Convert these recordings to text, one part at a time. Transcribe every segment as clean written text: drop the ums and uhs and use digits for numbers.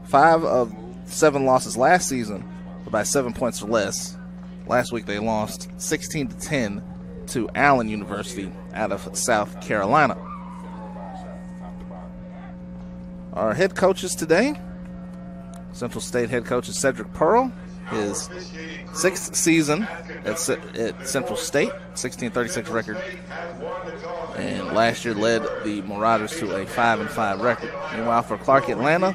5 of 7 losses last season were by 7 points or less. Last week they lost 16-10 to Allen University out of South Carolina. Our head coaches today, Central State head coach is Cedric Pearl. His 6th season at Central State, 16-36 record. And last year led the Marauders to a 5-5 record. Meanwhile, for Clark Atlanta,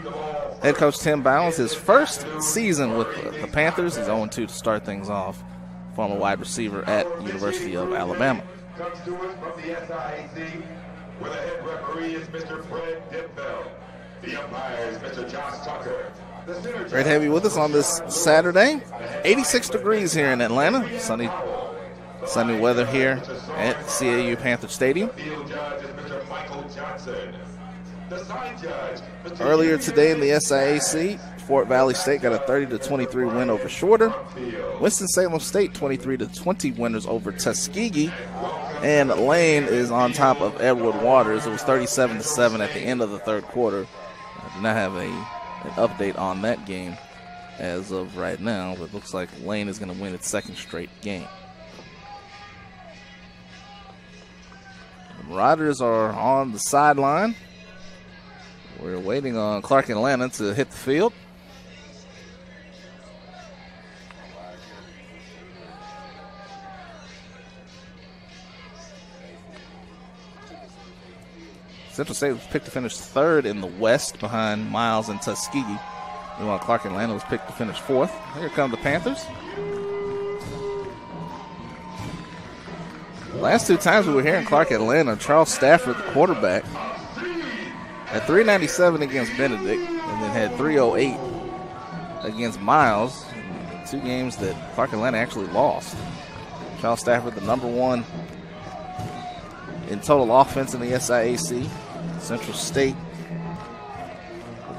head coach Tim Bowles, his first season with the Panthers, is 0-2 to start things off. Former wide receiver at University of Alabama. Comes to us from the SIAC, where the head referee is Mr. Fred Dimpbell. The umpire is Mr. Josh Tucker. Great to have you with us on this Saturday. 86 degrees here in Atlanta. Sunny weather here at CAU Panther Stadium. Earlier today in the SIAC, Fort Valley State got a 30-23 win over Shorter. Winston-Salem State 23-20 winners over Tuskegee. And Lane is on top of Edward Waters. It was 37-7 at the end of the third quarter. I do not have an update on that game as of right now, but it looks like Lane is going to win its 2nd straight game. The Marauders are on the sideline. We're waiting on Clark Atlanta to hit the field. Central State was picked to finish 3rd in the West behind Miles and Tuskegee. Meanwhile, Clark Atlanta was picked to finish 4th. Here come the Panthers. Last 2 times we were here in Clark Atlanta, Charles Stafford, the quarterback, had 397 against Benedict and then had 308 against Miles. 2 games that Clark Atlanta actually lost. Charles Stafford, the number 1 in total offense in the SIAC. Central State,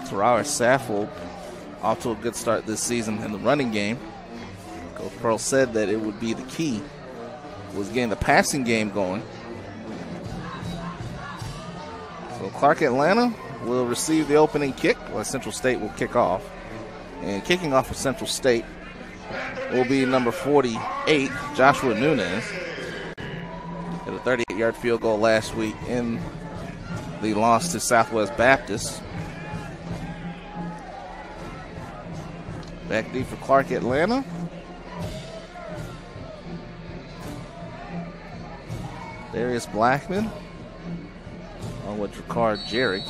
Terrell Saffold, off to a good start this season in the running game. Coach Pearl said that it would be the key, was getting the passing game going. So Clark Atlanta will receive the opening kick, while Central State will kick off. And kicking off for Central State will be number 48, Joshua Nunez. Hit a 38-yard field goal last week in the loss to Southwest Baptist. Back deep for Clark Atlanta. Darius Blackman along with Ricard Jerry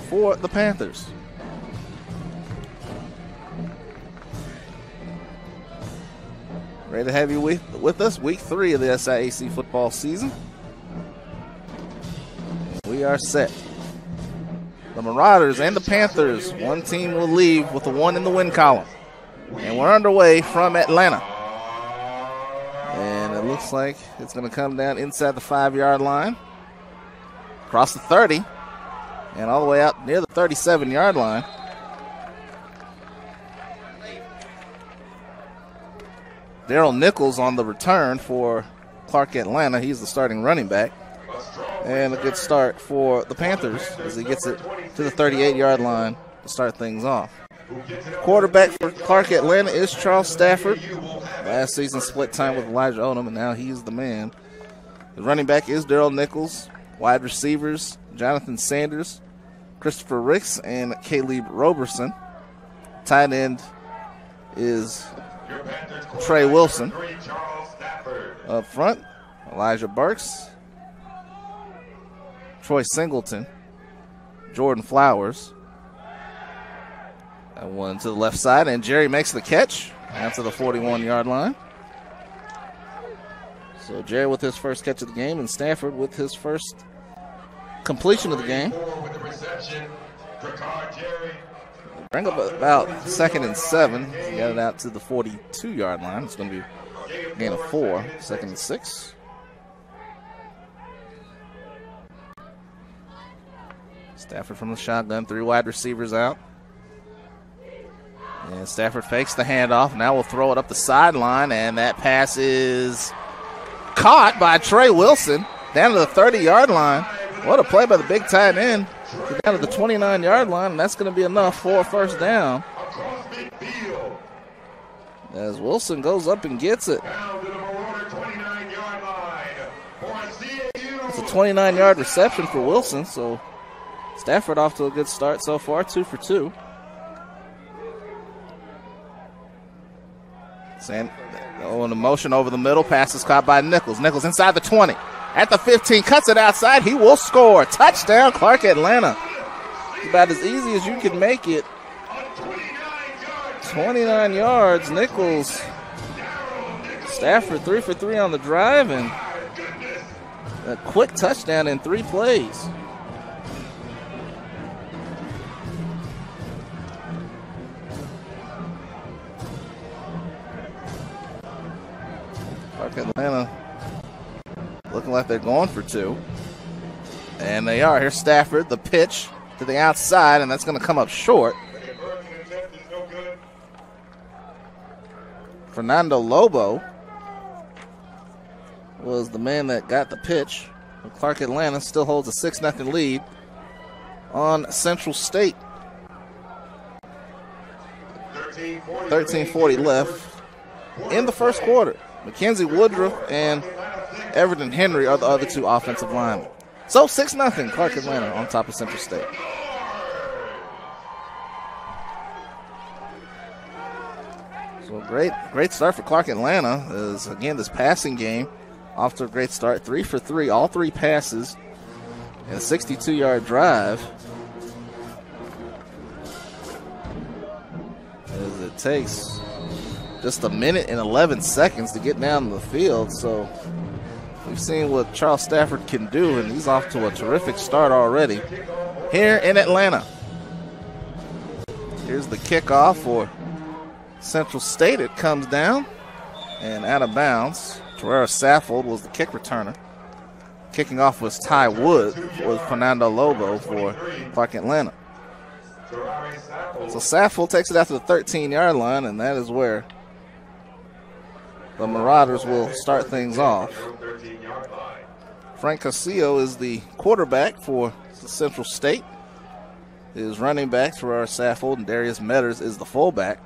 for the Panthers. Ready to have you with us. Week 3 of the SIAC football season. We are set. The Marauders and the Panthers, one team will leave with a 1 in the win column. And we're underway from Atlanta. And it looks like it's going to come down inside the 5-yard line, across the 30, and all the way out near the 37-yard line. Daryl Nichols on the return for Clark Atlanta. He's the starting running back. And a good start for the Panthers as he gets it to the 38-yard line to start things off. Quarterback for Clark Atlanta is Charles Stafford. Last season split time with Elijah Odom, and now he's the man. The running back is Daryl Nichols. Wide receivers, Jonathan Sanders, Christopher Ricks, and Caleb Roberson. Tight end is Trey Wilson. Up front, Elijah Burks, Troy Singleton, Jordan Flowers. That one to the left side, and Jerry makes the catch after the 41-yard line. So Jerry with his first catch of the game, and Stafford with his first completion of the game. Bring up about 2nd and 7. He got it out to the 42-yard line. It's going to be a gain of 4, 2nd and 6. Stafford from the shotgun, 3 wide receivers out. And Stafford fakes the handoff. Now we'll throw it up the sideline, and that pass is caught by Trey Wilson down to the 30-yard line. What a play by the big tight end. Get down to the 29-yard line, and that's going to be enough for a first down. As Wilson goes up and gets it. It's a 29-yard reception for Wilson, so Stafford off to a good start so far, 2 for 2. In a motion over the middle, pass is caught by Nichols. Nichols inside the 20. At the 15, cuts it outside. He will score. Touchdown, Clark Atlanta. It's about as easy as you can make it. 29 yards. Nichols. Stafford 3 for 3 on the drive, and a quick touchdown in 3 plays. Clark Atlanta looking like they're going for 2. And they are. Here's Stafford, the pitch to the outside, and that's going to come up short. Fernando Lobo was the man that got the pitch. Clark Atlanta still holds a 6-0 lead on Central State. 13:40 left in the first quarter. Mackenzie Woodruff and Everton Henry are the other 2 offensive linemen. So 6-0 Clark Atlanta on top of Central State. So great start for Clark Atlanta. Is again this passing game off to a great start. 3 for 3, all 3 passes, and a 62-yard drive. As it takes just 1 minute and 11 seconds to get down the field. So we've seen what Charles Stafford can do, and he's off to a terrific start already here in Atlanta. Here's the kickoff for Central State. It comes down and out of bounds. Terrell Saffold was the kick returner. Kicking off was Ty Wood, was Fernando Lobo for Clark Atlanta. So Saffold takes it out to the 13-yard line, and that is where the Marauders will start things off. Frank Casillo is the quarterback for Central State. His running backs for our Saffold, and Darius Metters is the fullback.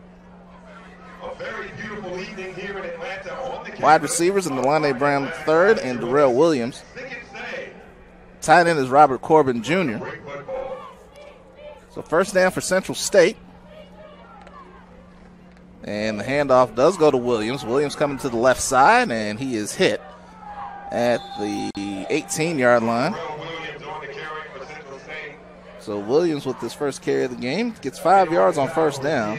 Wide receivers in Delane Brown III and Darrell Williams. Tight end is Robert Corbin Jr. So first down for Central State. And the handoff does go to Williams. Williams coming to the left side, and he is hit at the 18-yard line. So Williams with his first carry of the game gets 5 yards on first down.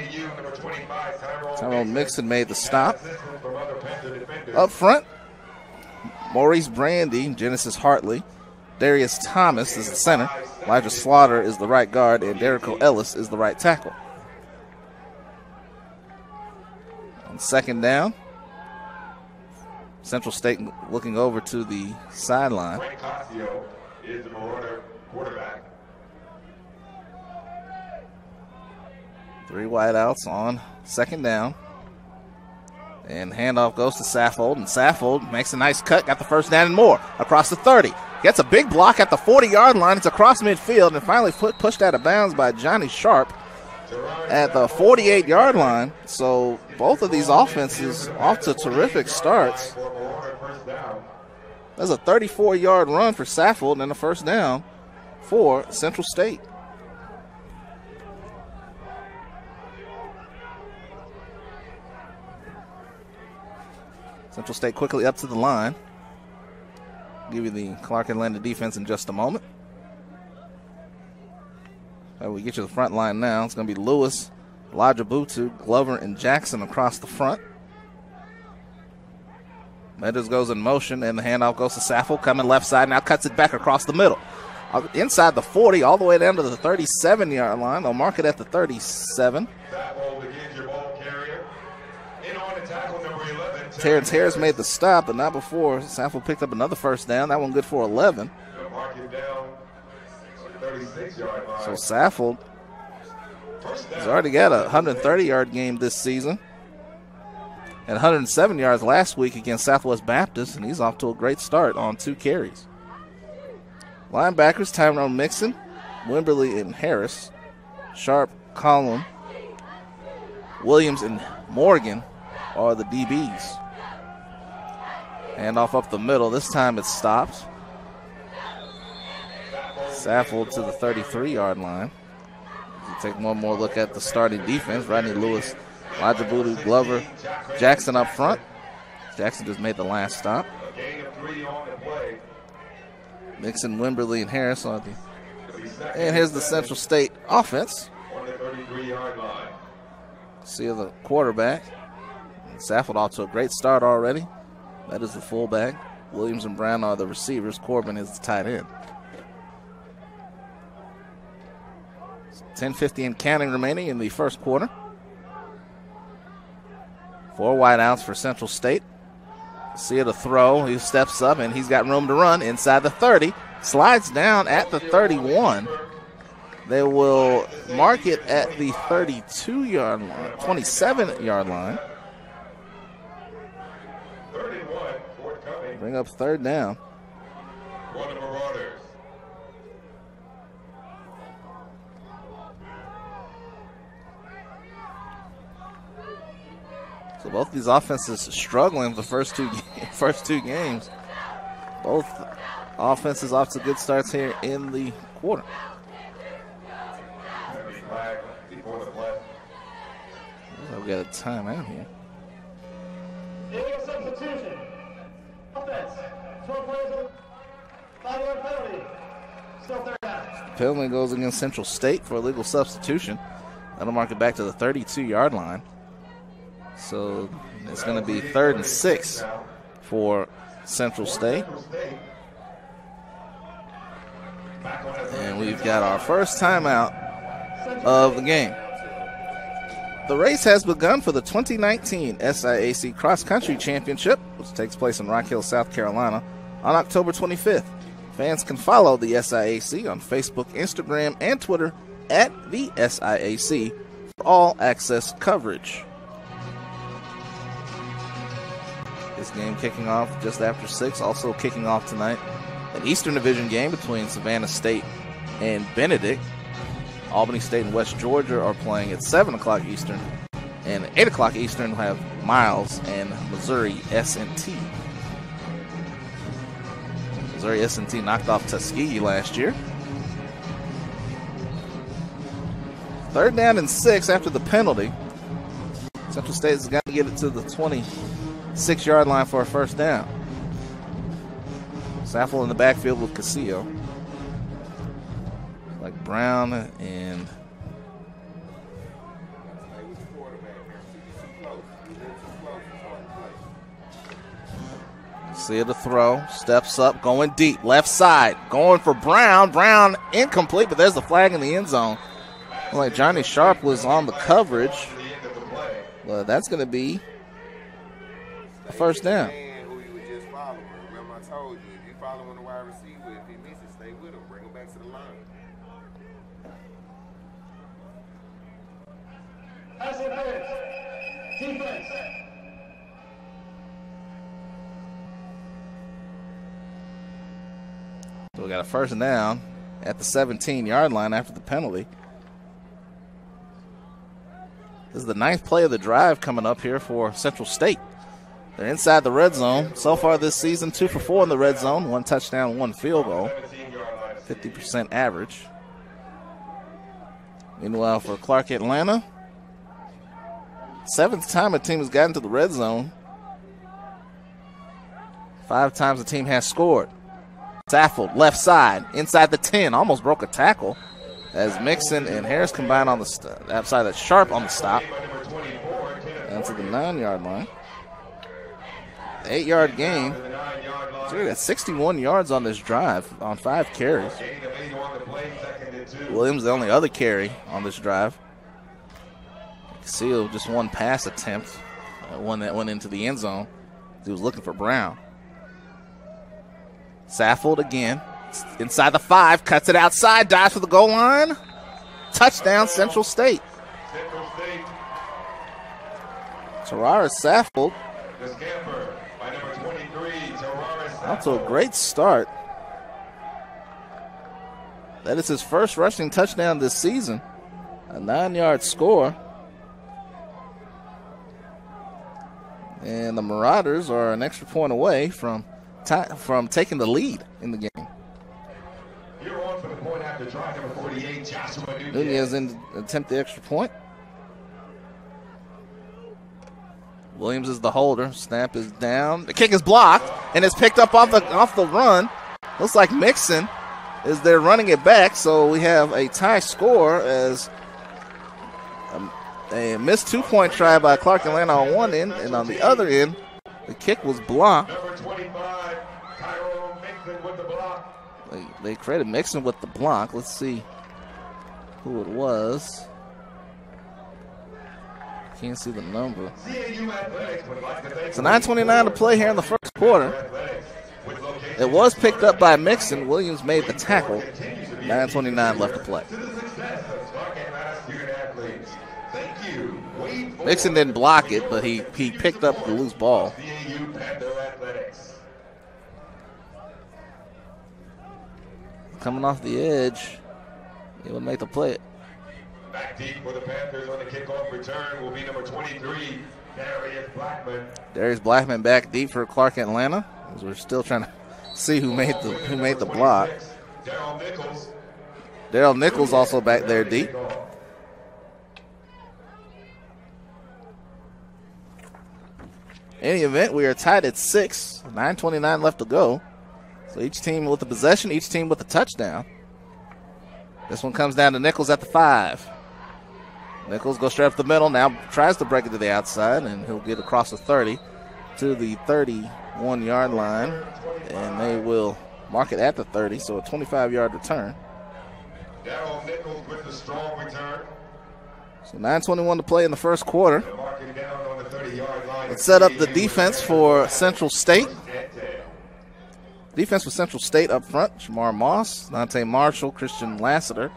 Tyrone Mixon made the stop. Up front, Maurice Brandy, Genesis Hartley, Darius Thomas is the center, Elijah Slaughter is the right guard, and Derico Ellis is the right tackle. On second down, Central State looking over to the sideline. Frank Casillo is the Marauder quarterback. 3 wideouts on second down. And handoff goes to Saffold, and Saffold makes a nice cut, got the first down and more across the 30. Gets a big block at the 40-yard line. It's across midfield and finally pushed out of bounds by Johnny Sharp at the 48-yard line. So both of these offenses off to terrific starts. There's a 34-yard run for Saffold and a first down for Central State. Central State quickly up to the line. Give you the Clark Atlanta defense in just a moment. We get you the front line now. It's going to be Lewis, Elijah Butu, Glover, and Jackson across the front. Meadows goes in motion, and the handoff goes to Saffold, coming left side, now cuts it back across the middle. Inside the 40, all the way down to the 37-yard line. They'll mark it at the 37. Terrence Harris made the stop, but not before Saffold picked up another first down. That one good for 11. So Saffold has already got a 130-yard game this season and 107 yards last week against Southwest Baptist, and he's off to a great start on 2 carries. Linebackers, Tyrone Mixon, Wimberly and Harris. Sharp, Collum, Williams, and Morgan are the DBs. Handoff up the middle. This time it's stopped. Saffold to the 33-yard line. You take one more look at the starting defense. Rodney Lewis, Lajabudu, Glover, Jackson up front. Jackson just made the last stop. Mixon, Wimberly, and Harris on the. And here's the Central State offense. See the quarterback. Saffold off to a great start already. That is the fullback. Williams and Brown are the receivers. Corbin is the tight end. 10:50 and counting remaining in the first quarter. 4 wideouts for Central State. See the throw. He steps up and he's got room to run inside the 30. Slides down at the 31. They will mark it at the 32-yard line, 27-yard line. Bring up third down. So both these offenses struggling the first two games. Both offenses off to good starts here in the quarter. We got a timeout here. Illegal substitution. Offense. 12 players. 5-yard penalty. Still third down. Penalty goes against Central State for illegal substitution. That'll mark it back to the 32-yard line. So it's going to be 3rd and 6 for Central State. And we've got our first timeout of the game. The race has begun for the 2019 SIAC Cross Country Championship, which takes place in Rock Hill, South Carolina, on October 25th. Fans can follow the SIAC on Facebook, Instagram, and Twitter at the SIAC for all access coverage. This game kicking off just after 6. Also kicking off tonight, an Eastern Division game between Savannah State and Benedict. Albany State and West Georgia are playing at 7 o'clock Eastern. And at 8 o'clock Eastern, we'll have Miles and Missouri S&T. Missouri S&T knocked off Tuskegee last year. 3rd down and 6 after the penalty. Central State has got to get it to the 26-yard line for a first down. Saffold in the backfield with Casillo. Like Brown and see the throw, steps up, going deep, left side, going for Brown. Brown incomplete, but there's the flag in the end zone. Like Johnny Sharp was on the coverage. Well, that's going to be a first down. Defense. So we got a first down at the 17-yard line after the penalty. This is the 9th play of the drive coming up here for Central State. They're inside the red zone. So far this season, 2 for 4 in the red zone, 1 touchdown, 1 field goal. 50% average. Meanwhile, for Clark Atlanta, 7th time a team has gotten to the red zone. 5 times the team has scored. Saffold, left side, inside the 10, almost broke a tackle as Mixon and Harris combined on the outside that Sharp on the stop. Down to the 9-yard line. 8-yard gain. So we got 61 yards on this drive on 5 carries. Williams the only other carry on this drive. Seal just 1 pass attempt, one that went into the end zone. He was looking for Brown. Saffold again, inside the 5, cuts it outside, dives for the goal line. Touchdown, Central State. Tarara Saffold. Out to a great start. That is his first rushing touchdown this season. A 9-yard score. And the Marauders are an extra point away from taking the lead in the game. You're on for the point after try number 48, Joshua Nunez attempt the extra point. Williams is the holder. Snap is down. The kick is blocked, and it's picked up off the run. Looks like Mixon is there running it back, so we have a tie score as a missed 2-point try by Clark Atlanta on one end, and on the other end, the kick was blocked. Number 25, Tyrone Mixon with the block. They credited Mixon with the block. Let's see who it was. Can't see the number. So 9:29 to play here in the first quarter. It was picked up by Mixon. Williams made the tackle. 9:29 left to play. Mixon didn't block it, but he picked up the loose ball. Coming off the edge, he would make the play. Back deep for the Panthers on the kickoff return will be number 23, Darius Blackman. Darius Blackman back deep for Clark Atlanta, as we're still trying to see who made the block. Daryl Nichols also back there deep. In any event, we are tied at 6. 9:29 left to go. So each team with the possession, each team with a touchdown. This one comes down to Nichols at the 5. Nichols goes straight up the middle, now tries to break it to the outside, and he'll get across the 30 to the 31-yard line, and they will mark it at the 30, so a 25-yard return. Darryl Nichols with the strong return. So 9:21 to play in the first quarter. Let's set up the defense for Central State. Defense for Central State up front, Shamar Moss, Dante Marshall, Christian Lassiter,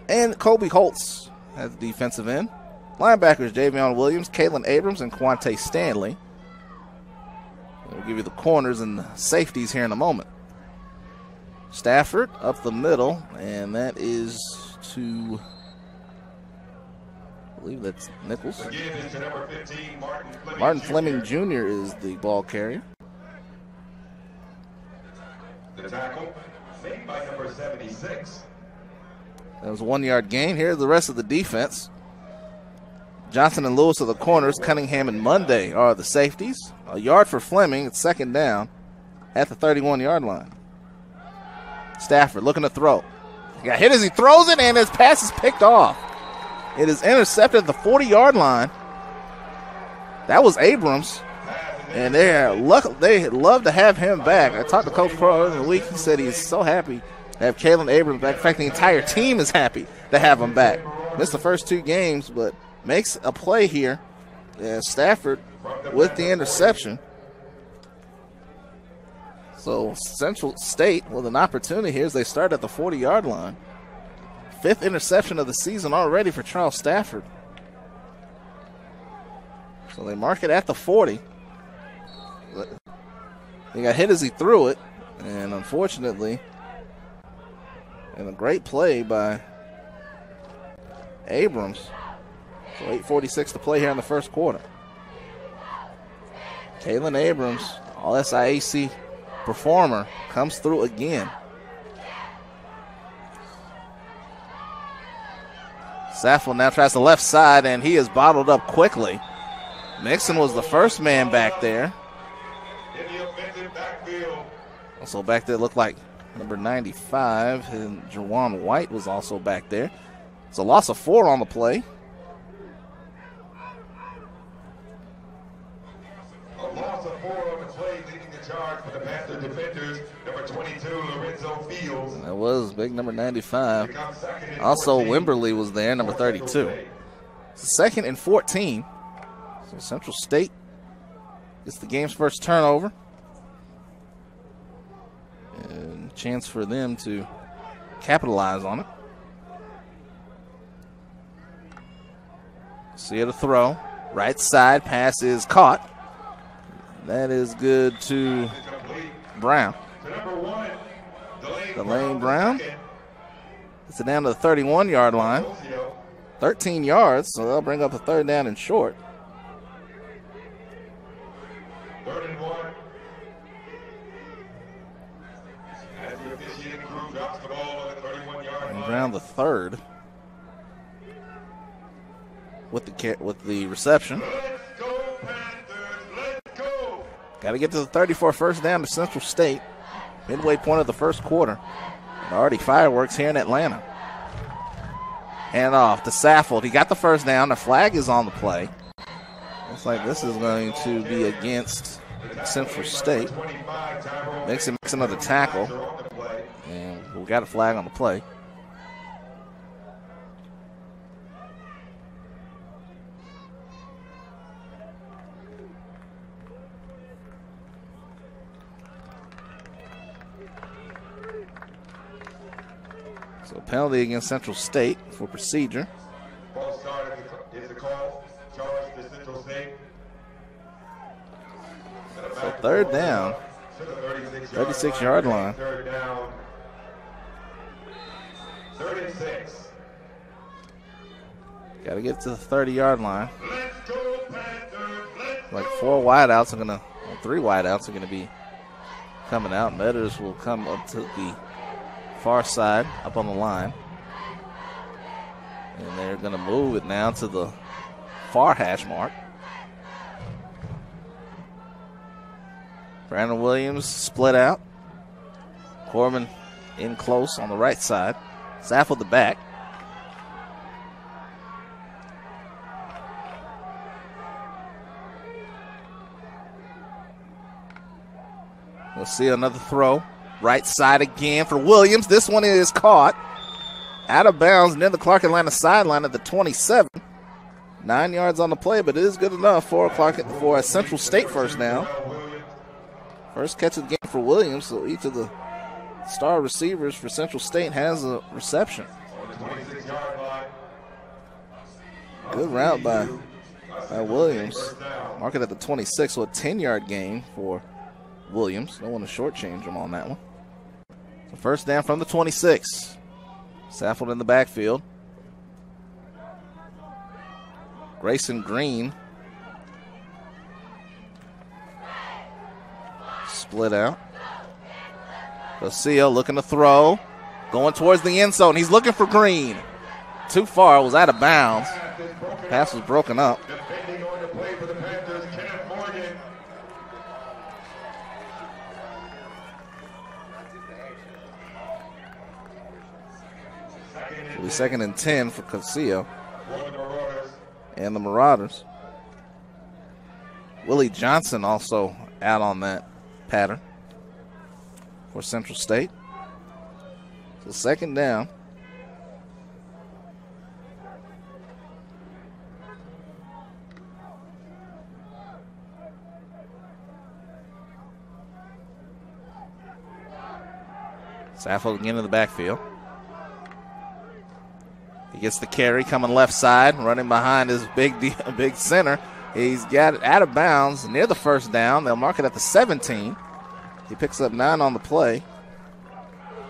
and Kobe Holtz at the defensive end. Linebackers, Javion Williams, Kalen Abrams, and Quante Stanley. We'll give you the corners and the safeties here in a moment. Stafford up the middle, and that is to, I believe that's Nichols. Number 15, Martin Fleming Jr. is the ball carrier. The tackle made by number 76. That was a 1-yard gain. Here's the rest of the defense. Johnson and Lewis are the corners. Cunningham and Monday are the safeties. A yard for Fleming. It's second down at the 31-yard line. Stafford looking to throw. He got hit as he throws it, and his pass is picked off. It is intercepted at the 40-yard line. That was Abrams. And they'd love to have him back. I talked to Coach Pro earlier in the week. He said he's so happy to have Kalen Abrams back. In fact, the entire team is happy to have him back. Missed the first 2 games, but makes a play here. Stafford with the interception. So Central State with an opportunity here as they start at the 40-yard line. 5th interception of the season already for Charles Stafford. So they mark it at the 40. He got hit as he threw it, and unfortunately, and a great play by Abrams. So 8:46 to play here in the first quarter. Kalen Abrams, all SIAC performer, comes through again. Saffold now tries the left side, and he is bottled up quickly. Mixon was the first man back there. Also back there looked like number 95, and Jawan White was also back there. It's a loss of 4 on the play. A loss of 4 on the play, leading the charge for the Panther defenders, number 22, Lorenzo Fields. And that was big number 95. Also, Wimberly was there, number 32. It's 2nd and 14. So Central State gets the game's first turnover. And a chance for them to capitalize on it. See it a throw. Right side pass is caught. That is good to Brown. Delane Brown. Gets it down to the 31-yard line. 13 yards, so they'll bring up a third down and short. 3rd and 1. As the officiating crew drops the ball on the 31-yard line. Around the 3rd with the reception. Let's go, Panthers. Let's go. Got to get to the 34, first down to Central State. Midway point of the first quarter. And already fireworks here in Atlanta. Hand off to Saffold. He got the first down. The flag is on the play. Looks like this is going to be against Central State. Makes another tackle. And we got a flag on the play. So penalty against Central State for procedure. False start is the call. Charge to Central State. So third down. 36-yard line. Third down. 3rd and 6. Got to get to the 30-yard line. Let's go, Panthers. Let's Like go. 3 wideouts are gonna be coming out. Metters will come up to the far side, up on the line. And they're gonna move it now to the far hash mark. Brandon Williams split out. Corbin in close on the right side. Saffold the back. We'll see another throw. Right side again for Williams. This one is caught. Out of bounds near the Clark Atlanta sideline at the 27. 9 yards on the play, but it is good enough for a Central State first down. First catch of the game for Williams, so each of the star receivers for Central State has a reception. Good route by Williams. Mark it at the 26, so a 10-yard gain for Williams. Don't want to shortchange him on that one. So first down from the 26. Saffold in the backfield. Grayson Green split out. Garcia looking to throw. Going towards the end zone. He's looking for Green. Too far. Was out of bounds. Pass was broken up. Defending on the play for the Panthers, Kenneth Morgan. It'll be 2nd and 10 for Garcia For the Marauders. and the Marauders. Willie Johnson also out on that pattern for Central State. So 2nd down. Saffold again in the backfield. He gets the carry coming left side, running behind his big center. He's got it out of bounds near the first down. They'll mark it at the 17. He picks up 9 on the play.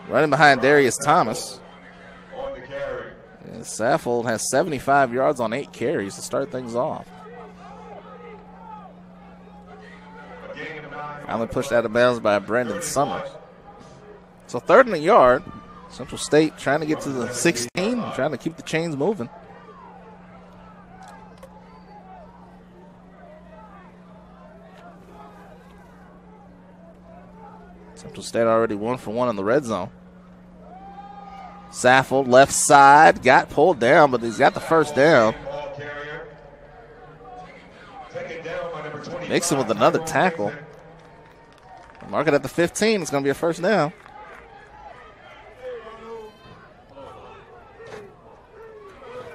Running behind Darius Thomas. On the carry. And Saffold has 75 yards on 8 carries to start things off. Finally pushed out of bounds by Brendan Summers. So 3rd and a yard. Central State trying to get to the 16, trying to keep the chains moving. Central State already 1 for 1 in the red zone. Saffold left side, got pulled down, but he's got the first down. Nixon with another tackle. Mark it at the 15. It's going to be a first down.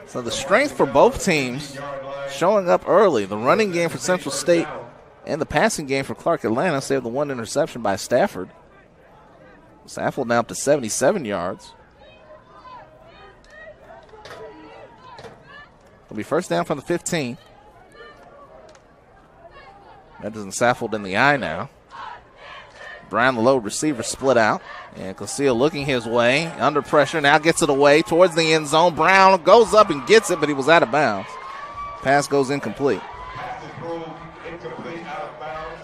So the strength for both teams showing up early. The running game for Central State and the passing game for Clark Atlanta saved the 1 interception by Stafford. Saffold now up to 77 yards. It'll be first down from the 15. That doesn't Saffold in the eye now. Brown, the low receiver, split out. And Castillo looking his way, under pressure, now gets it away towards the end zone. Brown goes up and gets it, but he was out of bounds. Pass goes incomplete. Pass is ruled incomplete, out of bounds.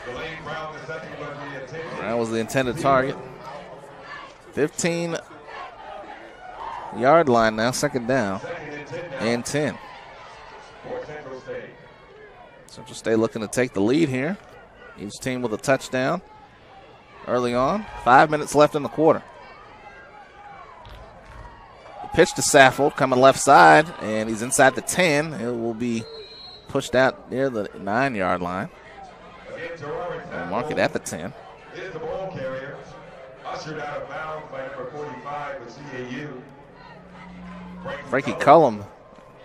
Delaying Brown, the second was the intended. Brown was the intended target. 15-yard line now, second down, and 10. For Central State. Central State looking to take the lead here. Each team with a touchdown early on. 5 minutes left in the quarter. The pitch to Saffold coming left side, and he's inside the 10. It will be pushed out near the 9-yard line. We'll mark it at the 10. Is the ball carrier. Ushered out of bounds by number 45 with CAU. Frankie Cullum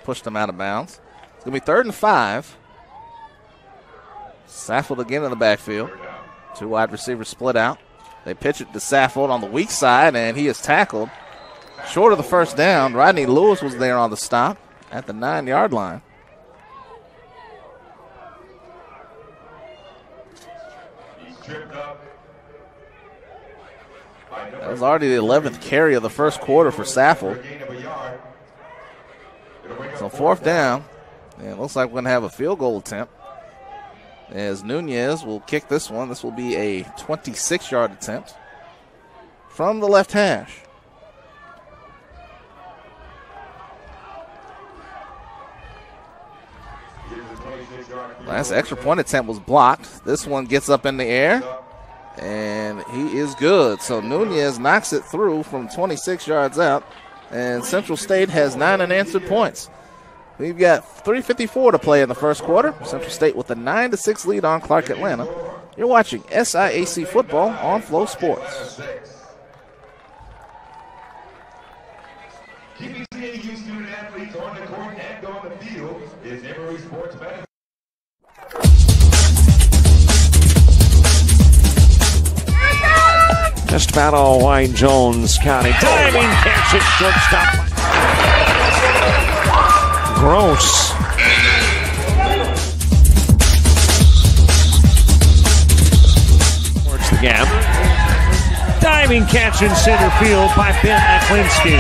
pushed him out of bounds. It's going to be 3rd and 5. Saffold again in the backfield. 2 wide receivers split out. They pitch it to Saffold on the weak side, and he is tackled short of the first down. Rodney Lewis was there on the stop at the 9-yard line. He's tripped up. That was already the 11th carry of the first quarter for Saffold. So 4th down, and it looks like we're going to have a field goal attempt as Nunez will kick this one. This will be a 26-yard attempt from the left hash. Last extra point attempt was blocked. This one gets up in the air, and he is good. So Nunez knocks it through from 26 yards out, and Central State has 9 unanswered points. We've got 3:54 to play in the first quarter. Central State with a 9-6 lead on Clark Atlanta. You're watching SIAC football on Flow Sports. Keeping CAU student athletes on the court and on the field is Emory Sports Medicine. Just about all Wayne Jones County. Diving catch at shortstop. Gross. Towards the gap. Diving catch in center field by Ben Aklinski.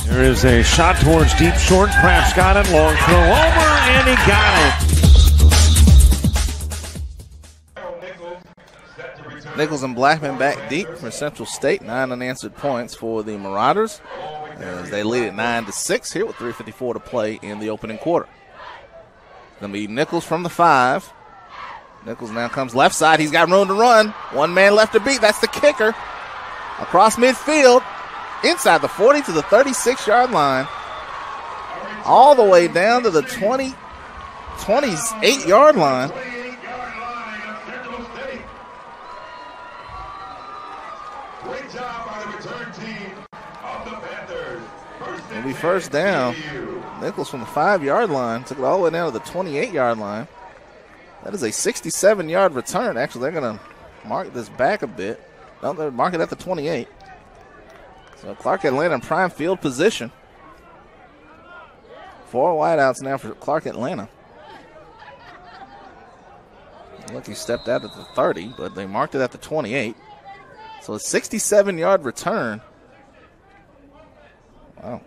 There is a shot towards deep short. Crafts got it. Long throw over, and he got it. Nichols and Blackman back deep for Central State. 9 unanswered points for the Marauders as they lead at 9-6 here with 3:54 to play in the opening quarter. Going to be Nichols from the 5. Nichols now comes left side. He's got room to run. One man left to beat. That's the kicker. Across midfield, inside the 40 to the 36-yard line, all the way down to the 28-yard line. Great job by the return team of the Panthers. It'll be first down. Nichols from the 5-yard line took it all the way down to the 28-yard line. That is a 67-yard return. Actually, they're going to mark this back a bit. No, they'll mark it at the 28. So Clark Atlanta in prime field position. 4 wideouts now for Clark Atlanta. Look, he stepped out at the 30, but they marked it at the 28. So a 67-yard return. Wow.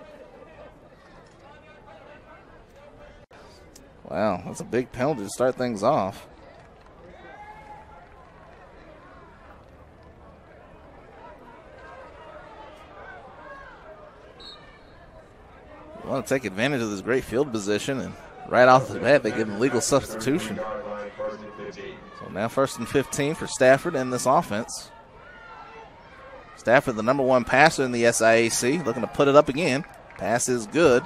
Wow, that's a big penalty to start things off. You want to take advantage of this great field position, and right off the bat, they give them legal substitution. So now 1st and 15 for Stafford and this offense. Stafford, the number 1 passer in the SIAC, looking to put it up again. Pass is good.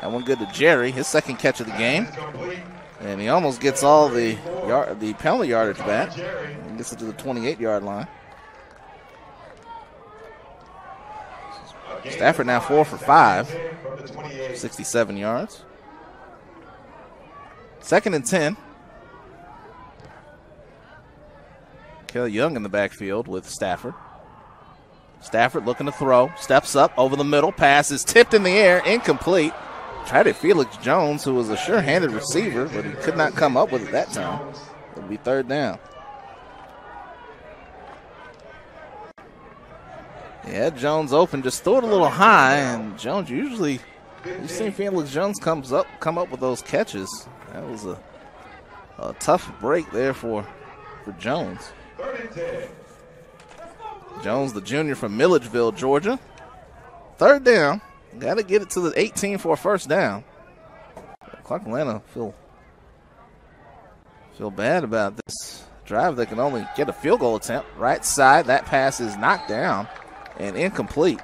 That one good to Jerry, his second catch of the game. And he almost gets all the penalty yardage back. And gets it to the 28-yard line. Stafford now 4 for 5. 67 yards. 2nd and 10. Kelly Young in the backfield with Stafford. Stafford looking to throw. Steps up over the middle. Pass is tipped in the air. Incomplete. tried it Felix Jones, who was a sure-handed receiver, but he could not come up with it that time. It'll be third down. Yeah, Jones open, just threw it a little high, and Jones usually, you've seen Felix Jones come up with those catches. That was a tough break there for Jones. Jones, the junior from Milledgeville, Georgia. Third down. Got to get it to the 18 for a first down. Clark Atlanta feel bad about this drive. They can only get a field goal attempt. Right side, that pass is knocked down and incomplete.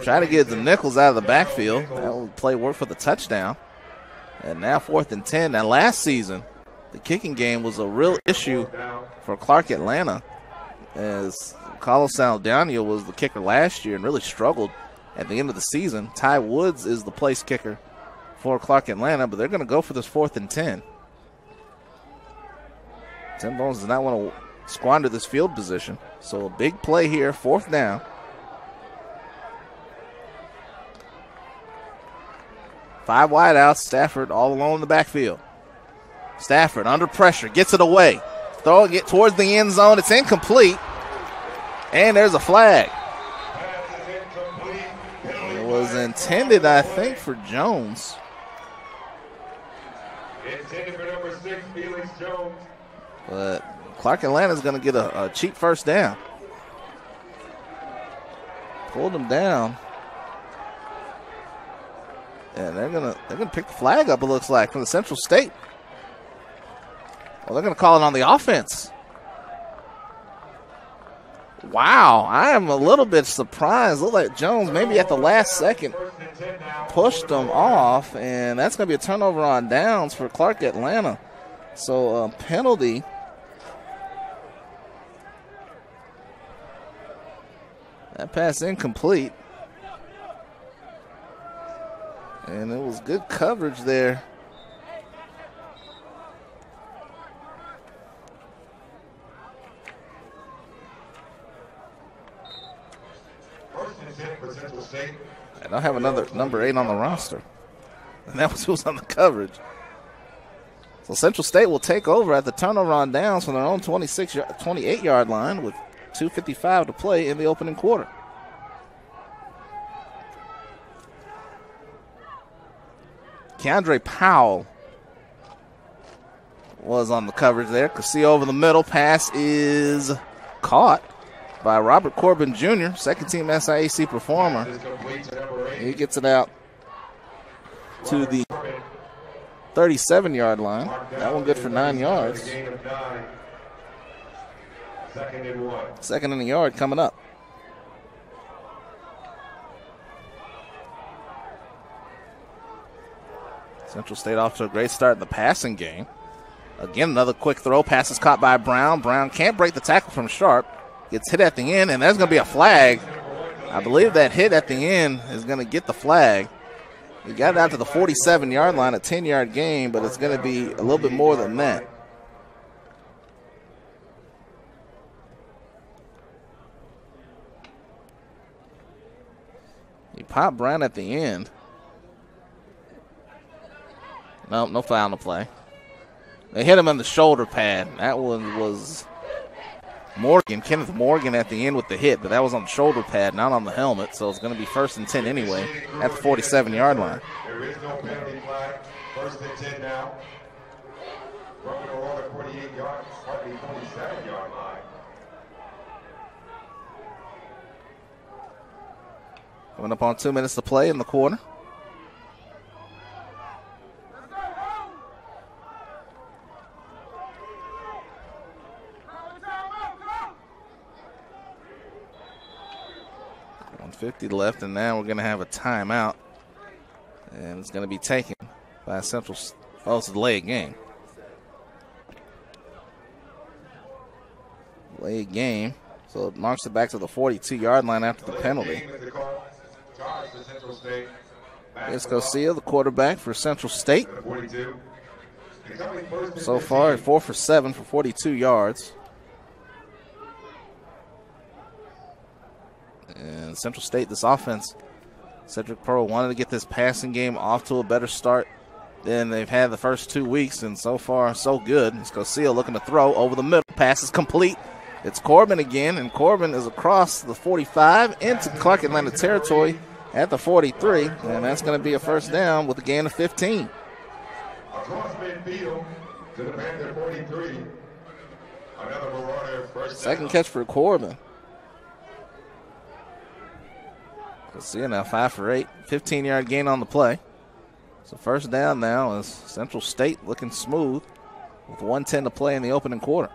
Try to get the Nichols out of the backfield. That will play work for the touchdown. And now 4th and 10. Now last season, the kicking game was a real issue for Clark Atlanta, as Carlos Saldana was the kicker last year and really struggled at the end of the season. Ty Woods is the place kicker for Clark Atlanta, but they're going to go for this 4th and 10. Tim Bones does not want to squander this field position. So a big play here, 4th down. Five wideouts, Stafford all alone in the backfield. Stafford under pressure, gets it away. Throw it towards the end zone. It's incomplete. And there's a flag. It was intended, I think, for Jones. Intended for number 6, Felix Jones. But Clark Atlanta is going to get a cheap first down. Pulled him down. And they're gonna pick the flag up, it looks like, from the Central State. Well, they're going to call it on the offense. Wow, I am a little bit surprised. Looked like Jones maybe at the last second pushed them off, and that's going to be a turnover on downs for Clark Atlanta. So a penalty. That pass incomplete. And it was good coverage there. I don't have another number 8 on the roster. And that was who was on the coverage. So Central State will take over at the turnover on downs from their own 28-yard line with 2:55 to play in the opening quarter. Keandre Powell was on the coverage there. Castillo over the middle. Pass is caught by Robert Corbin Jr., second-team SIAC performer. He gets it out to the 37-yard line. That one good for 9 yards. Second and a yard coming up. Central State off to a great start in the passing game. Again, another quick throw. Pass is caught by Brown. Brown can't break the tackle from Sharp. Gets hit at the end, and there's going to be a flag. I believe that hit at the end is going to get the flag. He got it out to the 47-yard line, a 10-yard gain, but it's going to be a little bit more than that. He popped Brown at the end. No, no foul on the play. They hit him on the shoulder pad. That one was Morgan, Kenneth Morgan at the end with the hit, but that was on the shoulder pad, not on the helmet, so it's going to be 1st and 10 anyway at the 47-yard line. There is no penalty flag. 1st and 10 now. Running along the 48-yard, 47-yard line. Coming up on 2 minutes to play in the quarter. .50 left, and now we're going to have a timeout, and it's going to be taken by Central. Oh, it's a delayed game. Delayed game, so it marks it back to the 42-yard line after the penalty. Here's Castillo, the quarterback for Central State. So far, 4 for 7 for 42 yards. And Central State, this offense Cedric Pearl wanted to get this passing game off to a better start than they've had the first 2 weeks, and so far, so good. It's Cosile looking to throw over the middle. Pass is complete. It's Corbin again, and Corbin is across the 45 into Clark Atlanta territory at the 43, and that's going to be a first down with a gain of 15. Across midfield to the Panther 43. Another Marauder first Second down. catch for Corbin. Cosile now 5 for 8, 15-yard gain on the play. So first down now is Central State looking smooth with 1:10 to play in the opening quarter.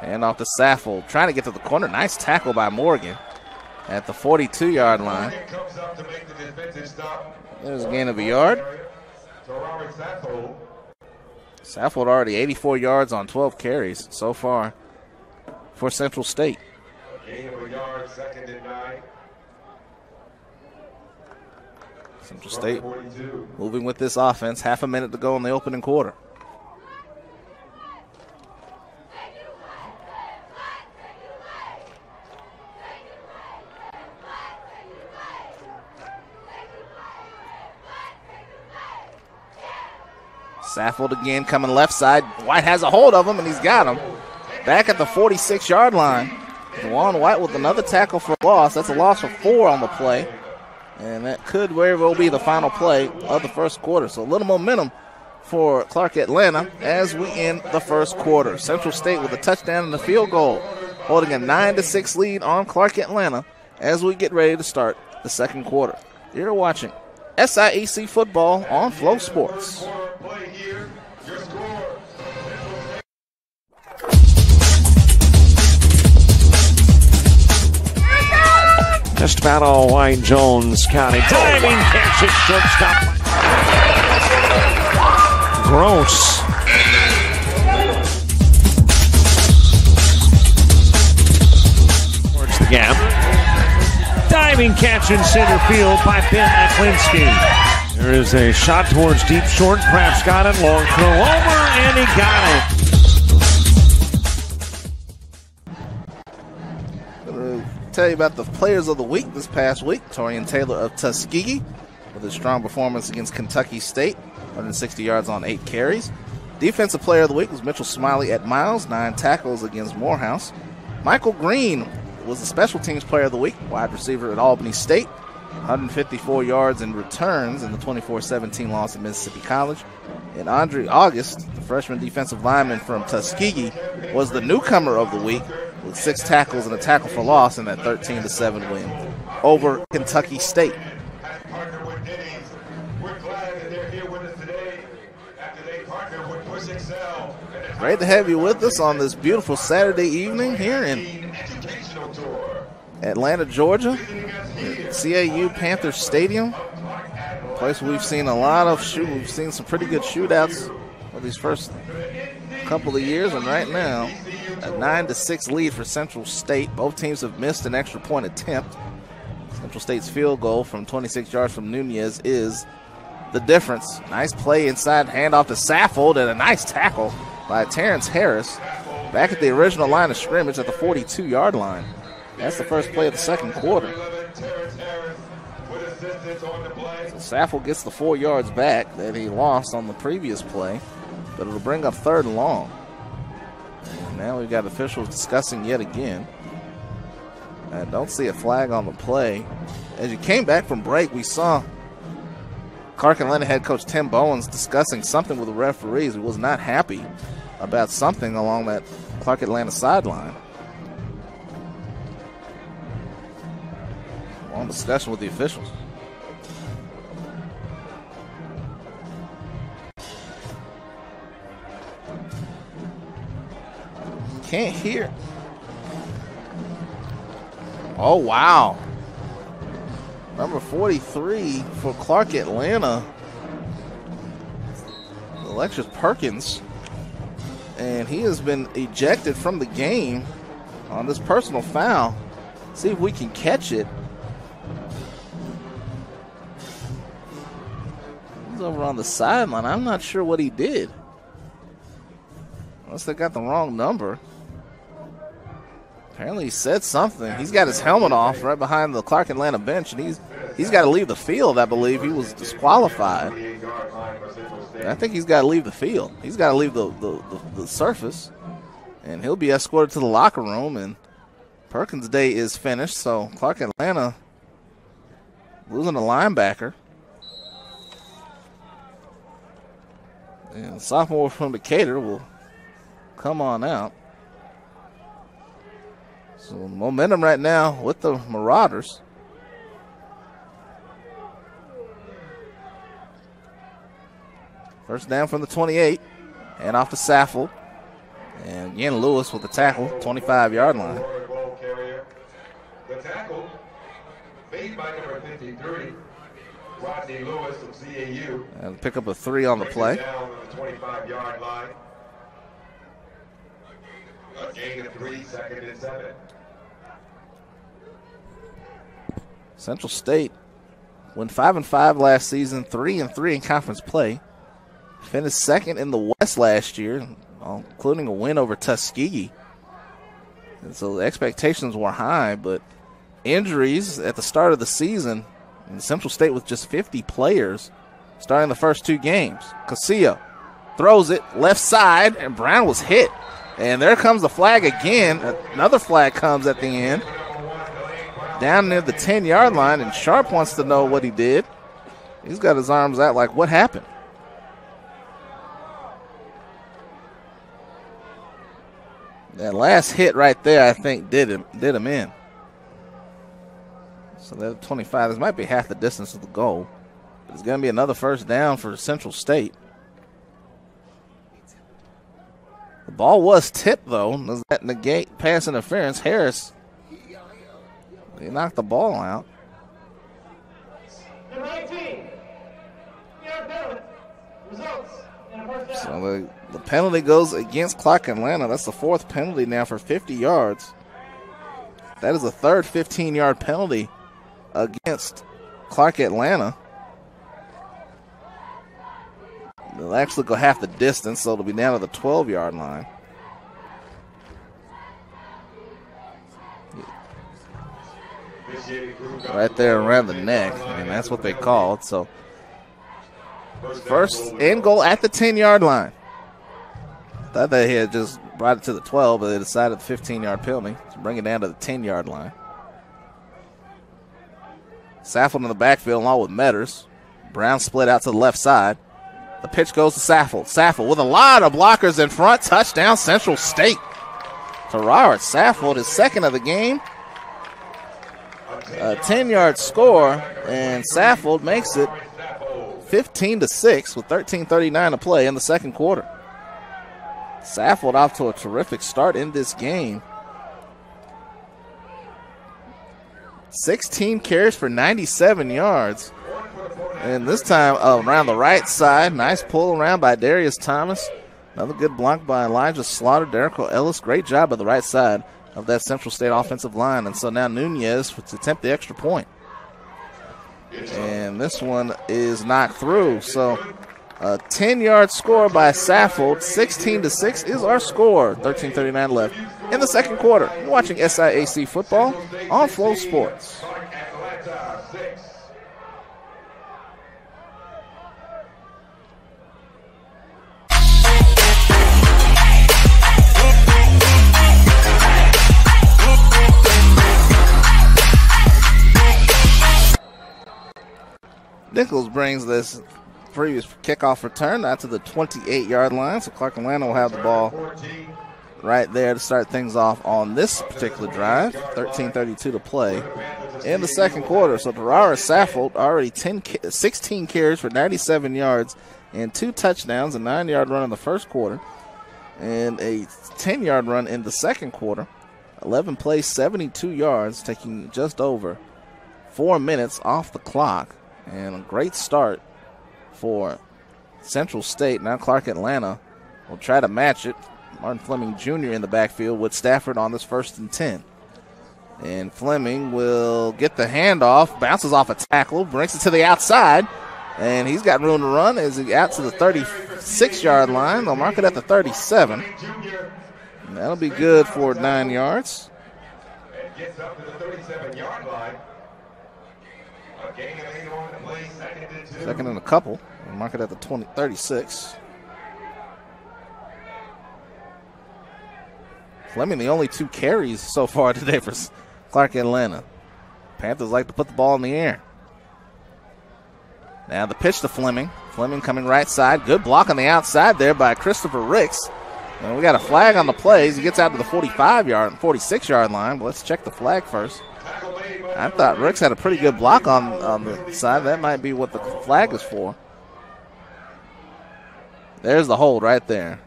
And off to Saffold, trying to get to the corner. Nice tackle by Morgan at the 42-yard line. Morgan comes up to make the defensive stop. There's a gain of a yard. So Robert Saffold. Saffold already 84 yards on 12 carries so far for Central State. Gain of a yard, 2nd and 9. Central State 42. moving with this offense. Half a minute to go in the opening quarter. Saffold again coming left side. White has a hold of him, and he's got him. Back at the 46-yard line. Juwan White with another tackle for loss. That's a loss for 4 on the play. And that could very well be the final play of the first quarter. So a little momentum for Clark Atlanta as we end the first quarter. Central State with a touchdown and a field goal, holding a 9-6 lead on Clark Atlanta as we get ready to start the second quarter. You're watching SIAC Football on Flow Sports. Play here. Your score. Just about all White Jones County. Diving catch at shortstop. Gross. Towards the gap. Diving catch in center field by Ben Aklinski. There is a shot towards deep short. Crafts got it. Long throw over, and he got it. Tell you about the players of the week this past week. Torian Taylor of Tuskegee with a strong performance against Kentucky State, 160 yards on 8 carries. Defensive player of the week was Mitchell Smiley at Miles, 9 tackles against Morehouse. Michael Green was the special teams player of the week, wide receiver at Albany State, 154 yards in returns in the 24-17 loss at Mississippi College. And Andre August, the freshman defensive lineman from Tuskegee, was the newcomer of the week with 6 tackles and a tackle for loss in that 13-7 win over Kentucky State. Partner with Denny's. We're glad that they're here with us today after they partnered with Push Excel. Great to have you with us on this beautiful Saturday evening here in Educational tour. Atlanta, Georgia, at CAU Panthers Stadium. A place where we've seen a lot of we've seen some pretty good shootouts for these first couple of years, and right now a 9-6 lead for Central State. Both teams have missed an extra point attempt. Central State's field goal from 26 yards from Nunez is the difference. Nice play inside, handoff to Saffold, and a nice tackle by Terrence Harris back at the original line of scrimmage at the 42-yard line. That's the first play of the second quarter. So Saffold gets the 4 yards back that he lost on the previous play, but it'll bring up 3rd and long. And now we've got officials discussing yet again. I don't see a flag on the play. As you came back from break, we saw Clark Atlanta head coach Tim Bowens discussing something with the referees. He was not happy about something along that Clark Atlanta sideline. Long discussion with the officials. Can't hear. Oh, wow. Number 43 for Clark Atlanta, Alexis Perkins, and he has been ejected from the game on this personal foul. See if we can catch it. He's over on the sideline. I'm not sure what he did. Unless they got the wrong number. Apparently he said something. He's got his helmet off right behind the Clark Atlanta bench, and he's got to leave the field, I believe. He was disqualified. I think he's got to leave the field. He's got to leave the surface, and he'll be escorted to the locker room, and Perkins' day is finished, so Clark Atlanta losing a linebacker. And the sophomore from Decatur will come on out. So momentum right now with the Marauders. First down from the 28, and off to Saffold. And again, Lewis with the tackle, 25-yard line. The tackle made by number 53, Rodney Lewis from CAU. And pick up a 3 on the play. Down on the 25-yard line. A gain of 3, 2nd and 7. Central State went 5-5 last season, 3-3 in conference play. Finished second in the West last year, including a win over Tuskegee. And so the expectations were high, but injuries at the start of the season, and Central State with just 50 players starting the first 2 games. Casillo throws it left side, and Brown was hit. And there comes the flag again. Another flag comes at the end. Down near the 10-yard line, and Sharp wants to know what he did. He's got his arms out like, what happened? That last hit right there, I think, did him in. So that 25, this might be half the distance of the goal. But it's going to be another first down for Central State. The ball was tipped, though. Does that negate pass interference? Harris, he knocked the ball out. Number 18, penalty. Results. So the penalty goes against Clark Atlanta. That's the 4th penalty now for 50 yards. That is the 3rd 15-yard penalty against Clark Atlanta. They'll actually go half the distance, so it'll be down to the 12-yard line. Right there around the neck, and that's what they called. So first and goal at the 10-yard line. Thought they had just brought it to the 12, but they decided the 15-yard penalty to bring it down to the 10-yard line. Saffold in the backfield along with Metters. Brown split out to the left side. The pitch goes to Saffold. Saffold with a lot of blockers in front. Touchdown, Central State. Terrard Saffold is second of the game. A 10-yard score, and Saffold makes it 15-6 with 13:39 to play in the second quarter. Saffold off to a terrific start in this game. 16 carries for 97 yards. And this time around the right side. Nice pull around by Darius Thomas. Another good block by Elijah Slaughter. Derrico Ellis. Great job on the right side of that Central State offensive line. And so now Nunez to attempt the extra point. And this one is knocked through. So a 10-yard score by Saffold. 16-6 is our score. 13:39 left in the second quarter. You're watching SIAC football on Flow Sports. Nichols brings this previous kickoff return out to the 28-yard line. So Clark Atlanta will have the ball right there to start things off on this particular drive. 13:32 to play in the second quarter. So Terrara Saffold already 16 carries for 97 yards and 2 touchdowns, a 9-yard run in the first quarter and a 10-yard run in the second quarter. 11 plays, 72 yards, taking just over 4 minutes off the clock. And a great start for Central State. Now Clark Atlanta will try to match it. Martin Fleming Jr. in the backfield with Stafford on this 1st and 10. And Fleming will get the handoff, bounces off a tackle, brings it to the outside, and he's got room to run as he out to the 35 36-yard line. They'll mark it at the 37. And that'll be good for 9 yards. And gets up to the 37-yard line. A gain of 8 on the play, second and 2. Second and a couple. They'll mark it at the 36. Fleming, the only 2 carries so far today for Clark Atlanta. Panthers like to put the ball in the air. Now the pitch to Fleming. Fleming coming right side. Good block on the outside there by Christopher Ricks. And we got a flag on the plays. He gets out to the 46-yard line. But let's check the flag first. I thought Ricks had a pretty good block on the side. That might be what the flag is for. There's the hold right there.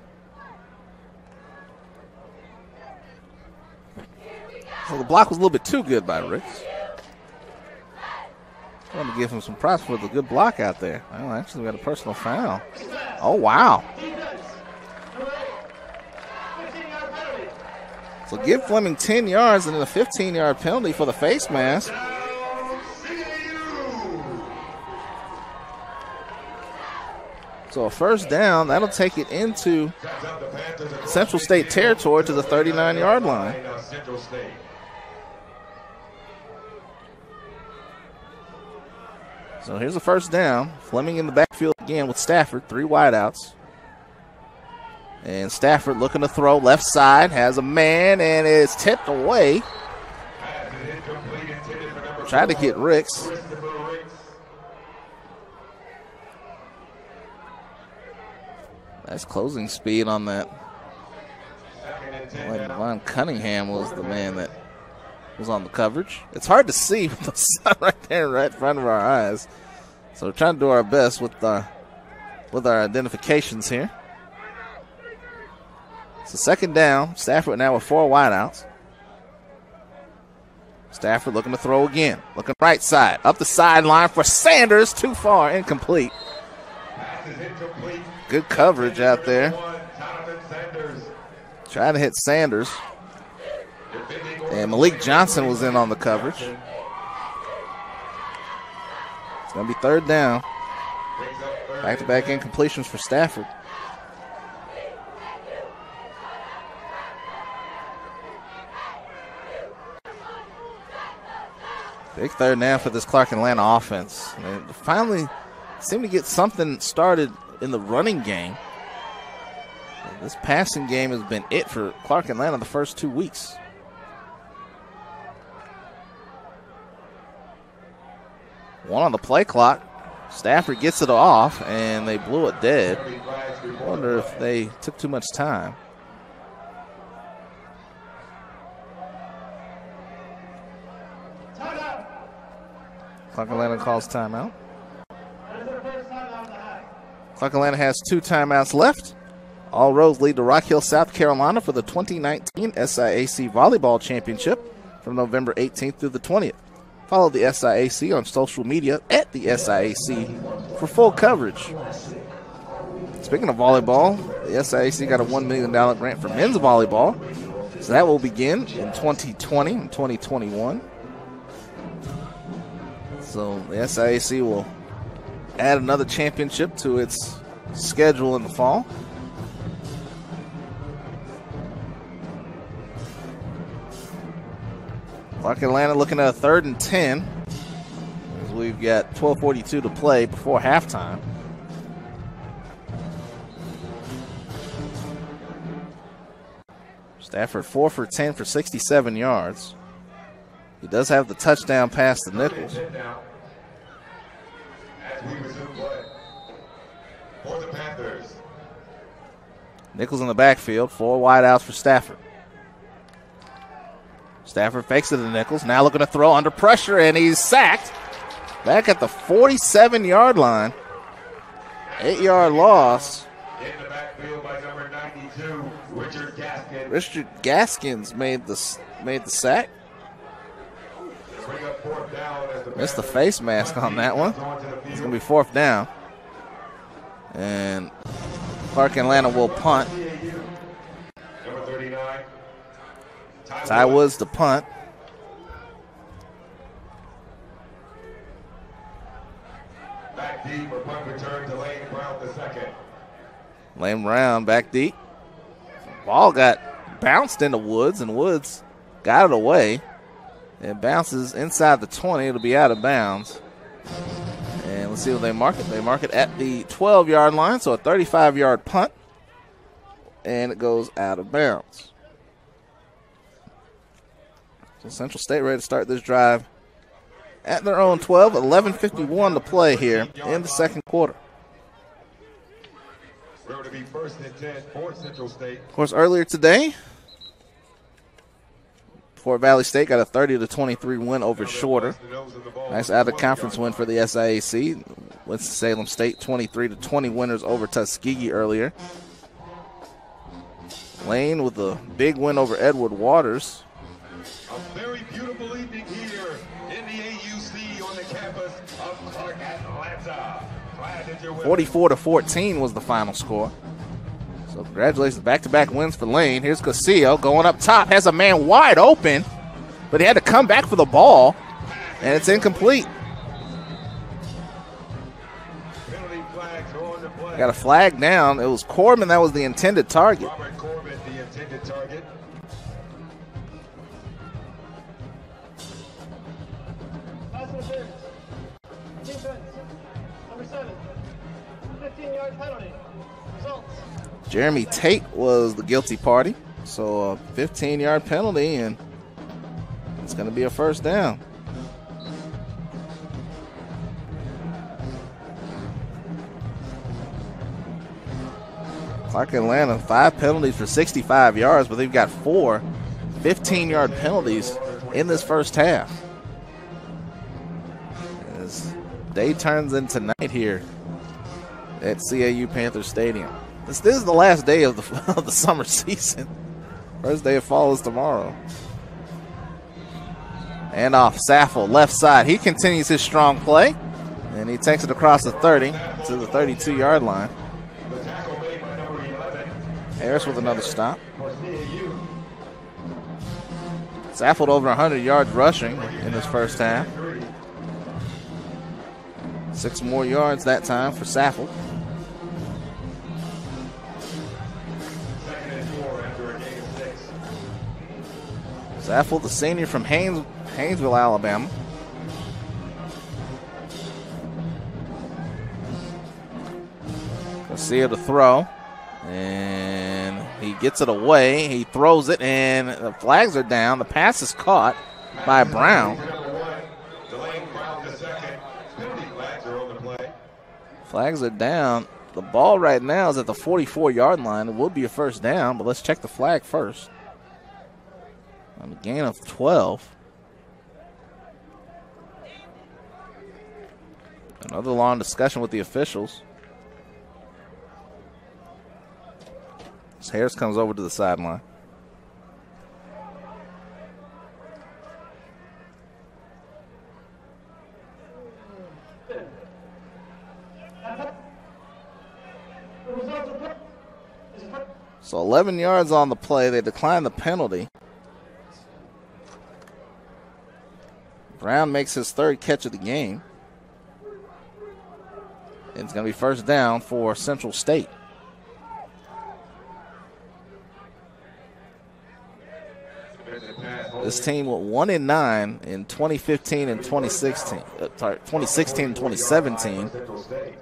So the block was a little bit too good by Ricks. I want to give him some props for the good block out there. Well, actually, we got a personal foul. Oh, wow. So give Fleming 10 yards and then a 15-yard penalty for the face mask. So a first down, that'll take it into Central State territory to the 39-yard line. So here's a first down. Fleming in the backfield again with Stafford, 3 wideouts. And Stafford looking to throw left side, has a man and is tipped away. Tried to get Ricks. Nice closing speed on that. Like Devon Cunningham was the man that was on the coverage. It's hard to see with the sun right there, right in front of our eyes. So we're trying to do our best with our identifications here. So second down. Stafford now with 4 wideouts. Stafford looking to throw again. Looking right side. Up the sideline for Sanders. Too far. Incomplete. Good coverage out there. Trying to hit Sanders. And Malik Johnson was in on the coverage. It's going to be third down. Back-to-back incompletions for Stafford. Big third down for this Clark Atlanta offense. They finally seem to get something started in the running game. This passing game has been it for Clark Atlanta the first 2 weeks. One on the play clock. Stafford gets it off, and they blew it dead. I wonder if they took too much time. Clark Atlanta calls timeout. Clark Atlanta has 2 timeouts left. All roads lead to Rock Hill, South Carolina for the 2019 SIAC Volleyball Championship from November 18th through the 20th. Follow the SIAC on social media at the SIAC for full coverage. Speaking of volleyball, the SIAC got a $1 million grant for men's volleyball. So that will begin in 2020 and 2021. So the SIAC will add another championship to its schedule in the fall. Clark Atlanta looking at a 3rd and 10. As we've got 12:42 to play before halftime. Stafford 4 for 10 for 67 yards. He does have the touchdown pass to Nichols. For the Panthers. Nichols in the backfield, 4 wideouts for Stafford. Stafford fakes it to Nichols. Now looking to throw under pressure, and he's sacked. Back at the 47-yard line. 8-yard loss. In the backfield by number 92, Richard Gaskins. Richard Gaskins made the sack. Bring up 4th down as the Missed the face mask on that one. It's going to be 4th down. And Clark Atlanta will punt. Number 39. Ty Woods to punt. Back deep for punt return to Lane Brown the second. Lane Brown back deep. Ball got bounced into Woods, and Woods got it away. It bounces inside the 20. It'll be out of bounds. And let's see what they mark it. They mark it at the 12-yard line, so a 35-yard punt. And it goes out of bounds. So Central State ready to start this drive at their own 12. 11:51 to play here in the second quarter. We're to be first and 10 for Central State. Of course, earlier today, Fort Valley State got a 30-23 win over Shorter. Nice out-of-conference win for the SIAC. Winston-Salem State 23-20 winners over Tuskegee earlier. Lane with a big win over Edward Waters. A very beautiful evening here in the AUC on the campus of Clark Atlanta. 44-14 was the final score. So congratulations, back-to-back wins for Lane. Here's Casillo going up top, has a man wide open, but he had to come back for the ball, and it's incomplete. Got a flag down. It was Corbin that was the intended target. Robert Corbin, the intended target. Pass interference. Defense. Number 7. 15-yard penalty. Results. Jeremy Tate was the guilty party. So a 15-yard penalty, and it's going to be a first down. Clark Atlanta, 5 penalties for 65 yards, but they've got 4 15-yard penalties in this first half. As day turns into night here at CAU Panthers Stadium. This is the last day of the summer season. First day of fall is tomorrow. And off, Saffel, left side. He continues his strong play, and he takes it across the 30 to the 32-yard line. Harris with another stop. Saffel over 100 yards rushing in this first half. 6 more yards that time for Saffel. Saffel, the senior from Haynesville, Alabama. Garcia to throw. And he gets it away. He throws it, and the flags are down. The pass is caught by Brown. Flags are down. The ball right now is at the 44-yard line. It will be a first down, but let's check the flag first. On a gain of 12. Another long discussion with the officials. As Harris comes over to the sideline. So 11 yards on the play. They decline the penalty. Brown makes his 3rd catch of the game. It's going to be first down for Central State. This team went 1-9 in 2015 and 2016. 2016 and 2017.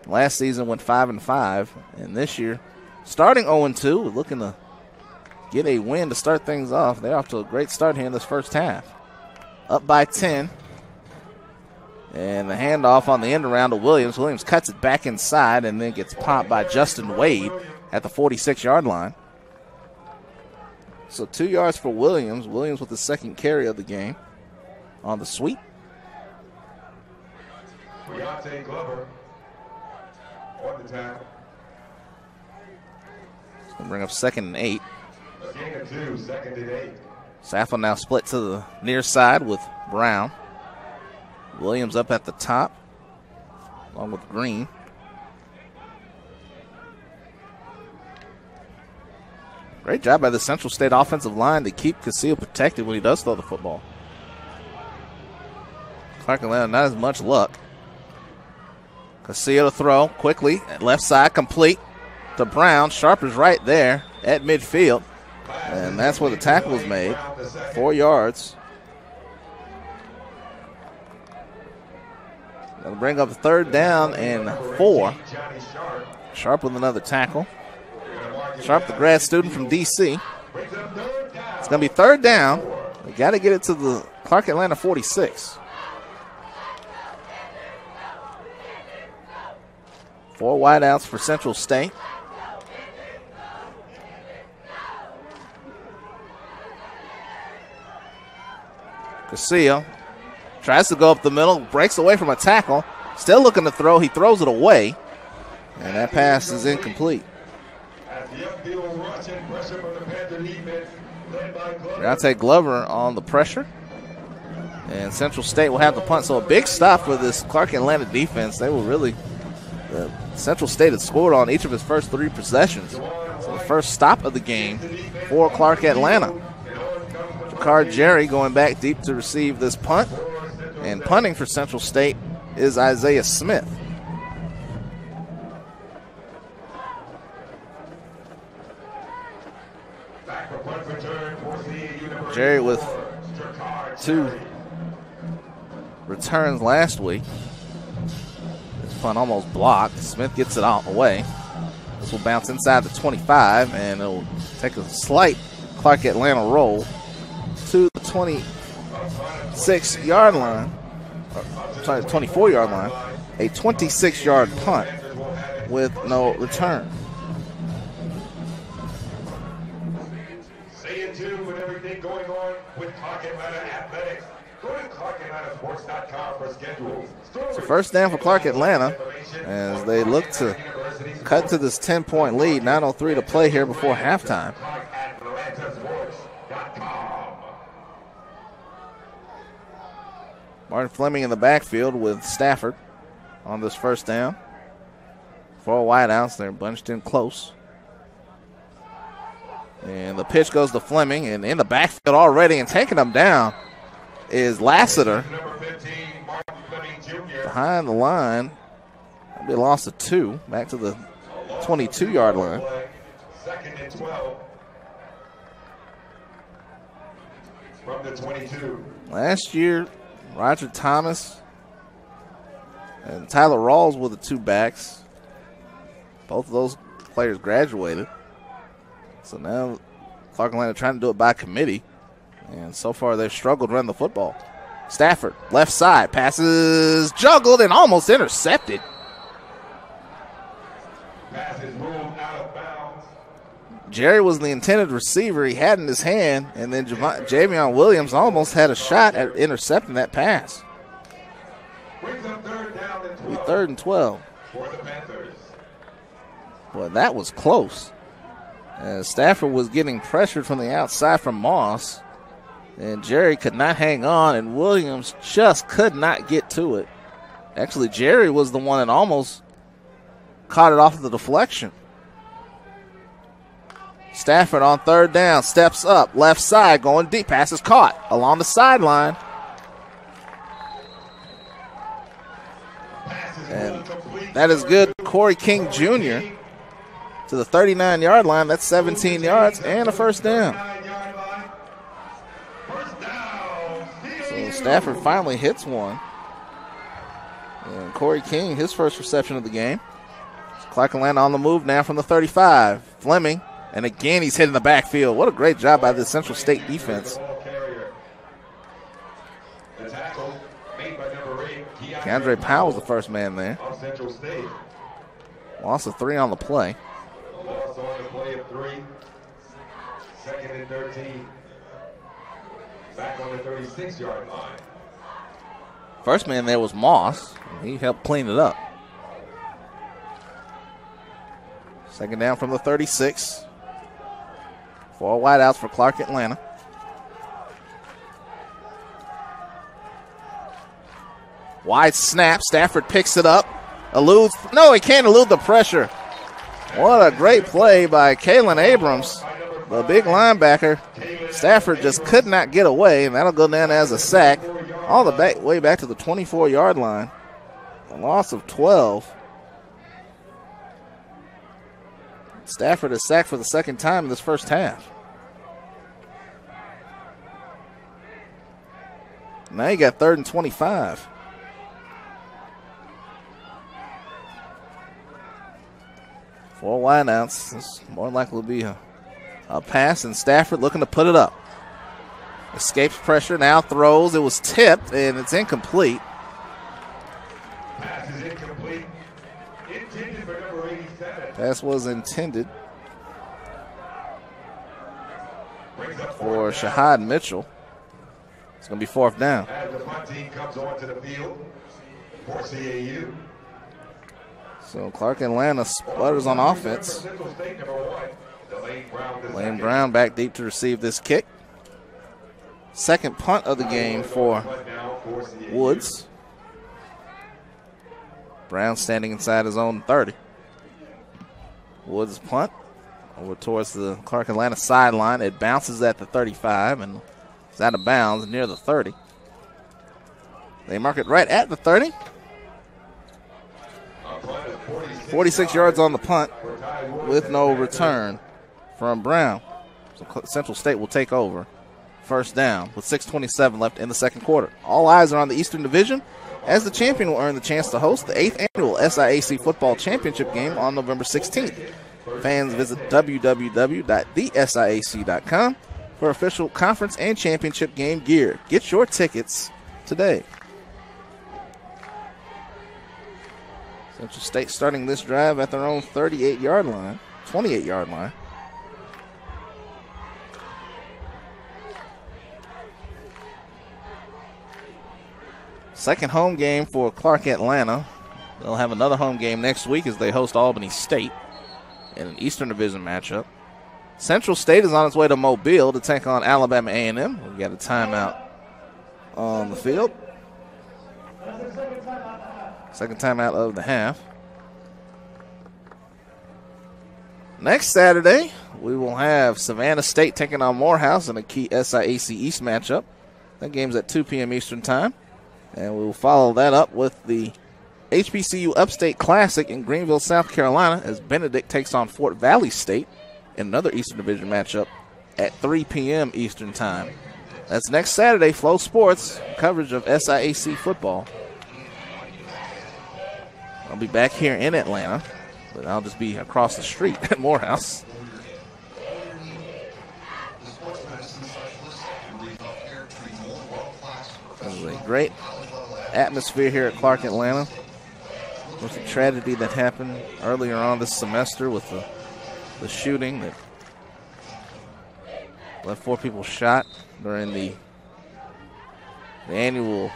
Last season went 5-5, and this year, starting 0-2, looking to get a win to start things off. They're off to a great start here in this first half. Up by 10, and the handoff on the end around to Williams. Williams cuts it back inside and then gets popped by Justin Wade at the 46-yard line. So 2 yards for Williams. Williams with the 2nd carry of the game on the sweep. Deontay Glover on the tackle. It's going to bring up 2nd and 8. A gain of 2, 2nd and 8. Saffel now split to the near side with Brown. Williams up at the top along with Green. Great job by the Central State offensive line to keep Casillo protected when he does throw the football. Clark Atlanta, not as much luck. Casillo to throw quickly. Left side complete. to Brown. Sharp is right there at midfield. And that's where the tackle was made. 4 yards. That'll bring up 3rd down and 4. Sharp with another tackle. Sharp, the grad student from D.C. It's going to be 3rd down. We got to get it to the Clark Atlanta 46. 4 wideouts for Central State. Castillo tries to go up the middle, breaks away from a tackle. Still looking to throw. He throws it away. And that pass is incomplete. Deontay Glover on the pressure. And Central State will have the punt. So a big stop for this Clark Atlanta defense. They were really, Central State had scored on each of his first 3 possessions. So the first stop of the game for Clark Atlanta. Jakar Jerry going back deep to receive this punt. And punting for Central State is Isaiah Smith. Jerry with 2 returns last week. This punt almost blocked. Smith gets it out away. This will bounce inside the 25, and it'll take a slight Clark Atlanta roll to the 26-yard line. Sorry, the 24-yard line. A 26-yard punt with no return. Going on with Clark Atlanta Athletics. Go to ClarkAtlantaSports.com for schedules. So first down for Clark Atlanta as they look to cut to this 10-point lead. 9:03 to play here before halftime. Martin Fleming in the backfield with Stafford on this first down. 4 wideouts. They're bunched in close. And the pitch goes to Fleming, and in the backfield already and taking them down is Lassiter. Behind the line, that'll be a loss of 2, back to the 22-yard line. 2nd and 12 from the 22. Last year, Roger Thomas and Tyler Rawls were the 2 backs. Both of those players graduated. So now Clark Atlanta trying to do it by committee. And so far they've struggled to run the football. Stafford, left side, passes juggled and almost intercepted. Pass is moved out of bounds. Jerry was the intended receiver. He had in his hand, and then Javion Williams almost had a shot at intercepting that pass. Brings up 3rd down and 12. 3rd and 12. For the Panthers. Boy, that was close. Stafford was getting pressured from the outside from Moss. And Jerry could not hang on, and Williams just could not get to it. Actually, Jerry was the one that almost caught it off of the deflection. Stafford on 3rd down, steps up, left side, going deep. Pass is caught along the sideline. And that is good. Corey King Jr. to the 39-yard line. That's 17 yards and a first down. So Stafford finally hits one. And Corey King, his first reception of the game. Clark Atlanta on the move now from the 35. Fleming, and again he's hitting the backfield. What a great job by the Central State defense. Keandre Powell was the first man there. Loss of 3 on the play. Loss on the play of 3. 2nd and 13. Back on the 36-yard line. First man there was Moss. He helped clean it up. 2nd down from the 36. 4 wideouts for Clark Atlanta. Wide snap. Stafford picks it up. Eludes. No, he can't elude the pressure. What a great play by Kalen Abrams, the big linebacker. Stafford just could not get away, and that'll go down as a sack all the way back to the 24-yard line. A loss of 12. Stafford is sacked for the second time in this first half. Now you got 3rd and 25. Four wideouts. This more likely to be a pass, and Stafford looking to put it up. Escapes pressure, now throws. It was tipped, and it's incomplete. Pass is incomplete. Intended for number 87. Pass was intended for Shahad Mitchell. It's going to be 4th down. As the punt team comes onto the field for CAU. So Clark Atlanta sputters on offense. Lane Brown back deep to receive this kick. Second punt of the game for Woods. Brown standing inside his own 30. Woods punt over towards the Clark Atlanta sideline. It bounces at the 35 and is out of bounds near the 30. They mark it right at the 30. 46 yards on the punt with no return from Brown. So Central State will take over. First down with 6:27 left in the second quarter. All eyes are on the Eastern Division as the champion will earn the chance to host the 8th annual SIAC Football Championship game on November 16th. Fans visit www.thesiac.com for official conference and championship game gear. Get your tickets today. Central State starting this drive at their own 28-yard line. Second home game for Clark Atlanta. They'll have another home game next week as they host Albany State in an Eastern Division matchup. Central State is on its way to Mobile to take on Alabama A&M. We've got a timeout on the field. Second timeout of the half. Next Saturday, we will have Savannah State taking on Morehouse in a key SIAC East matchup. That game's at 2 p.m. Eastern Time. And we will follow that up with the HBCU Upstate Classic in Greenville, South Carolina, as Benedict takes on Fort Valley State in another Eastern Division matchup at 3 p.m. Eastern Time. That's next Saturday. Flow Sports coverage of SIAC football. I'll be back here in Atlanta, but I'll just be across the street at Morehouse. There's a great atmosphere here at Clark Atlanta with the tragedy that happened earlier on this semester with the shooting that left 4 people shot during the annual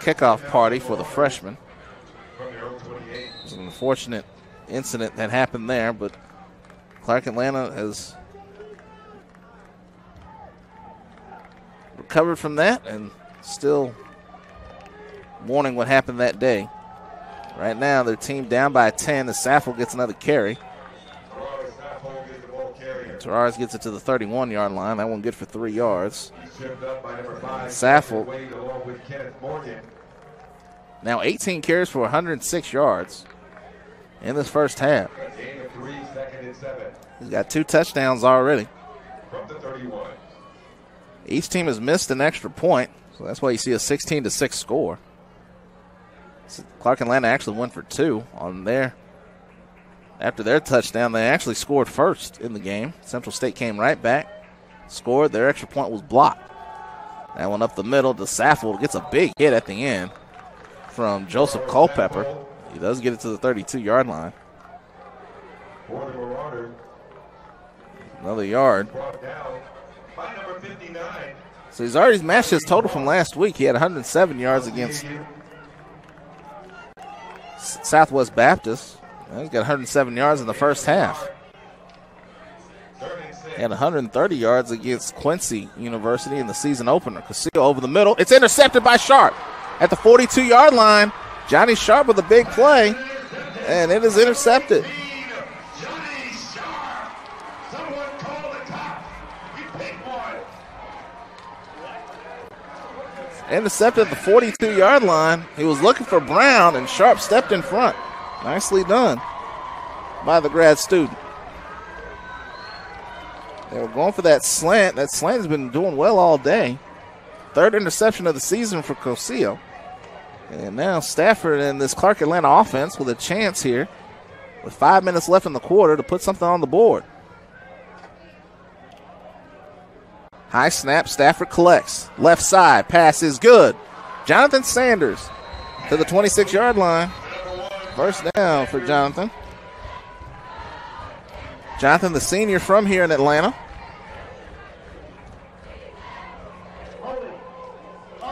kickoff party for the freshmen. It was an unfortunate incident that happened there, but Clark Atlanta has recovered from that and still mourning what happened that day. Right now, their team down by 10. The Saffel gets another carry. Terraris gets it to the 31-yard line. That one good for 3 yards. Saffel now 18 carries for 106 yards in this first half. He's got 2 touchdowns already. Each team has missed an extra point, so that's why you see a 16-6 score. Clark Atlanta actually went for 2 on there. After their touchdown, they actually scored first in the game. Central State came right back, scored. Their extra point was blocked. That one up the middle to Saffel. Gets a big hit at the end from Joseph Culpepper. He does get it to the 32-yard line. Another yard. So he's already matched his total from last week. He had 107 yards against Southwest Baptist. He's got 107 yards in the first half. He had 130 yards against Quincy University in the season opener. Castillo over the middle. It's intercepted by Sharp at the 42-yard line. Johnny Sharp with a big play, and it is intercepted. Intercepted at the 42-yard line. He was looking for Brown, and Sharp stepped in front. Nicely done by the grad student. They were going for that slant. That slant has been doing well all day. Third interception of the season for Cosillo. And now Stafford and this Clark Atlanta offense with a chance here with 5 minutes left in the quarter to put something on the board. High snap, Stafford collects. Left side, pass is good. Jonathan Sanders to the 26-yard line. First down for Jonathan. Jonathan, the senior from here in Atlanta.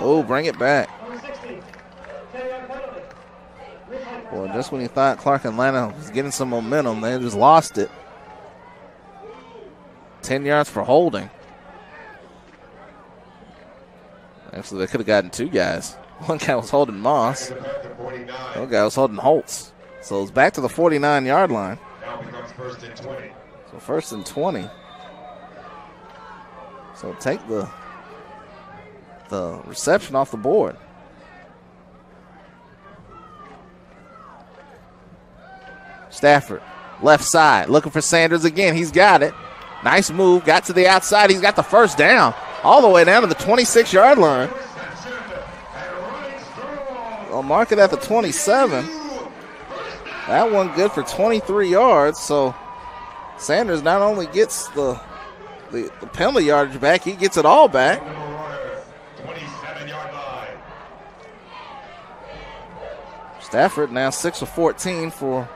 Oh, bring it back. Well, just when you thought Clark Atlanta was getting some momentum, they just lost it. 10 yards for holding. Actually, they could have gotten two guys. One guy was holding Moss. The other guy was holding Holtz. So it's back to the 49-yard line. Now becomes 1st and 20. So 1st and 20. So take the reception off the board. Stafford, left side, looking for Sanders again. He's got it. Nice move, got to the outside. He's got the first down, all the way down to the 26-yard line. I'll mark it at the 27. That one good for 23 yards. So Sanders not only gets the penalty yardage back, he gets it all back. 27-yard line. Stafford now 6 of 14 for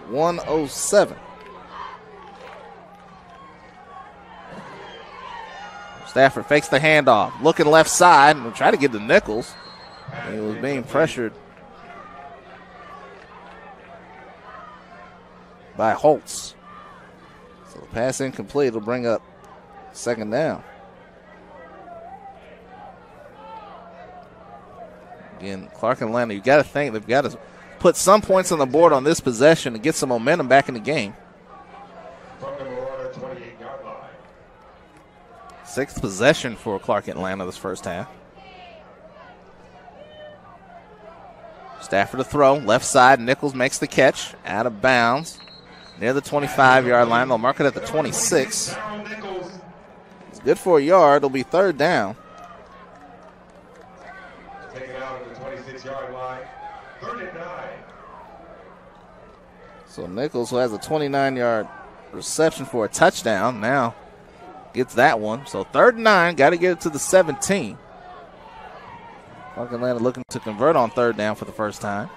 107. Stafford fakes the handoff, looking left side and try to get to Nichols. He was being pressured by Holtz. So the pass incomplete will bring up second down. Again, Clark Atlanta, you got to think they've got to put some points on the board on this possession to get some momentum back in the game. From the Marauder 28-yard line. Sixth possession for Clark Atlanta this first half. Stafford to throw, left side. Nichols makes the catch, out of bounds. Near the 25-yard line. They'll mark it at the 26. It's good for a yard. It'll be third down. Take it out at the 26-yard line. 3rd and 9. So Nichols, who has a 29-yard reception for a touchdown, now gets that one. So 3rd and 9, got to get it to the 17. Clark Atlanta looking to convert on 3rd down for the first time.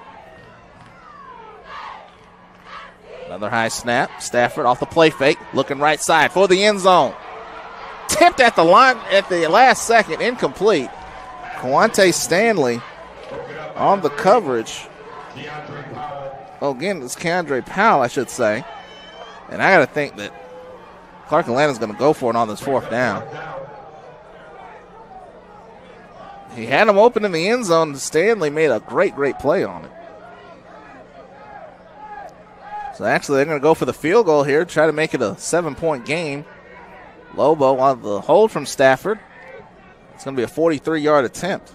Another high snap. Stafford off the play fake, looking right side for the end zone. Tipped at the line at the last second, incomplete. Quante Stanley on the coverage. Oh, again, it's Keandre Powell, I should say. And I got to think that Clark Atlanta's going to go for it on this 4th down. He had him open in the end zone. Stanley made a great play on it. So actually, they're going to go for the field goal here, try to make it a 7-point game. Lobo on the hold from Stafford. It's going to be a 43-yard attempt.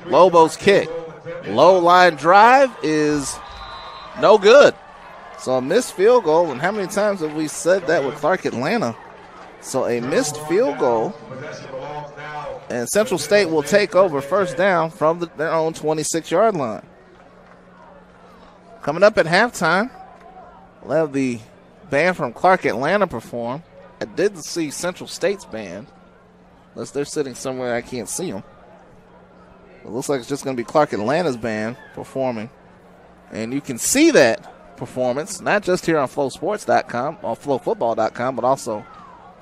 Lobo's kick. Low line drive is no good. So a missed field goal, and how many times have we said that with Clark Atlanta? So a missed field goal, and Central State will take over first down from their own 26-yard line. Coming up at halftime, we'll have the band from Clark Atlanta perform. I did see Central State's band, unless they're sitting somewhere I can't see them. It looks like it's just going to be Clark Atlanta's band performing. And you can see that performance, not just here on FloSports.com or FloFootball.com, but also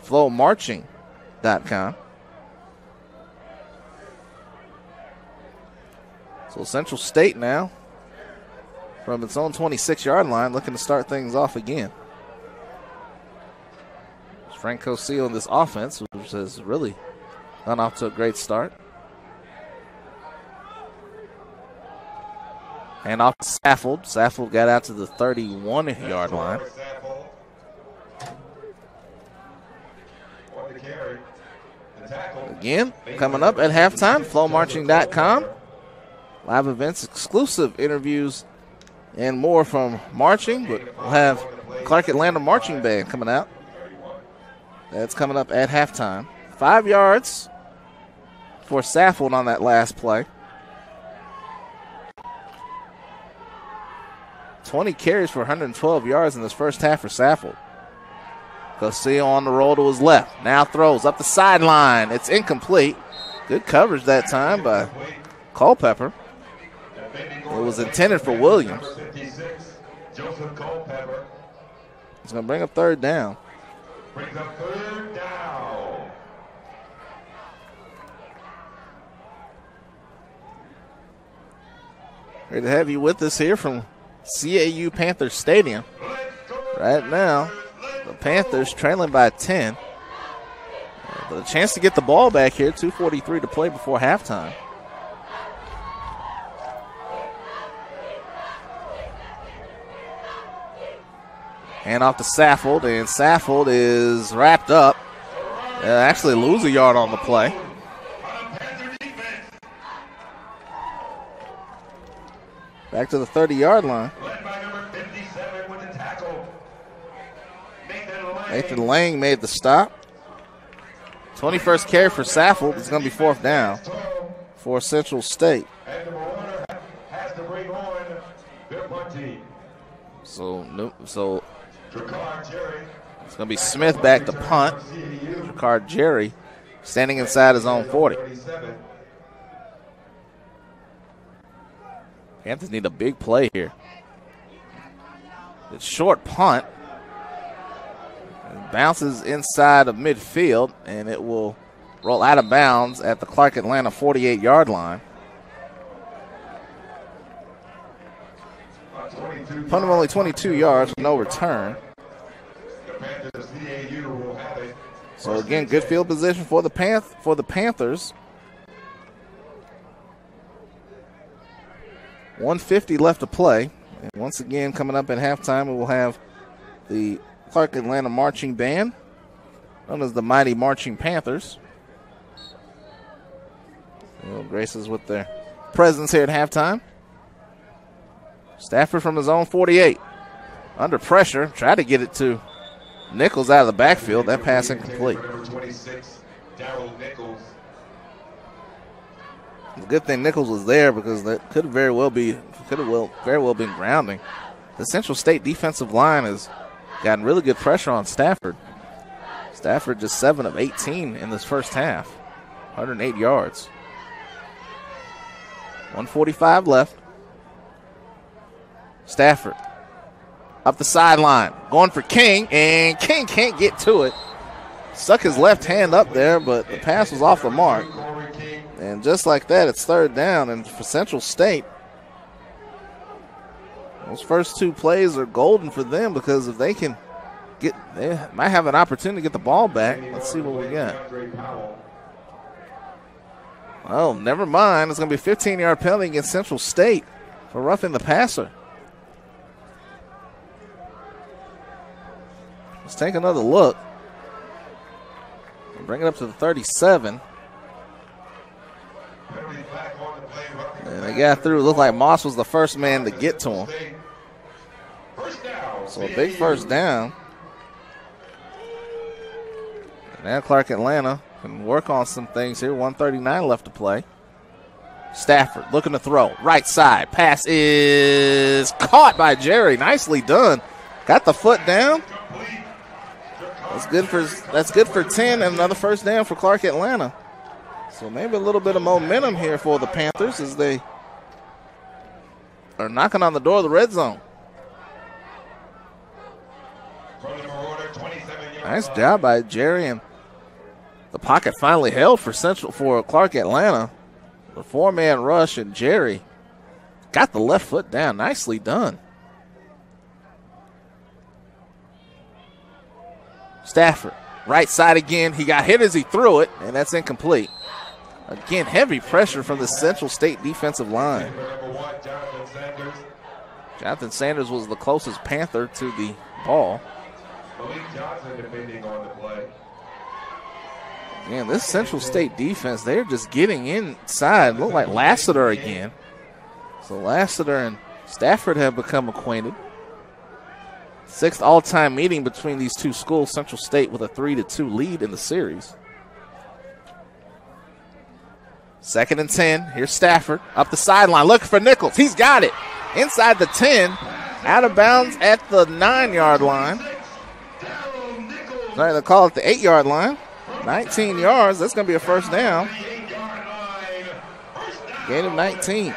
FloMarching.com. So Central State now, from its own 26-yard line, looking to start things off again. Frank Cosillo in this offense, which has really gone off to a great start. And off to Saffold. Saffold got out to the 31-yard line. Again, coming up at halftime, FloMarching.com. live events, exclusive interviews, and more from marching. But we'll have Clark Atlanta Marching Band coming out. That's coming up at halftime. 5 yards for Saffold on that last play. 20 carries for 112 yards in this first half for Saffold. Castillo on the roll to his left. Now throws up the sideline. It's incomplete. Good coverage that time by Culpepper. It was intended for Williams. He's going to bring up third down. Brings up third down. Great to have you with us here from CAU Panthers Stadium. Right now, the Panthers trailing by 10. But a chance to get the ball back here. 2:43 to play before halftime. Hand off to Saffold, and Saffold is wrapped up. Actually lose a yard on the play. Back to the 30-yard line. Nathan Lang made the stop. 21st carry for Saffold. It's going to be fourth down for Central State. So it's going to be Smith back to punt. Ricard Jerry standing inside his own 40. Panthers need a big play here. It's short punt. It bounces inside of midfield, and it will roll out of bounds at the Clark Atlanta 48-yard line. Punt of only 22 yards, no return. So again, good field position for the Panthers. 1:50 left to play. And once again, coming up at halftime, we will have the Clark Atlanta Marching Band, known as the Mighty Marching Panthers. They'll grace us with their presence here at halftime. Stafford from his own 48. Under pressure, tried to get it to Nichols out of the backfield. That pass incomplete. It's a good thing Nichols was there because that could have very well been grounding. The Central State defensive line has gotten really good pressure on Stafford. Stafford just 7 of 18 in this first half. 108 yards. 1:45 left. Stafford up the sideline, going for King, and King can't get to it. Stuck his left hand up there, but the pass was off the mark. And just like that, it's third down. And for Central State, those first two plays are golden for them because if they can they might have an opportunity to get the ball back. Let's see what we got. Oh, never mind. It's going to be a 15-yard penalty against Central State for roughing the passer. Let's take another look. Bring it up to the 37. And they got through. It looked like Moss was the first man to get to him. So a big first down. And now Clark Atlanta can work on some things here. 1:39 left to play. Stafford looking to throw. Right side. Pass is caught by Jerry. Nicely done. Got the foot down. That's good for 10 and another first down for Clark Atlanta. So maybe a little bit of momentum here for the Panthers as they are knocking on the door of the red zone. Nice job by Jerry, and the pocket finally held for Clark Atlanta. The four-man rush, and Jerry got the left foot down. Nicely done. Stafford, right side again. He got hit as he threw it, and that's incomplete. Again, heavy pressure from the Central State defensive line. Jonathan Sanders was the closest Panther to the ball. Man, this Central State defense, they're just getting inside. Look like Lassiter again. So Lassiter and Stafford have become acquainted. 6th all-time meeting between these two schools. Central State with a 3-2 lead in the series. 2nd and 10. Here's Stafford up the sideline looking for Nichols. He's got it. Inside the 10. Out of bounds at the 9-yard line. Sorry, they call it the 8-yard line. 19 yards. That's going to be a first down. Gain of 19.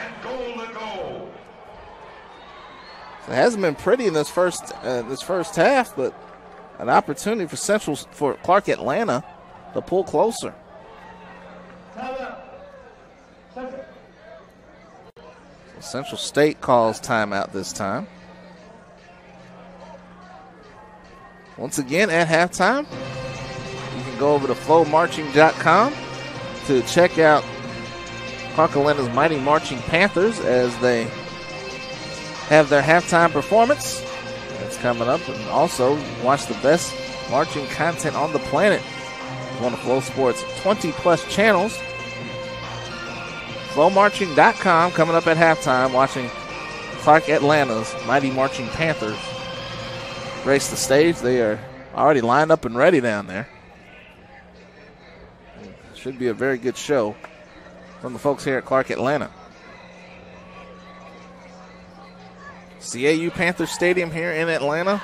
So it hasn't been pretty in this first half, but an opportunity for Clark Atlanta to pull closer. So Central State calls timeout this time. Once again, at halftime, you can go over to FloMarching.com to check out Clark Atlanta's Mighty Marching Panthers as they have their halftime performance. That's coming up. And also watch the best marching content on the planet. One of Flow Sports' 20-plus channels. FloMarching.com coming up at halftime, watching Clark Atlanta's Mighty Marching Panthers grace the stage. They are already lined up and ready down there. Should be a very good show from the folks here at Clark Atlanta. CAU Panther Stadium here in Atlanta.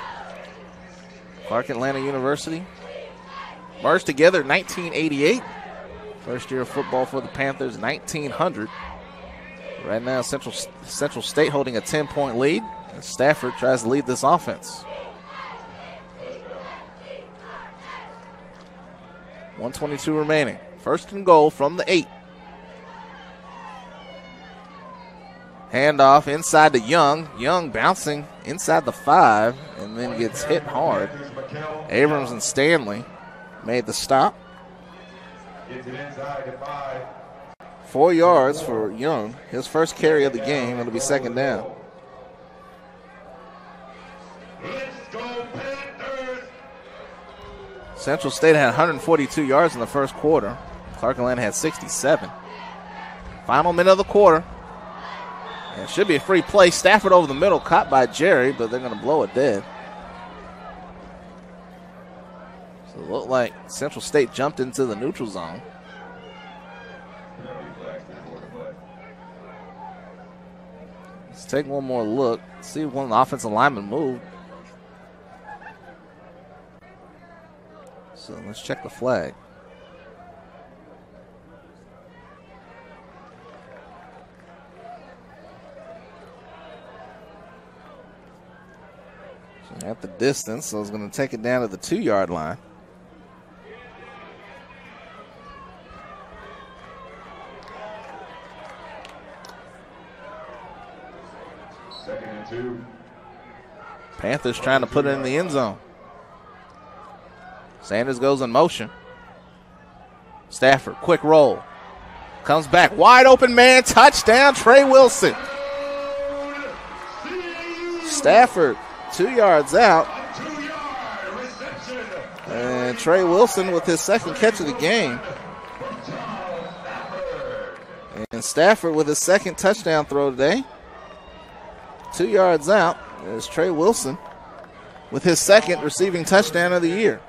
Clark Atlanta University. Merged together in 1988. First year of football for the Panthers, 1900. Right now, Central State holding a 10-point lead. And Stafford tries to lead this offense. 1:22 remaining. 1st and goal from the 8. Handoff inside to Young. Young bouncing inside the 5 and then gets hit hard. Abrams and Stanley made the stop. 4 yards for Young. His first carry of the game. It'll be 2nd down. Central State had 142 yards in the first quarter. Clark Atlanta had 67. Final minute of the quarter. And it should be a free play. Stafford over the middle, caught by Jerry, but they're going to blow it dead. So it looked like Central State jumped into the neutral zone. Let's take one more look. See if one of the offensive linemen moved. So let's check the flag. So at the distance, so it's going to take it down to the 2-yard line. Second and 2. Panthers trying to put it in the end zone. Sanders goes in motion. Stafford, quick roll. Comes back, wide open man, touchdown, Trey Wilson. Stafford, 2 yards out. And Trey Wilson with his second catch of the game. And Stafford with his second touchdown throw today. 2 yards out. There's Trey Wilson with his second receiving touchdown of the year.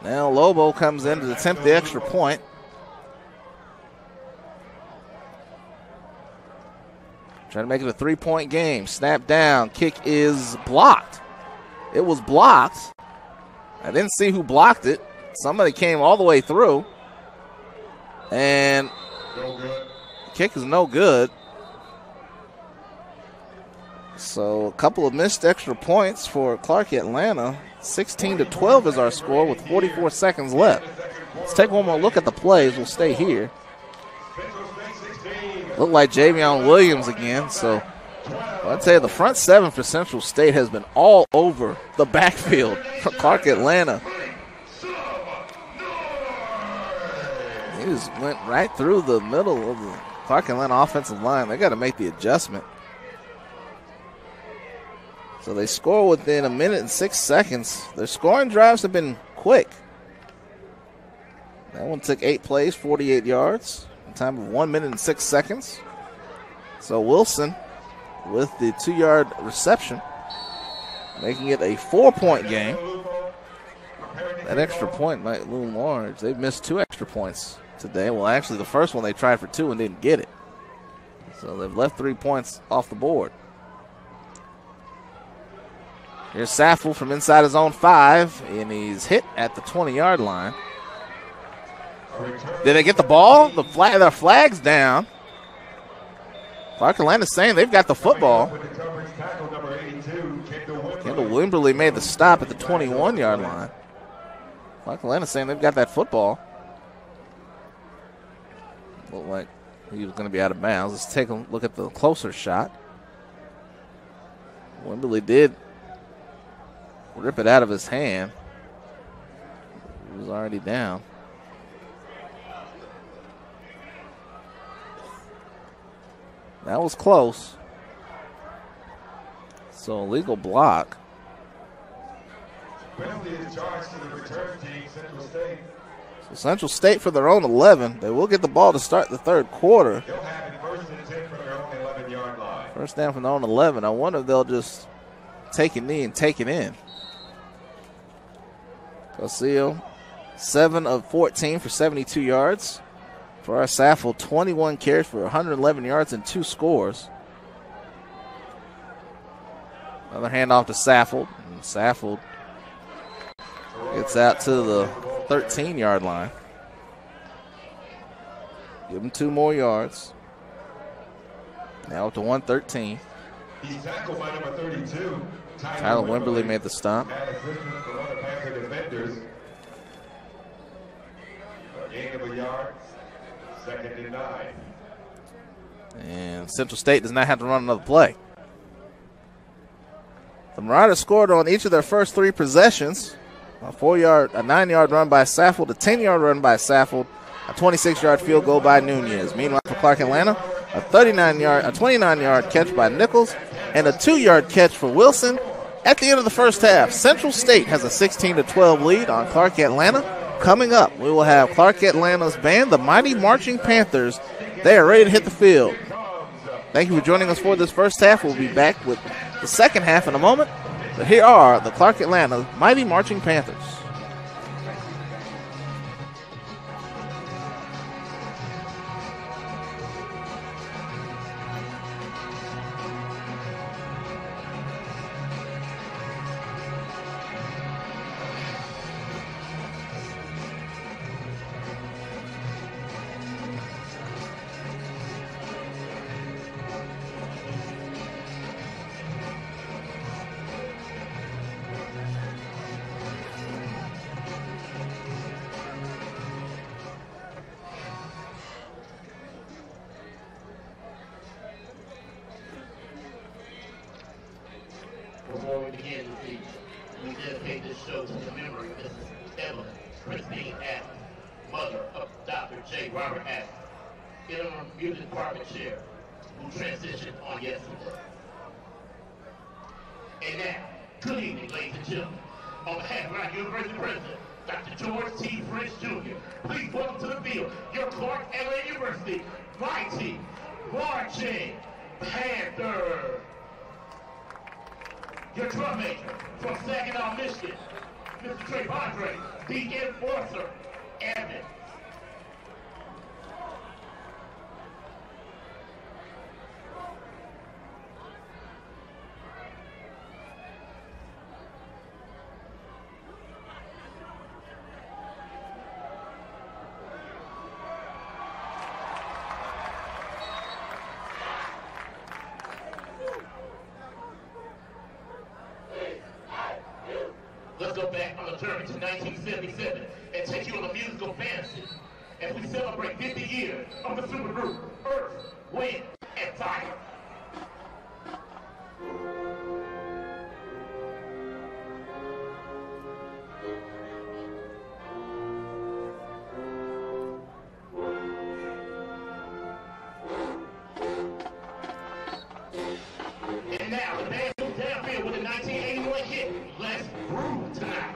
Now Lobo comes in to attempt the extra point. Trying to make it a 3-point game. Snap down. Kick is blocked. It was blocked. I didn't see who blocked it. Somebody came all the way through. And the kick is no good. So a couple of missed extra points for Clark Atlanta. 16-12 is our score with 44 seconds left. Let's take one more look at the plays. We'll stay here. Look like Javion Williams again. So I'd say the front 7 for Central State has been all over the backfield for Clark Atlanta. He just went right through the middle of the Clark Atlanta offensive line. They got to make the adjustment. So they score within a minute and 6 seconds. Their scoring drives have been quick. That one took 8 plays, 48 yards. time of 1 minute and 6 seconds. So Wilson with the 2-yard reception, making it a 4-point game. That extra point might loom large. They've missed 2 extra points today. Well, actually, the first one they tried for 2 and didn't get it. So they've left 3 points off the board. Here's Saffel from inside his own 5, and he's hit at the 20-yard line. Did they get the ball? Their flag's down. Clark Atlanta's saying they've got the football. Kendall Wimberly made the stop at the 21-yard line. Clark Atlanta's saying they've got that football. Looked like he was going to be out of bounds. Let's take a look at the closer shot. Wimberly did rip it out of his hand. He was already down. That was close. So illegal block. Penalty is charged to the return team, Central State. So Central State for their own 11. They will get the ball to start the third quarter. They'll have it 1st and 10 from their own 11-yard line. First down from their own 11. I wonder if they'll just take a knee and take it in. Cosillo, 7 of 14 for 72 yards. For our Saffel, 21 carries for 111 yards and 2 scores. Another handoff to Saffel. And Saffel gets out to the 13-yard line. Give him 2 more yards. Now up to 113. He's tackled by number 32. Tyler Wimberly made the stop. Had assistance from other Panther defenders. A gain of a yard. 2nd and 9. And Central State does not have to run another play. The Marauders scored on each of their first 3 possessions. A 9-yard run by Saffold, a 10-yard run by Saffold, a 26-yard field goal by Nunez. Meanwhile, for Clark Atlanta, a 29-yard catch by Nichols, and a 2-yard catch for Wilson at the end of the first half. Central State has a 16-12 lead on Clark Atlanta. Coming up, we will have Clark Atlanta's band, the Mighty Marching Panthers. They are ready to hit the field. Thank you for joining us for this first half. We'll be back with the second half in a moment. But here are the Clark Atlanta Mighty Marching Panthers. Before we begin this evening, we dedicate this show to the memory of Mrs. Evelyn Christine Adams, mother of Dr. J. Robert Adams, interim music department chair, who transitioned on yesterday. And now, good evening, ladies and gentlemen. On behalf of our University President, Dr. George T. French Jr., please welcome to the field your Clark Atlanta University Mighty Marching Panthers. Your drum major from Saginaw, Michigan, Mr. Trey Andre, the Enforcer, Evans. Let's go back on a journey to 1977 and take you on a musical fantasy as we celebrate 50 years of the supergroup Earth, Wind, and Fire. And now the band moves downfield with a 1981 hit, Let's Groove Tonight.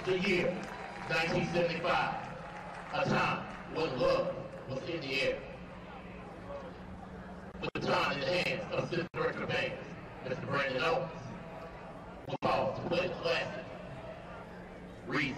The year, 1975. A time when love was in the air. With the baton in the hands of Assistant Director of Banks, Mr. Brandon Owens, will pause to play the classic, Reasons.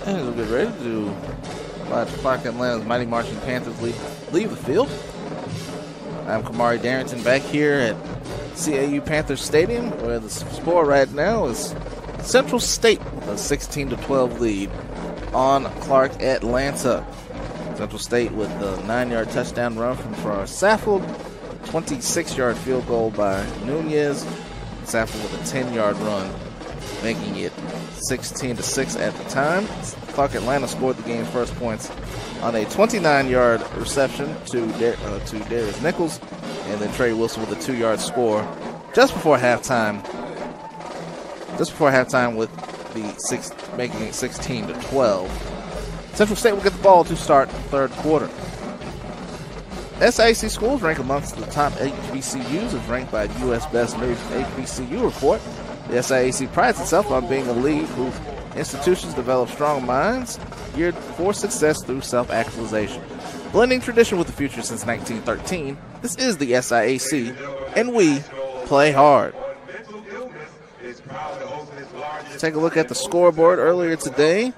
And we'll get ready to watch Clark Atlanta's Mighty Marching Panthers leave the field. I'm Kamari Darrington back here at CAU Panthers Stadium, where the score right now is Central State with a 16-12 lead on Clark Atlanta. Central State with the 9-yard touchdown run from Farrar Saffold, 26-yard field goal by Nunez. Saffold with a 10-yard run, making it 16-6 at the time. Clark Atlanta scored the game's first points on a 29-yard reception to Darius Nichols, and then Trey Wilson with a 2-yard score just before halftime. With the making it 16-12. Central State will get the ball to start the third quarter. SIAC schools rank amongst the top HBCUs as ranked by U.S. Best News HBCU report. The SIAC prides itself on being a league whose institutions develop strong minds geared for success through self-actualization. Blending tradition with the future since 1913, this is the SIAC, and we play hard. Let's take a look at the scoreboard earlier today.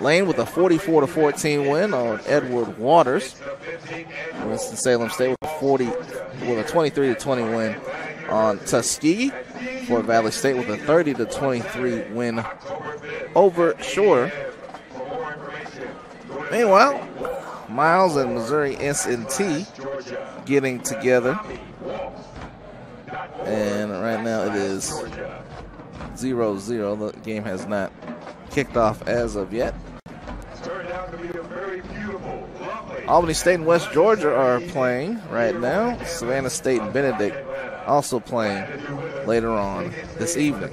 Lane with a 44-14 win on Edward Waters. Winston-Salem State with a 23-20 win on Tuskegee. Fort Valley State with a 30-23 win over Shore. Meanwhile, Miles and Missouri S&T getting together. And right now it is 0-0. The game has not kicked off as of yet. Albany State and West Georgia are playing right now. Savannah State and Benedict also playing later on this evening.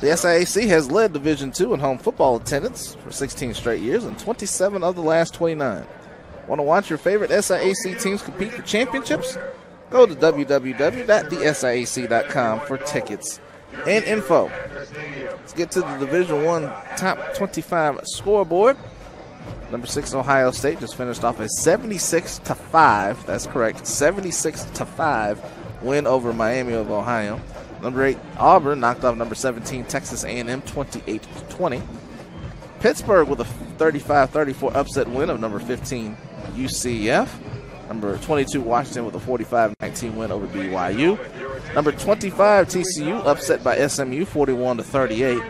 The SIAC has led Division II in home football attendance for 16 straight years and 27 of the last 29. Want to watch your favorite SIAC teams compete for championships? Go to www.thesiac.com for tickets and info. Let's get to the Division I top 25 scoreboard. Number 6 Ohio State just finished off a 76-5. That's correct, 76-5 win over Miami of Ohio. Number 8 Auburn knocked off number 17 Texas A&M 28-20. Pittsburgh with a 35-34 upset win of number 15 UCF. Number 22 Washington with a 45-19 win over BYU. Number 25 TCU upset by SMU 41-38.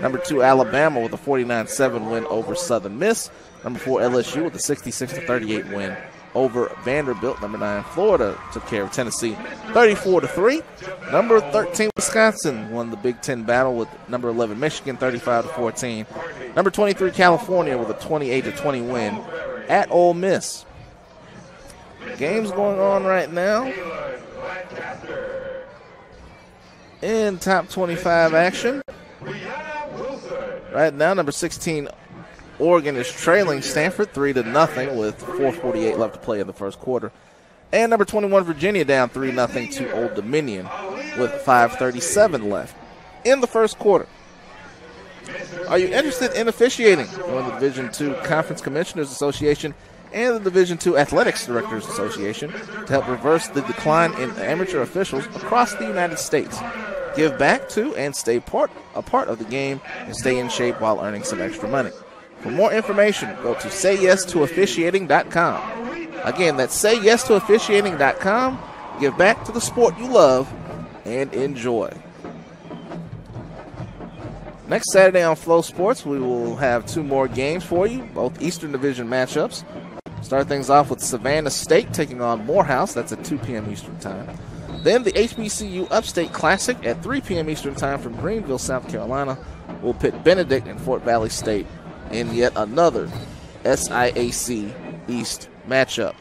Number 2 Alabama with a 49-7 win over Southern Miss. Number 4 LSU with a 66-38 win over Vanderbilt. Number 9 Florida took care of Tennessee 34-3. Number 13 Wisconsin won the Big Ten battle with number 11 Michigan 35-14. Number 23 California with a 28-20 win at Ole Miss. Games going on right now in top 25 action. Right now, number 16 Oregon is trailing Stanford 3-0 with 4:48 left to play in the first quarter. And number 21 Virginia down 3-0 to Old Dominion with 5:37 left in the first quarter. Are you interested in officiating? Join the Division II Conference Commissioners Association and the Division II Athletics Directors Association to help reverse the decline in amateur officials across the United States. Give back to and stay a part of the game and stay in shape while earning some extra money. For more information, go to sayyes2officiating.com. Again, that's sayyes2officiating.com. Give back to the sport you love and enjoy. Next Saturday on Flow Sports, we will have 2 more games for you, both Eastern Division matchups. Start things off with Savannah State taking on Morehouse. That's at 2 p.m. Eastern Time. Then the HBCU Upstate Classic at 3 p.m. Eastern Time from Greenville, South Carolina, will pit Benedict and Fort Valley State in yet another SIAC East matchup.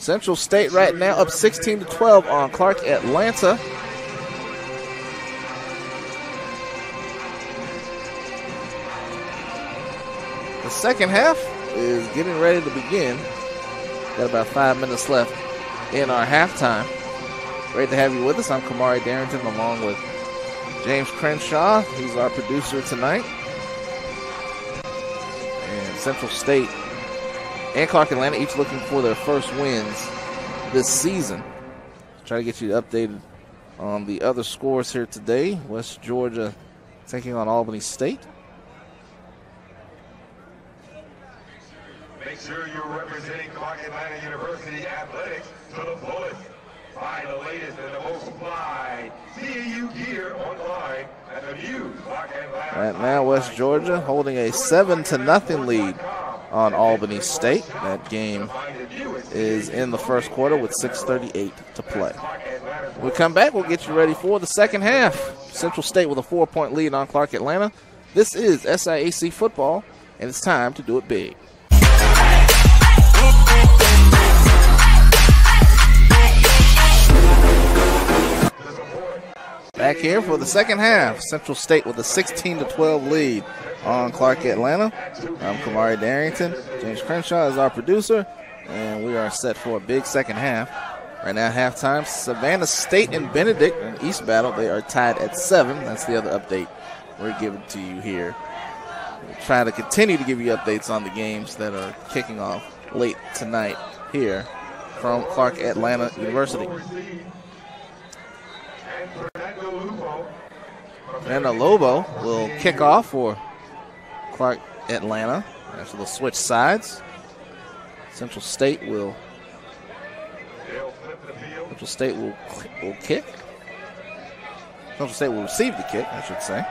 Central State right now up 16-12 on Clark Atlanta. The second half is getting ready to begin. Got about 5 minutes left in our halftime. Great to have you with us. I'm Kamari Darrington along with James Crenshaw. He's our producer tonight. And Central State and Clark Atlanta each looking for their first wins this season. Try to get you updated on the other scores here today. West Georgia taking on Albany State. Make sure you're representing Clark Atlanta University athletics to the fullest. Find the latest and the most fly CAU gear online at the new Clark Atlanta. Right now, West Georgia holding a 7-0 lead on Albany State. That game is in the first quarter with 6:38 to play. When we come back, we'll get you ready for the second half. Central State with a 4-point lead on Clark Atlanta. This is SIAC football, and it's time to do it big. Back here for the second half. Central State with a 16-12 lead on Clark Atlanta. I'm Kamari Darrington. James Crenshaw is our producer, and we are set for a big second half. Right now, halftime, Savannah State and Benedict in East Battle. They are tied at 7. That's the other update we're giving to you here. We'll try to continue to give you updates on the games that are kicking off late tonight here from Clark Atlanta University. Fernando Lobo will kick off for Clark Atlanta. Actually, they'll switch sides. Central State will kick. Central State will receive the kick, I should say.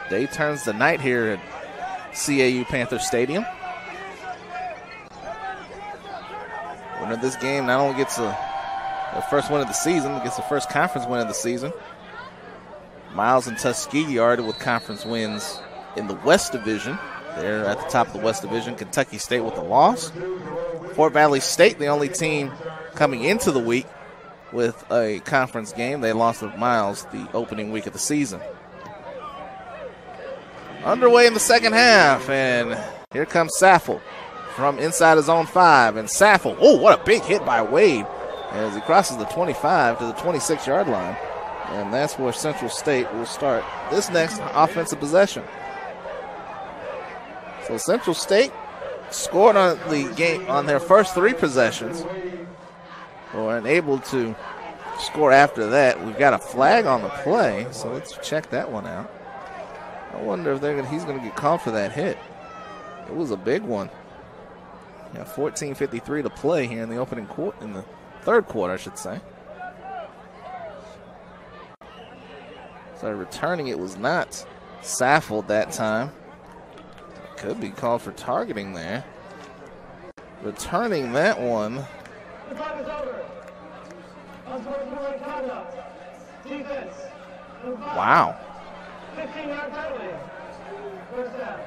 Day turns the night here at CAU Panther Stadium. Winner of this game not only gets the first win of the season, gets the first conference win of the season. Miles and Tuskegee already with conference wins in the West Division. They're at the top of the West Division. Kentucky State with a loss. Fort Valley State, the only team coming into the week with a conference game. They lost to Miles the opening week of the season. Underway in the second half, and here comes Saffel from inside his own 5. And Saffel, oh, what a big hit by Wade as he crosses the 25 to the 26-yard line. And that's where Central State will start this next offensive possession. So Central State scored on the game on their first 3 possessions, or unable to score after that. We've got a flag on the play, so let's check that one out. I wonder if he's going to get called for that hit. It was a big one. Yeah, 14:53 to play here in the opening quarter, in the third quarter, I should say. So returning it was not Saffel that time. Could be called for targeting there. Returning that one. The time is over. Unsportsmanlike conduct. Defense. Wow. 15-yard penalty. First down.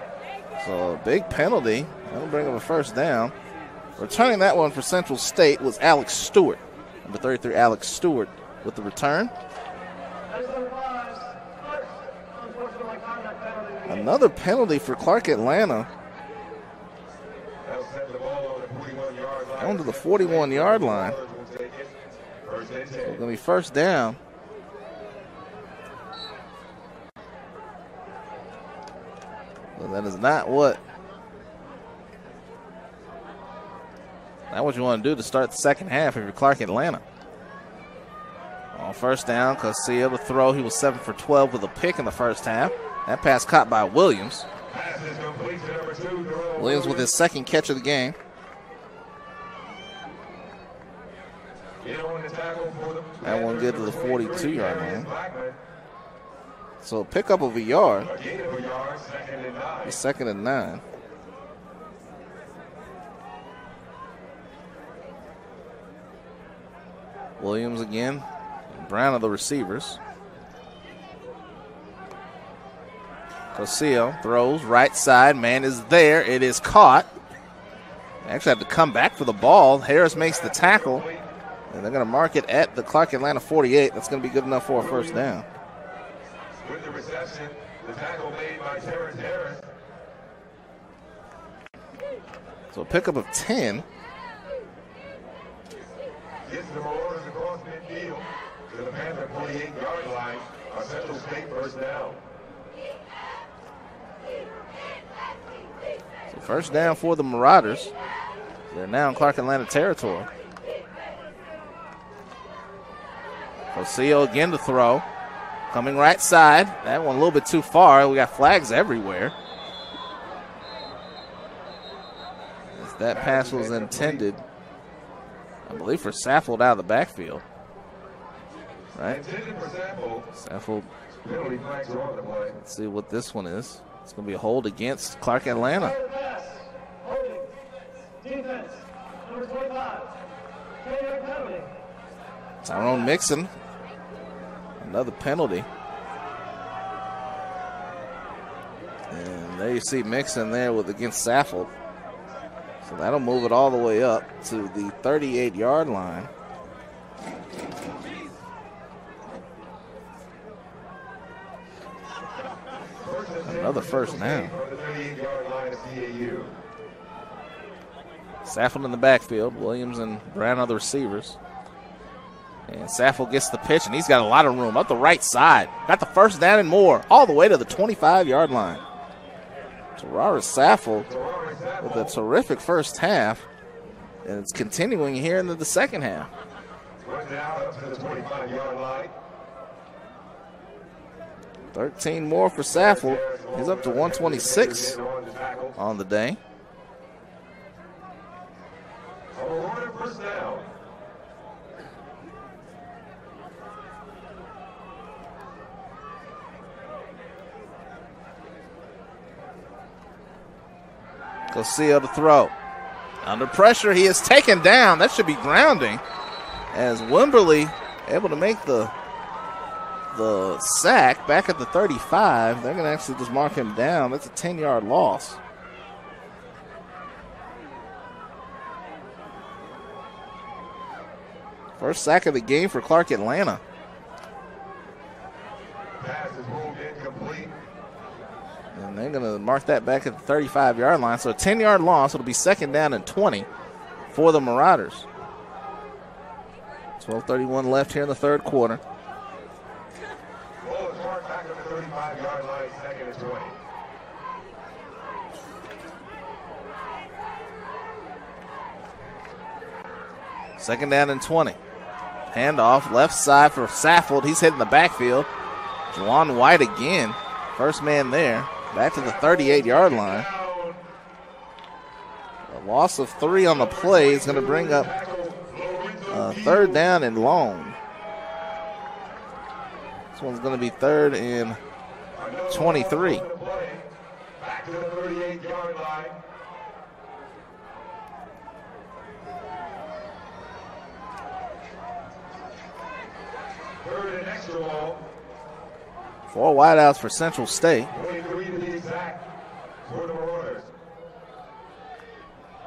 So a big penalty. That'll bring up a first down. Returning that one for Central State was Alex Stewart. Number 33, Alex Stewart with the return. Another penalty for Clark Atlanta. Down to the 41-yard line. So it's going to be first down. But that is not what you want to do to start the second half if you're Clark Atlanta. On first down, Casilla to throw. He was 7 for 12 with a pick in the first half. That pass caught by Williams. Williams with his second catch of the game. That one good to the 42-yard line. So pick up of a yard. It's 2nd and 9. Williams again. Brown are the receivers. Cosillo throws right side. Man is there. It is caught. Actually had to come back for the ball. Harris makes the tackle, and they're going to mark it at the Clark Atlanta 48. That's going to be good enough for a first down. With the reception, the tackle made by Terrence Harris. So a pickup of 10. Gets the Marauders across midfield to the Panther 48-yard line. A Central State first down. So first down for the Marauders. They're now in Clark Atlanta territory. Rosillo again to throw. Coming right side. That one a little bit too far. We got flags everywhere. As that pass was intended, I believe, for Saffold out of the backfield. Right? Saffold. Let's see what this one is. It's going to be a hold against Clark Atlanta. Defense, number 25. Penalty. Tyrone Mixon. Another penalty. And there you see Mixon there with against Saffold. So that'll move it all the way up to the 38-yard line. Another first down. Saffold in the backfield. Williams and Brown are the receivers. And Saffold gets the pitch, and he's got a lot of room up the right side. Got the first down and more, all the way to the 25-yard line. Terraris Saffold with a terrific first half, and it's continuing here into the second half. 13 more for Saffold. He's up to 126 on the day. Cosillo to throw. Under pressure, he is taken down. That should be grounding. As Wimberly able to make the sack back at the 35. They're going to actually just mark him down. That's a 10-yard loss. First sack of the game for Clark Atlanta. Pass is moved incomplete. And they're going to mark that back at the 35-yard line. So a 10-yard loss. It'll be second down and 20 for the Marauders. 12:31 left here in the third quarter. Ball is marked back at the 35-yard line, second and 20. Second down and 20. Handoff left side for Saffold. He's hitting the backfield. Juwan White again. First man there. Back to the 38-yard line. A loss of 3 on the play is going to bring up third down and long. This one's going to be third and 23. Back to the 38-yard line. Third and extra ball. 4 wideouts for Central State. 23 to be exact for the Marauders.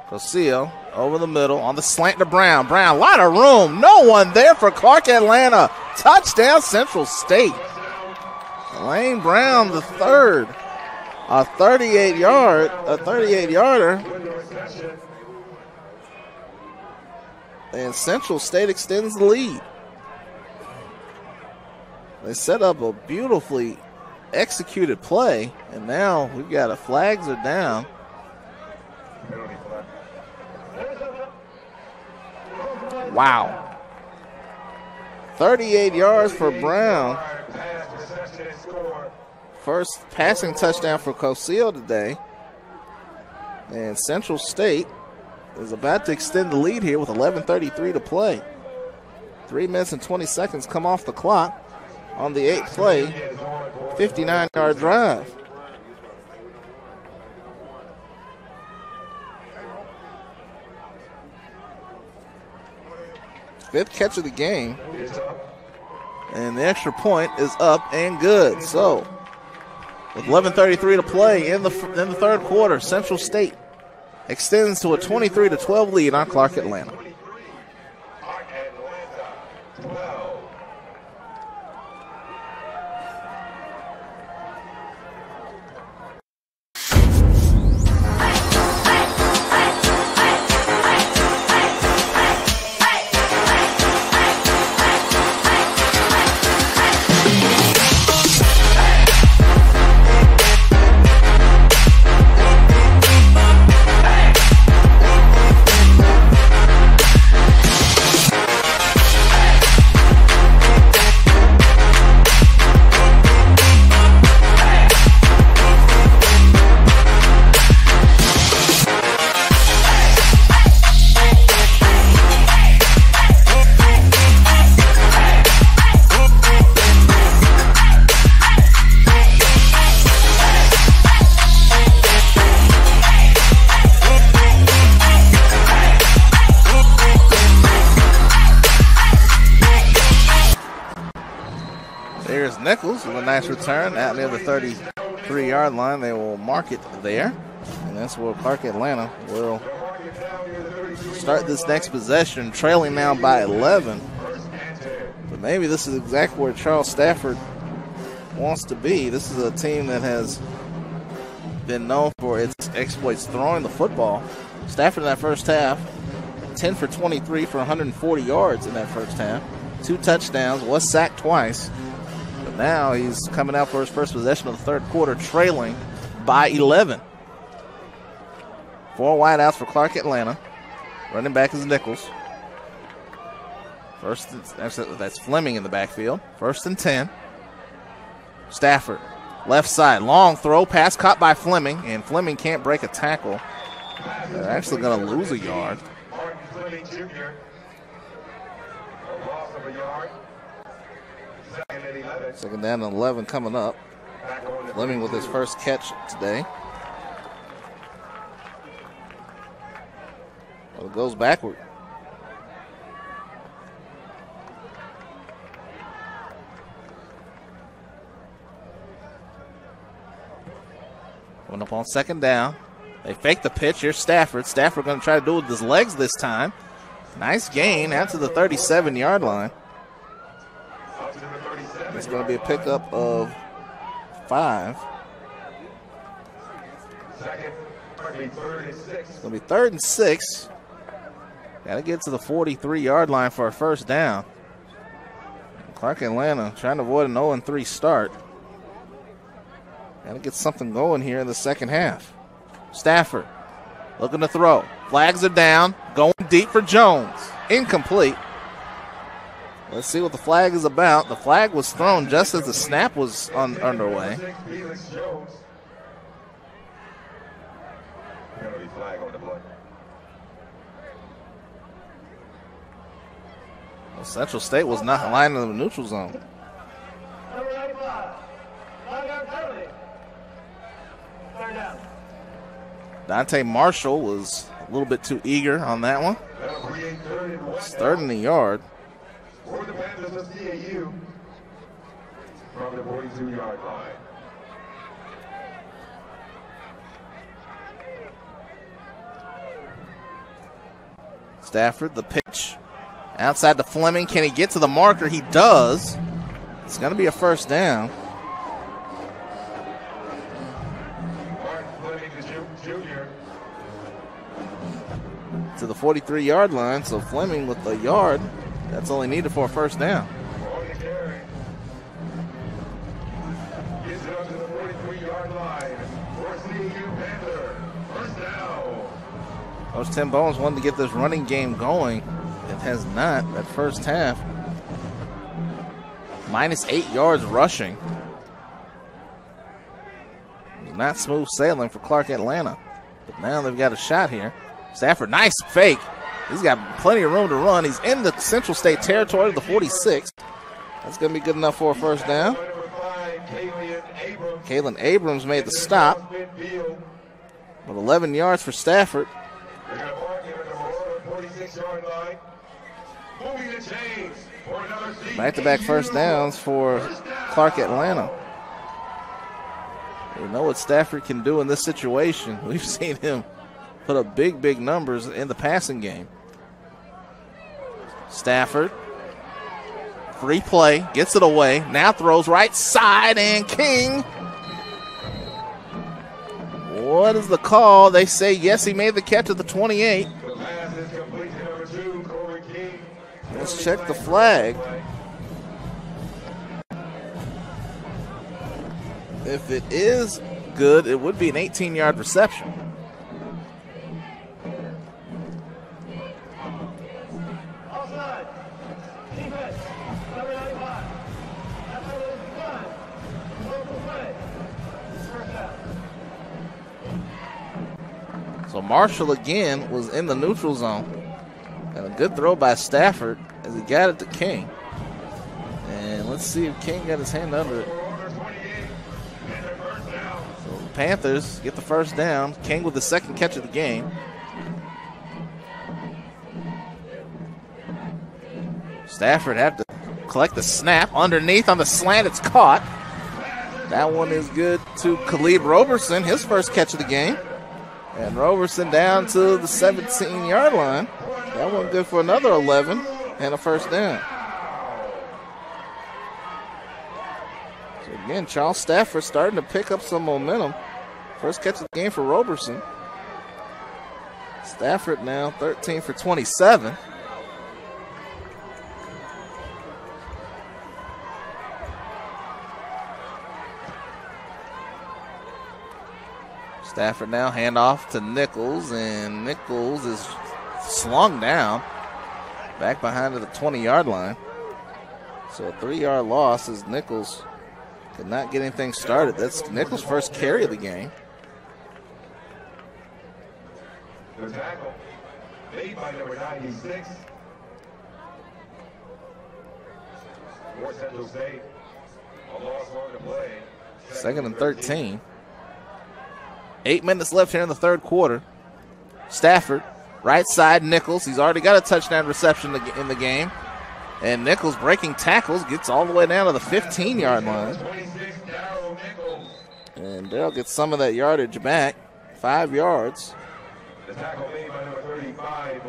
Cosillo over the middle on the slant to Brown. Brown, a lot of room. No one there for Clark Atlanta. Touchdown Central State. Lane Brown, the third. A 38-yarder. And Central State extends the lead. They set up a beautifully executed play, and now we've got a flags are down. Wow. 38 yards for Brown. First passing touchdown for Cosillo today. And Central State is about to extend the lead here with 11:33 to play. 3 minutes and 20 seconds come off the clock on the 8th play. 59-yard drive. Fifth catch of the game. And the extra point is up and good. So, with 11:33 to play in the third quarter, Central State extends to a 23-12 lead on Clark Atlanta. Clark Atlanta 12. There's Nichols with a nice return out near the 33-yard line. They will mark it there. And that's where Clark Atlanta will start this next possession, trailing now by 11. But maybe this is exactly where Charles Stafford wants to be. This is a team that has been known for its exploits throwing the football. Stafford in that first half, 10 for 23 for 140 yards in that first half. 2 touchdowns, was sacked twice. But now he's coming out for his first possession of the third quarter, trailing by 11. 4 wideouts for Clark Atlanta. Running back is Nichols. That's Fleming in the backfield. 1st and 10. Stafford, left side, long throw, pass caught by Fleming, and Fleming can't break a tackle. They're actually going to lose a yard. Martin Fleming Jr. A loss of a yard. 2nd and 11. 2nd down and 11 coming up. Fleming with his first catch today. Well, it goes backward. Went up on 2nd down. They fake the pitch. Here's Stafford. Stafford going to try to do it with his legs this time. Nice gain out to the 37-yard line. It's going to be a pickup of 5. It's going to be 3rd and 6. Got to get to the 43-yard line for a first down. Clark Atlanta trying to avoid an 0-3 start. Got to get something going here in the second half. Stafford looking to throw. Flags are down. Going deep for Jones. Incomplete. Let's see what the flag is about. The flag was thrown just as the snap was underway. Well, Central State was not lying in the neutral zone. Number 95, linebacker penalty. 3rd down. Dante Marshall was a little bit too eager on that one. It's 3rd and a yard. For the Panthers of CAU from the 42-yard line. Stafford, the pitch. Outside to Fleming. Can he get to the marker? He does. It's going to be a first down. Martin Fleming Jr. To the 43-yard line. So Fleming with a yard. That's all he needed for a first down. On the carry. Gets it up to the 43-yard line. For CAU Panther. First down. Coach Tim Bowens wanted to get this running game going. It has not. That first half. -8 yards rushing. Not smooth sailing for Clark Atlanta. But now they've got a shot here. Stafford, nice fake. He's got plenty of room to run. He's in the Central State territory, the 46. That's going to be good enough for a first down. Kalen Abrams made the stop. With 11 yards for Stafford. Back-to-back first downs for Clark Atlanta. We know what Stafford can do in this situation. We've seen him put up big numbers in the passing game. Stafford, free play, gets it away, now throws right side, and King. What is the call? They say yes, he made the catch at the 28. Let's check the flag. If it is good, it would be an 18-yard reception. Offside. Defense. Number 95. That's what it is. Local play. First down. So Marshall again was in the neutral zone. And a good throw by Stafford as he got it to King. And let's see if King got his hand under it. So the Panthers get the first down. King with the second catch of the game. Stafford had to collect the snap. Underneath on the slant, it's caught. That one is good to Khalid Roberson, his first catch of the game. And Roberson down to the 17-yard line. That one good for another 11 and a first down. So again, Charles Stafford starting to pick up some momentum. First catch of the game for Roberson. Stafford now 13 for 27. Stafford now handoff to Nichols, and Nichols is slung down back behind the 20-yard line. So a 3-yard loss as Nichols could not get anything started. That's Nichols' first carry of the game. The tackle made by number 96. For Central State. A loss on the play. Second and 13. 8 minutes left here in the third quarter. Stafford, right side, Nichols. He's already got a touchdown reception in the game. And Nichols breaking tackles, gets all the way down to the 15-yard line. And Darrell gets some of that yardage back, 5 yards. The tackle made by number 35,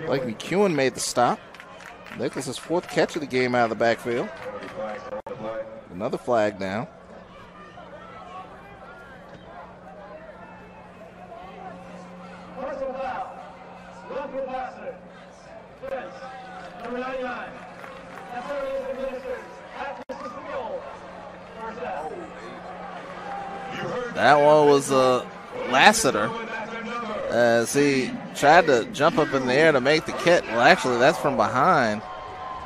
Blake McEwen made the stop. Nichols' fourth catch of the game out of the backfield. Another flag down. Personal foul. Local passer. Defense. Number 99. That's what it is administered. At distance from goal. First down. That one was Lassiter as he tried to jump up in the air to make the catch. Well, actually, that's from behind.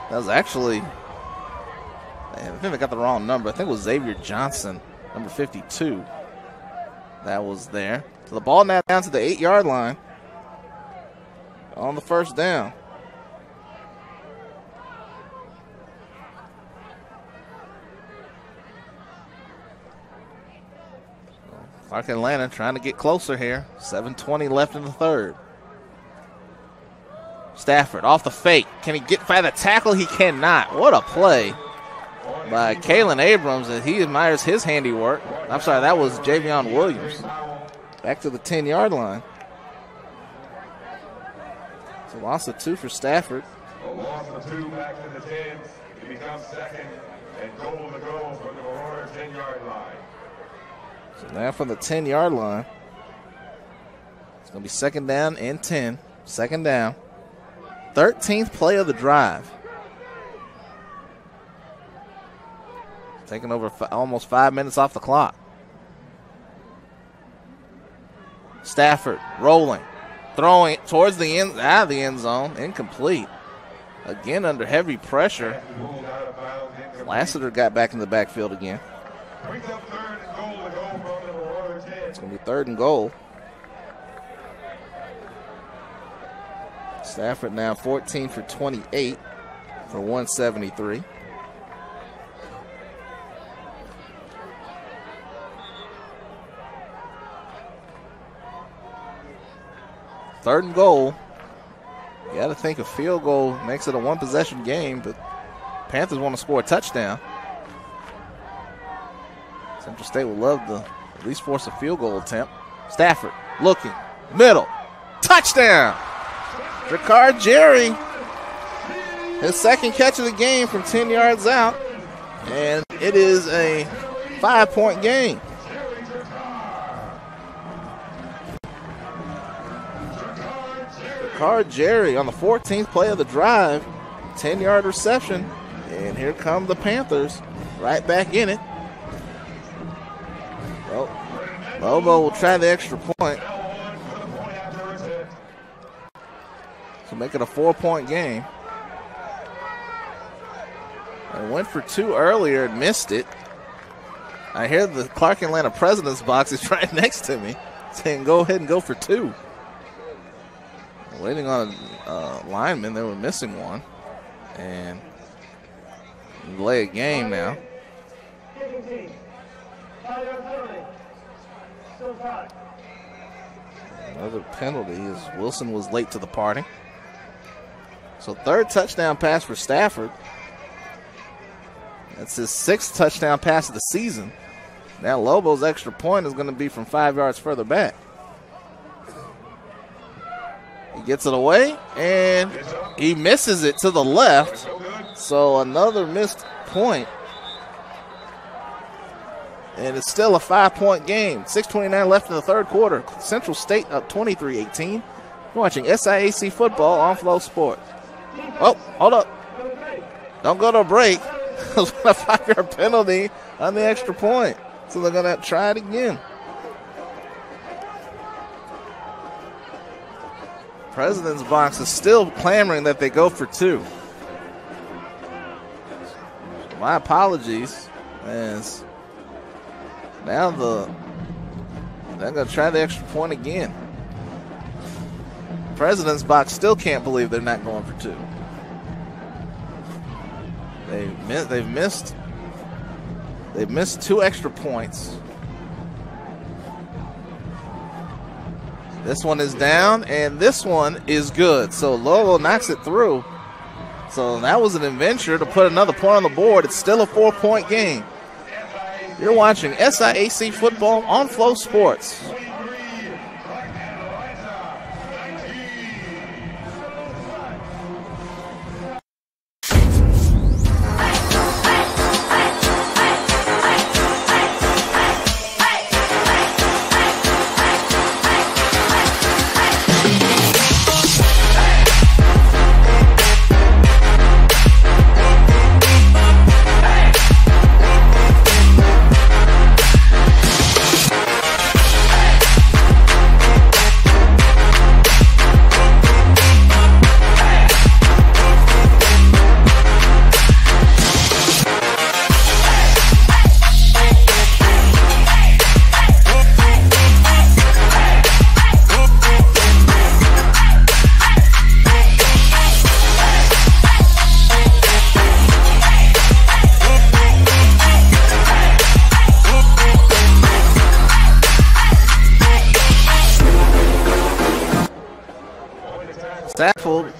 That was actually, I think I got the wrong number. I think it was Xavier Johnson, number 52. That was there. So the ball now down to the 8-yard line on the first down. Clark Atlanta trying to get closer here. 7:20 left in the third. Stafford off the fake. Can he get by the tackle? He cannot. What a play by Kalen Abrams as he admires his handiwork. I'm sorry, that was Javion Williams. Back to the 10-yard line. It's a loss of 2 for Stafford. A loss of 2 back to the 10. It becomes second and goal to go from the Marauder 10-yard line. So now from the 10-yard line, it's going to be second down and 10. Second down. 13th play of the drive. Taking over almost 5 minutes off the clock. Stafford rolling, throwing towards the end, out of the end zone, incomplete. Again under heavy pressure. Lassiter got back in the backfield again. It's going to be third and goal. Stafford now 14 for 28 for 173. Third and goal. You got to think a field goal makes it a one-possession game, but Panthers want to score a touchdown. Central State would love to at least force a field goal attempt. Stafford looking, middle, touchdown. Ricard Jerry, his second catch of the game from 10 yards out, and it is a 5-point game. Ricard Jerry on the 14th play of the drive, 10-yard reception, and here come the Panthers right back in it. Well, Lobo will try the extra point to make it a 4-point game. I went for 2 earlier and missed it. I hear the Clark Atlanta president's box is right next to me saying go ahead and go for 2. Waiting on a lineman. They were missing one. And delay a game now. Another penalty as Wilson was late to the party. So 3rd touchdown pass for Stafford. That's his 6th touchdown pass of the season. Now Lobo's extra point is going to be from 5 yards further back. He gets it away, and he misses it to the left. So another missed point. And it's still a 5-point game. 6:29 left in the 3rd quarter. Central State up 23-18. You're watching SIAC football on Flow Sports. Oh, hold up. Don't go to a break. It was a 5-yard penalty on the extra point. So they're going to try it again. President's box is still clamoring that they go for 2. So my apologies, as now they're going to try the extra point again. President's box still can't believe they're not going for 2. They've missed 2 extra points. This one is down, and this one is good. So Lobo knocks it through. So that was an adventure to put another point on the board. It's still a 4-point game. You're watching SIAC football on Flow Sports.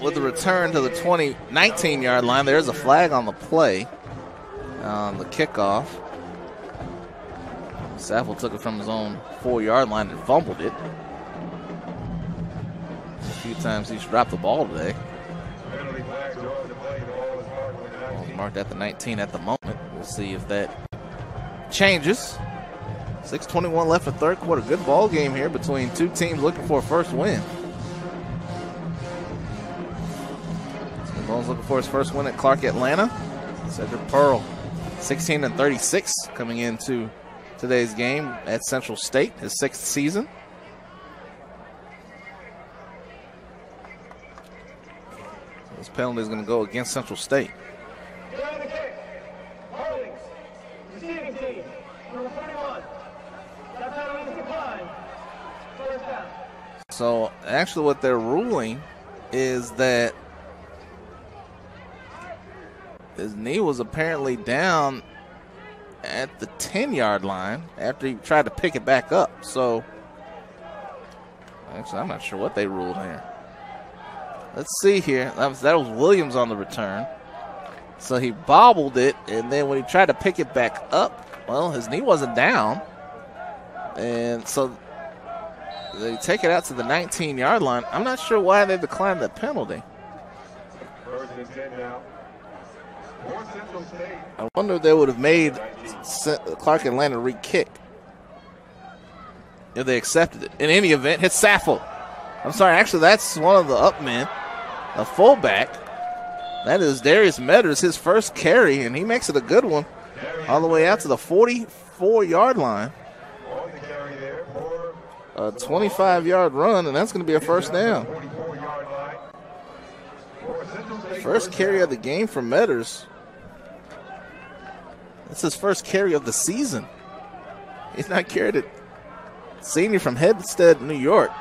With the return to the 19-yard line. There's a flag on the play on the kickoff. Saffold took it from his own 4-yard line and fumbled it. A few times he's dropped the ball today. Ball's marked at the 19 at the moment. We'll see if that changes. 6:21 left in the 3rd quarter. Good ball game here between 2 teams looking for a first win. Bones looking for his first win at Clark Atlanta. Cedric Pearl, 16-36, coming into today's game at Central State, his 6th season. So this penalty is going to go against Central State. Receiving team, number 21. That penalty is declined. First down. So actually what they're ruling is that his knee was apparently down at the 10-yard line after he tried to pick it back up. So, actually, I'm not sure what they ruled here. Let's see here. That was Williams on the return. So he bobbled it, and then when he tried to pick it back up, well, his knee wasn't down. And so They take it out to the 19-yard line. I'm not sure why they declined the penalty. I wonder if they would have made Clark Atlanta re-kick if they accepted it. In any event, hits Saffold. I'm sorry, actually, that's one of the up men, a fullback. That is Darius Metters, his first carry, and he makes it a good one all the way out to the 44-yard line. A 25-yard run, and that's going to be a first down. First carry of the game for Metters. That's his first carry of the season. He's not carried it. Senior from Hempstead, New York.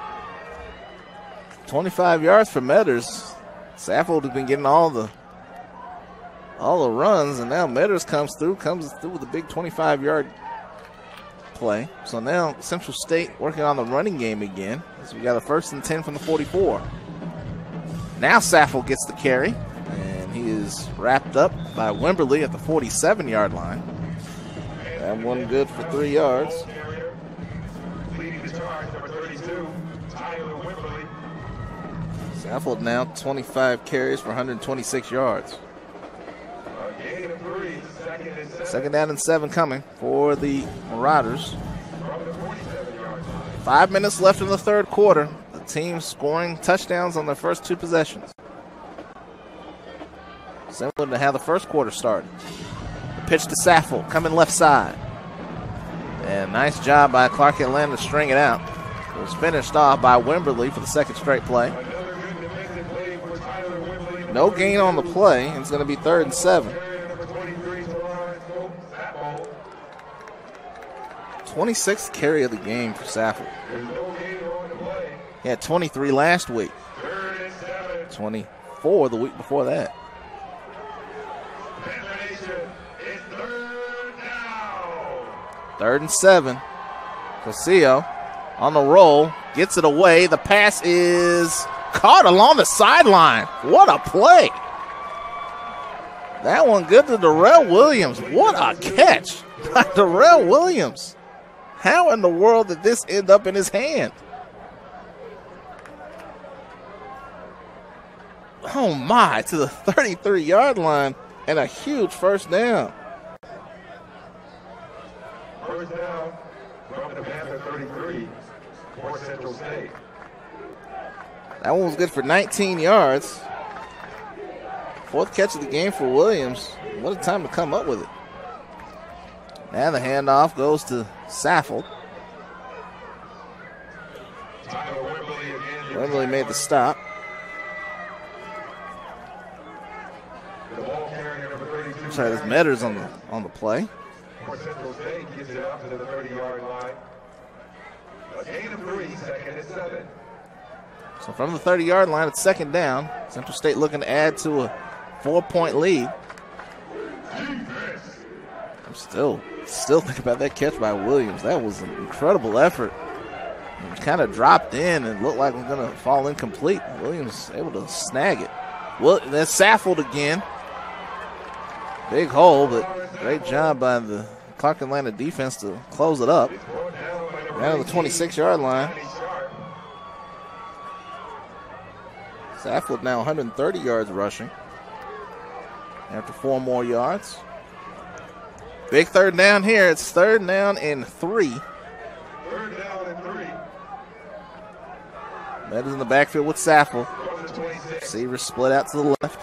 25 yards for Metters. Saffold has been getting all the runs, and now Metters comes through with a big 25-yard play. So now Central State working on the running game again, as we got a 1st and 10 from the 44. Now Saffold gets the carry, and he is wrapped up by Wimberly at the 47-yard line. That one good for 3 yards. Saffold now 25 carries for 126 yards. Second down and 7 coming for the Marauders. 5 minutes left in the third quarter. The team scoring touchdowns on their first 2 possessions. Similar to how the first quarter started. The pitch to Saffold, coming left side. And nice job by Clark Atlanta to string it out. It was finished off by Wimberly for the second straight play. No gain on the play. It's going to be 3rd and 7. 26th carry of the game for Saffold. He had 23 last week. 24 the week before that. Third and 7. Cosio on the roll. Gets it away. The pass is caught along the sideline. What a play. That one good to Darrell Williams. What a catch by Darrell Williams. How in the world did this end up in his hand? Oh my, to the 33-yard line and a huge first down. First down from the Panther 33 for Central State. That one was good for 19 yards. 4th catch of the game for Williams. What a time to come up with it. Now the handoff goes to Saffold. Wimberly made the stop. Sorry, there's Metters on the play. Central State gets it up to the 30-yard line. A gain of 3, 2nd and 7. So from the 30-yard line, it's 2nd down. Central State looking to add to a 4-point lead. I'm still thinking about that catch by Williams. That was an incredible effort. It kind of dropped in and looked like it was going to fall incomplete. Williams able to snag it. Well, that's Saffold again. Big hole, but great job by the Clark Atlanta defense to close it up. Down to the 26-yard line. Saffold now 130 yards rushing after 4 more yards. Big 3rd down here. It's 3rd down and 3. 3rd down and 3. That is in the backfield with Saffold. Receivers split out to the left.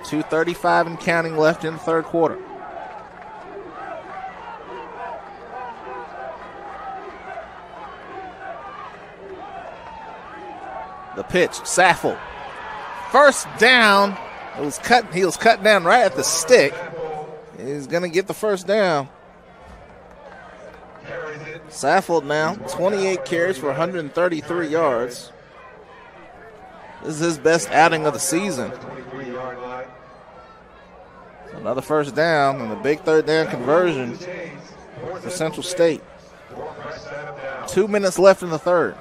2:35 and counting left in the third quarter. The pitch, Saffold. First down. He was cut down right at the stick. He's going to get the first down. Saffold now, 28 carries for 133 yards. This is his best outing of the season. Another first down and a big 3rd down conversion for Central State. 2 minutes left in the third.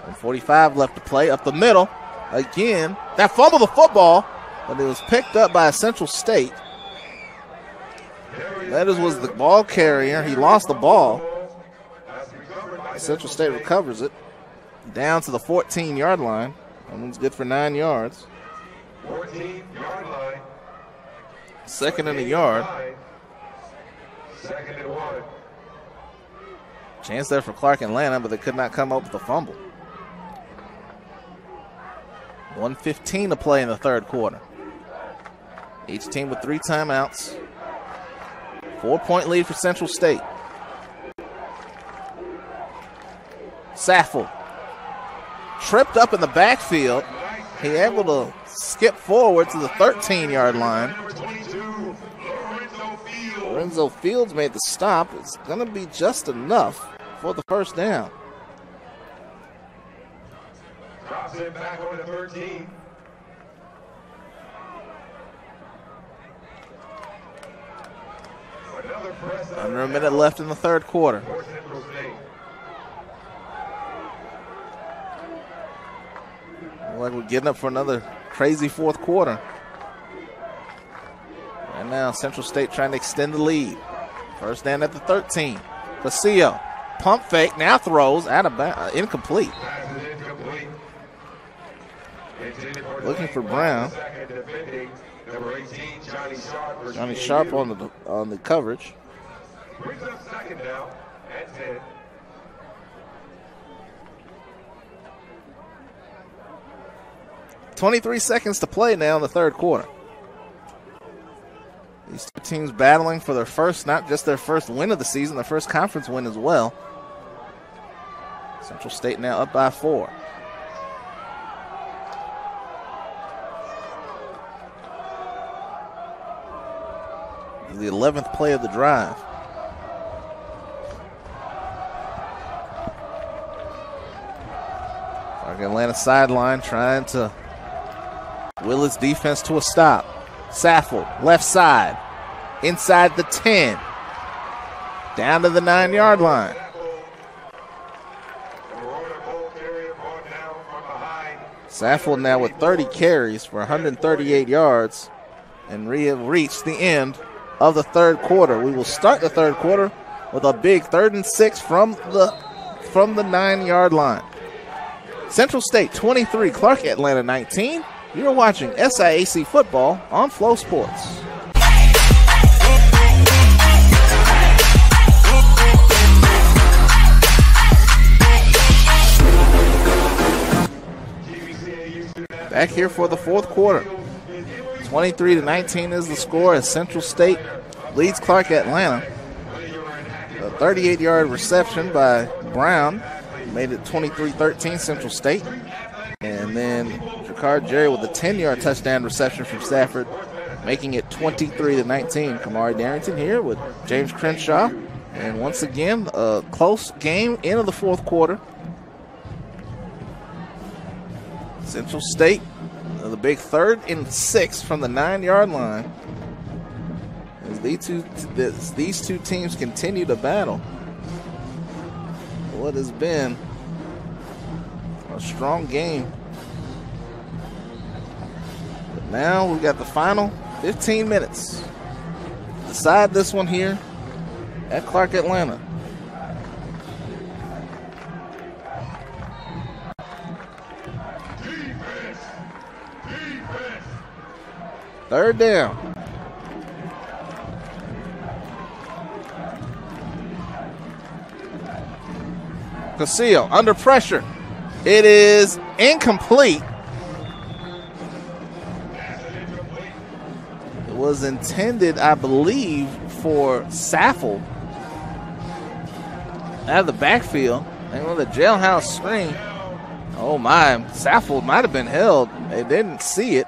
And 45 left to play. Up the middle. again. That fumbled the football, but it was picked up by Central State. Letters was the ball carrier. He lost the ball. Central State recovers it down to the 14-yard line. That one's good for 9 yards. 14-yard line. Second and a yard. Second and 1. Chance there for Clark Atlanta, but they could not come up with a fumble. 1:15 to play in the third quarter. Each team with 3 timeouts. 4-point lead for Central State. Saffel tripped up in the backfield. He able to skip forward to the 13-yard line. Lorenzo Fields made the stop. It's going to be just enough for the first down. Drops it back on the 13. Under a minute left in the third quarter. Looks like we're getting up for another crazy fourth quarter. Right now, Central State trying to extend the lead. First down at the 13. Castillo, pump fake, now throws out of bounds, incomplete. Looking for Brown. Johnny Sharp on the coverage. Brings up second down at 10. .23 seconds to play now in the third quarter. These two teams battling for their first, not just their first win of the season, their first conference win as well. Central State now up by 4. The 11th play of the drive. Clark Atlanta sideline trying to will his defense to a stop. Saffel, left side, inside the 10, down to the 9-yard line. Saffel now with 30 carries for 138 yards, and we have reached the end of the third quarter. We will start the third quarter with a big 3rd and 6 from the 9-yard line. Central State 23, Clark Atlanta 19. You're watching SIAC football on Flow Sports. Back here for the fourth quarter. 23-19 is the score as Central State leads Clark Atlanta. A 38-yard reception by Brown made it 23-13 Central State. And then Jacquard Jerry with a 10-yard touchdown reception from Stafford, making it 23-19. Kamari Darrington here with James Crenshaw. And once again, a close game into the fourth quarter. Central State, the big 3rd and 6 from the 9-yard line. As these two teams continue to battle what has been a strong game. But now we've got the final 15 minutes to decide this one here at Clark Atlanta. Third down. Castillo under pressure. It is incomplete. It was intended, I believe, for Saffel out of the backfield. And with a jailhouse screen. Oh my, Saffel might have been held. They didn't see it.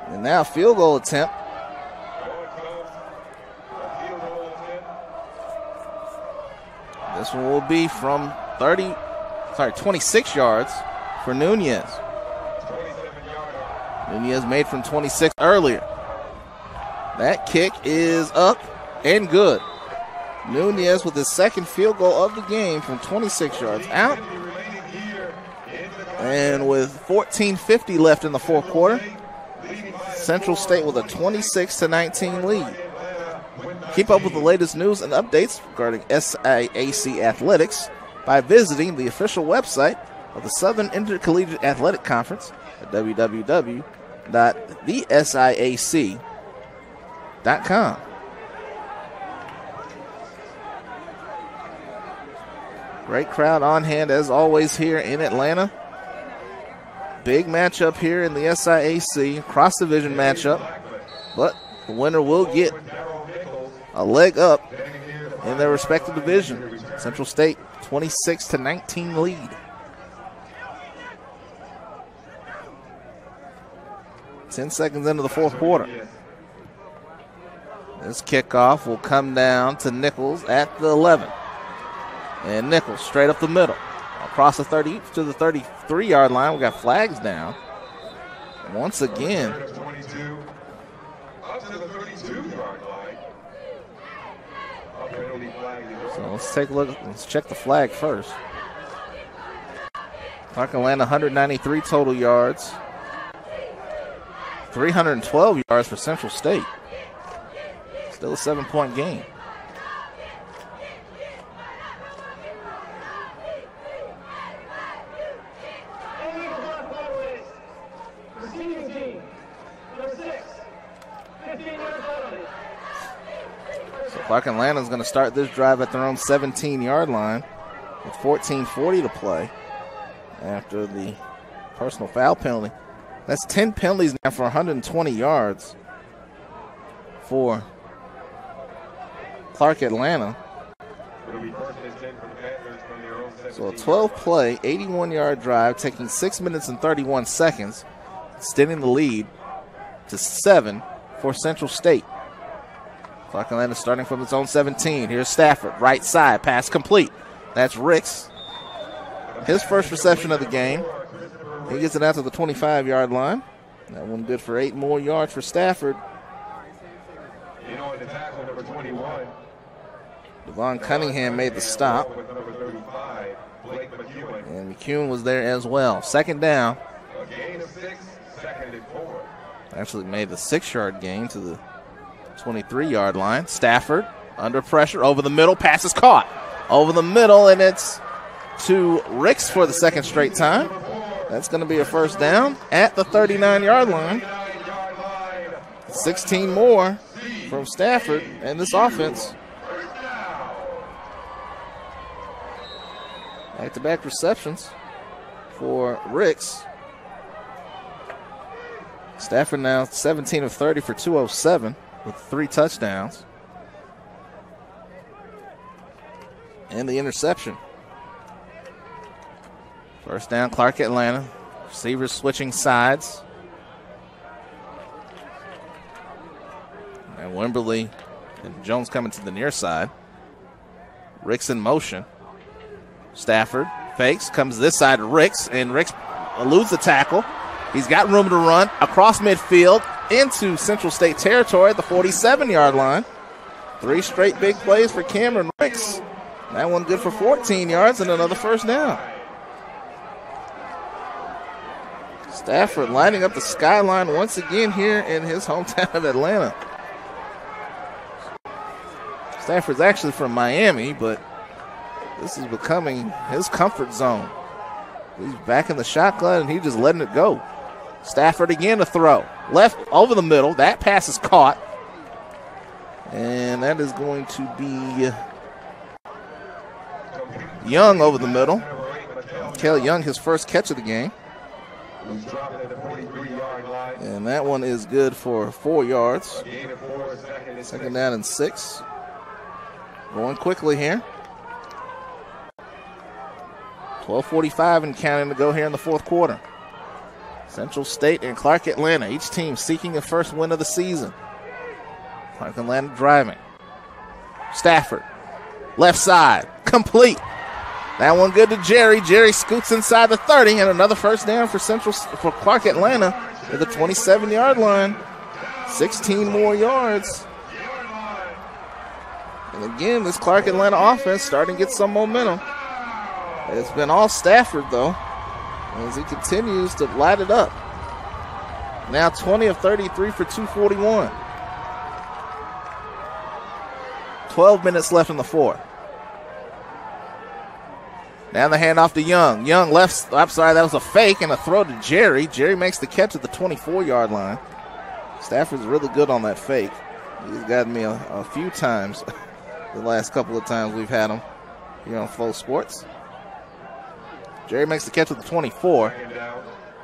And now field goal attempt. This one will be from 26 yards for Nunez. Nunez made from 26 earlier. That kick is up and good. Nunez with his second field goal of the game from 26 yards out. And with 14:50 left in the fourth quarter, Central State with a 26-19 lead. Keep up with the latest news and updates regarding SIAC athletics by visiting the official website of the Southern Intercollegiate Athletic Conference at www.thesiac.com. Great crowd on hand as always here in Atlanta. Big matchup here in the SIAC, cross-division matchup, but the winner will get a leg up in their respective division. Central State 26-19 lead. 10 seconds into the fourth quarter. This kickoff will come down to Nichols at the 11. And Nichols straight up the middle. Across the 30 to the 33-yard line. We got flags down. Once again. Up to the 32-yard line. So let's take a look. Let's check the flag first. Clark Atlanta 193 total yards. 312 yards for Central State. Still a 7-point game. Clark Atlanta is going to start this drive at their own 17-yard line with 14:40 to play after the personal foul penalty. That's 10 penalties now for 120 yards for Clark Atlanta. So a 12-play, 81-yard drive taking 6 minutes and 31 seconds, extending the lead to 7 for Central State. Clark Atlanta starting from its own 17. Here's Stafford, right side, pass complete. That's Ricks. His first reception of the game. He gets it out to the 25-yard line. That one good for 8 more yards for Stafford. Devon Cunningham made the stop. And McCune was there as well. Second down. Actually made the 6-yard gain to the 23-yard line. Stafford under pressure over the middle. Pass is caught over the middle, and it's to Ricks for the second straight time. That's going to be a first down at the 39-yard line. 16 more from Stafford and this offense. Back-to-back receptions for Ricks. Stafford now 17 of 30 for 207 with 3 touchdowns. And the interception. First down, Clark Atlanta. Receivers switching sides. And Wimberly and Jones coming to the near side. Ricks in motion. Stafford fakes, comes this side to Ricks, and Ricks eludes the tackle. He's got room to run across midfield into Central State territory at the 47-yard line. 3 straight big plays for Cameron Ricks. That one good for 14 yards and another first down. Stafford lining up the skyline once again here in his hometown of Atlanta. Stafford's actually from Miami, but this is becoming his comfort zone. He's back in the shotgun, and he's just letting it go. Stafford again to throw. Left over the middle. That pass is caught. And that is going to be Young over the middle. Kel Young, his first catch of the game. And that one is good for 4 yards. Second down and 6. Going quickly here. 12:45 and counting to go here in the fourth quarter. Central State and Clark Atlanta, each team seeking the first win of the season. Clark Atlanta driving. Stafford, left side, complete. That one good to Jerry. Jerry scoots inside the 30, and another first down for Clark Atlanta at the 27-yard line. 16 more yards. And again, this Clark Atlanta offense starting to get some momentum. It's been all Stafford, though. as he continues to light it up. Now 20 of 33 for 241. 12 minutes left in the fourth. Now the handoff to Young. Young left, I'm sorry, that was a fake and a throw to Jerry. Jerry makes the catch at the 24-yard line. Stafford's really good on that fake. He's gotten me a few times the last couple of times we've had him here on Flow Sports. Jerry makes the catch at the 24.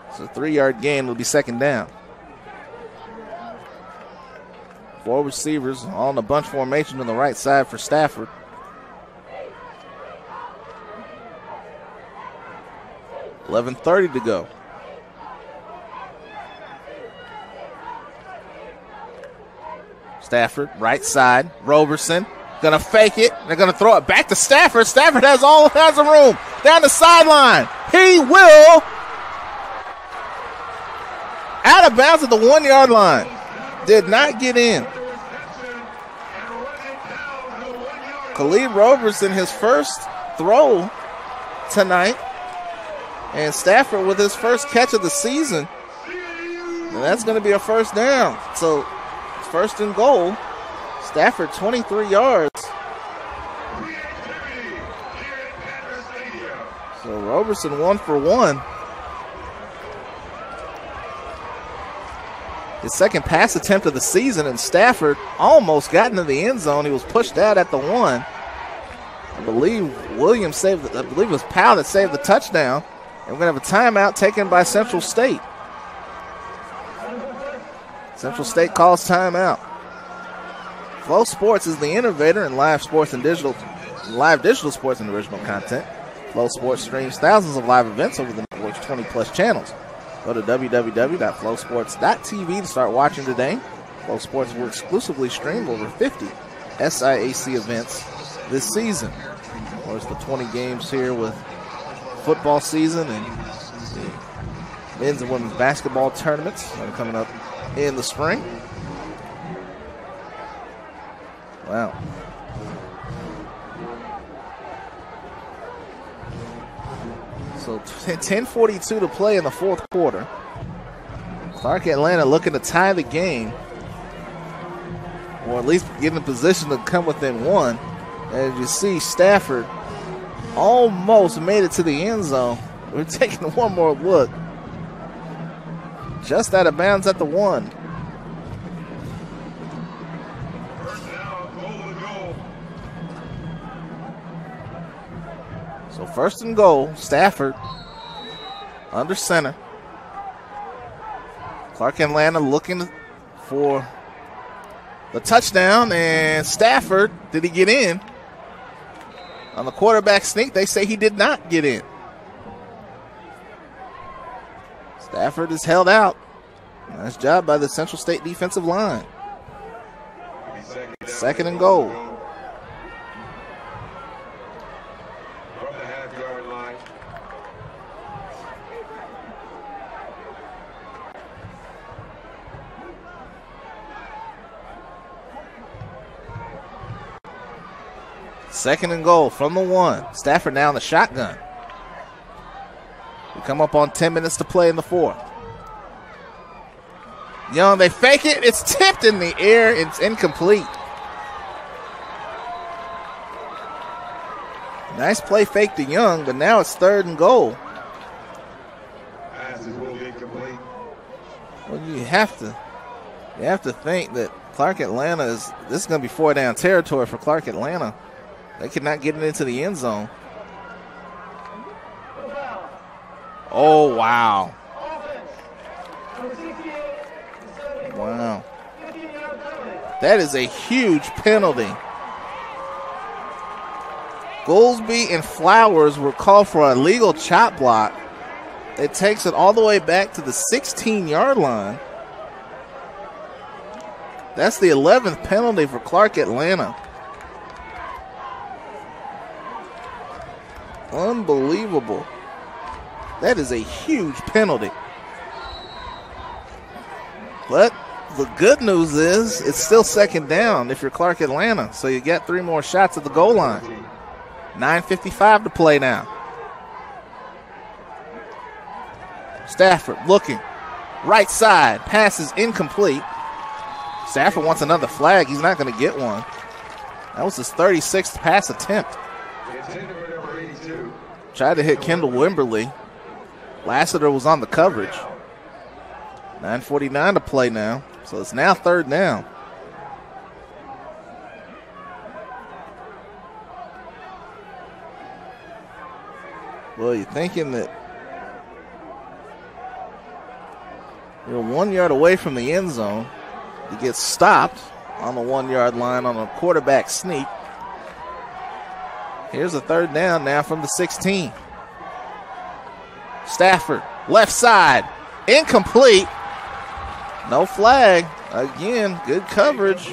It's a 3-yard gain. It'll be second down. 4 receivers all in a bunch formation on the right side for Stafford. $11:30 to go. Stafford, right side. Roberson gonna fake it. They're gonna throw it back to Stafford. Stafford has the room down the sideline. He will out of bounds at the 1-yard line. Did not get in. Khalid Roberson, his first throw tonight. And Stafford with his first catch of the season. And that's going to be a first down. So, first and goal. Stafford 23 yards. So, Roberson 1 for 1. His second pass attempt of the season, and Stafford almost got into the end zone. He was pushed out at the 1. I believe it was Powell that saved the touchdown. And we're going to have a timeout taken by Central State. Central State calls timeout. Flow Sports is the innovator in live digital sports and original content. Flow Sports streams thousands of live events over the network's 20-plus channels. Go to www.flowsports.tv to start watching today. Flow Sports will exclusively stream over 50 SIAC events this season. Of course, the 20 games here with football season and the men's and women's basketball tournaments that are coming up in the spring. Wow. So 10:42 to play in the fourth quarter. Clark Atlanta looking to tie the game, or at least get in a position to come within 1. As you see, Stafford almost made it to the end zone. We're taking one more look. Just out of bounds at the 1. So first and goal, Stafford under center. Clark Atlanta looking for the touchdown, and Stafford, did he get in? On the quarterback sneak, they say he did not get in. Stafford is held out. Nice job by the Central State defensive line. Second and goal. From the half-yard line. Second and goal from the 1. Stafford now in the shotgun. We come up on 10 minutes to play in the fourth. Young, they fake it. It's tipped in the air. It's incomplete. Nice play fake to Young, but now it's third and goal. Passes will be incomplete. Well, you have to think that Clark Atlanta this is going to be 4-down territory for Clark Atlanta. They could not get it into the end zone. Oh, wow. Wow. That is a huge penalty. Goolsby and Flowers were called for a illegal chop block. It takes it all the way back to the 16-yard line. That's the 11th penalty for Clark Atlanta. Unbelievable. That is a huge penalty. But the good news is it's still second down if you're Clark Atlanta. So you get 3 more shots at the goal line. 9:55 to play now. Stafford looking. Right side. Pass is incomplete. Stafford wants another flag. He's not going to get one. That was his 36th pass attempt. Tried to hit Kendall Wimberly. Lassiter was on the coverage. 9:49 to play now. So it's now third down. Well, you're thinking that you're 1 yard away from the end zone. You get stopped on the 1 yard line on a quarterback sneak. Here's a third down now from the 16. Stafford, left side, incomplete. No flag. Again, good coverage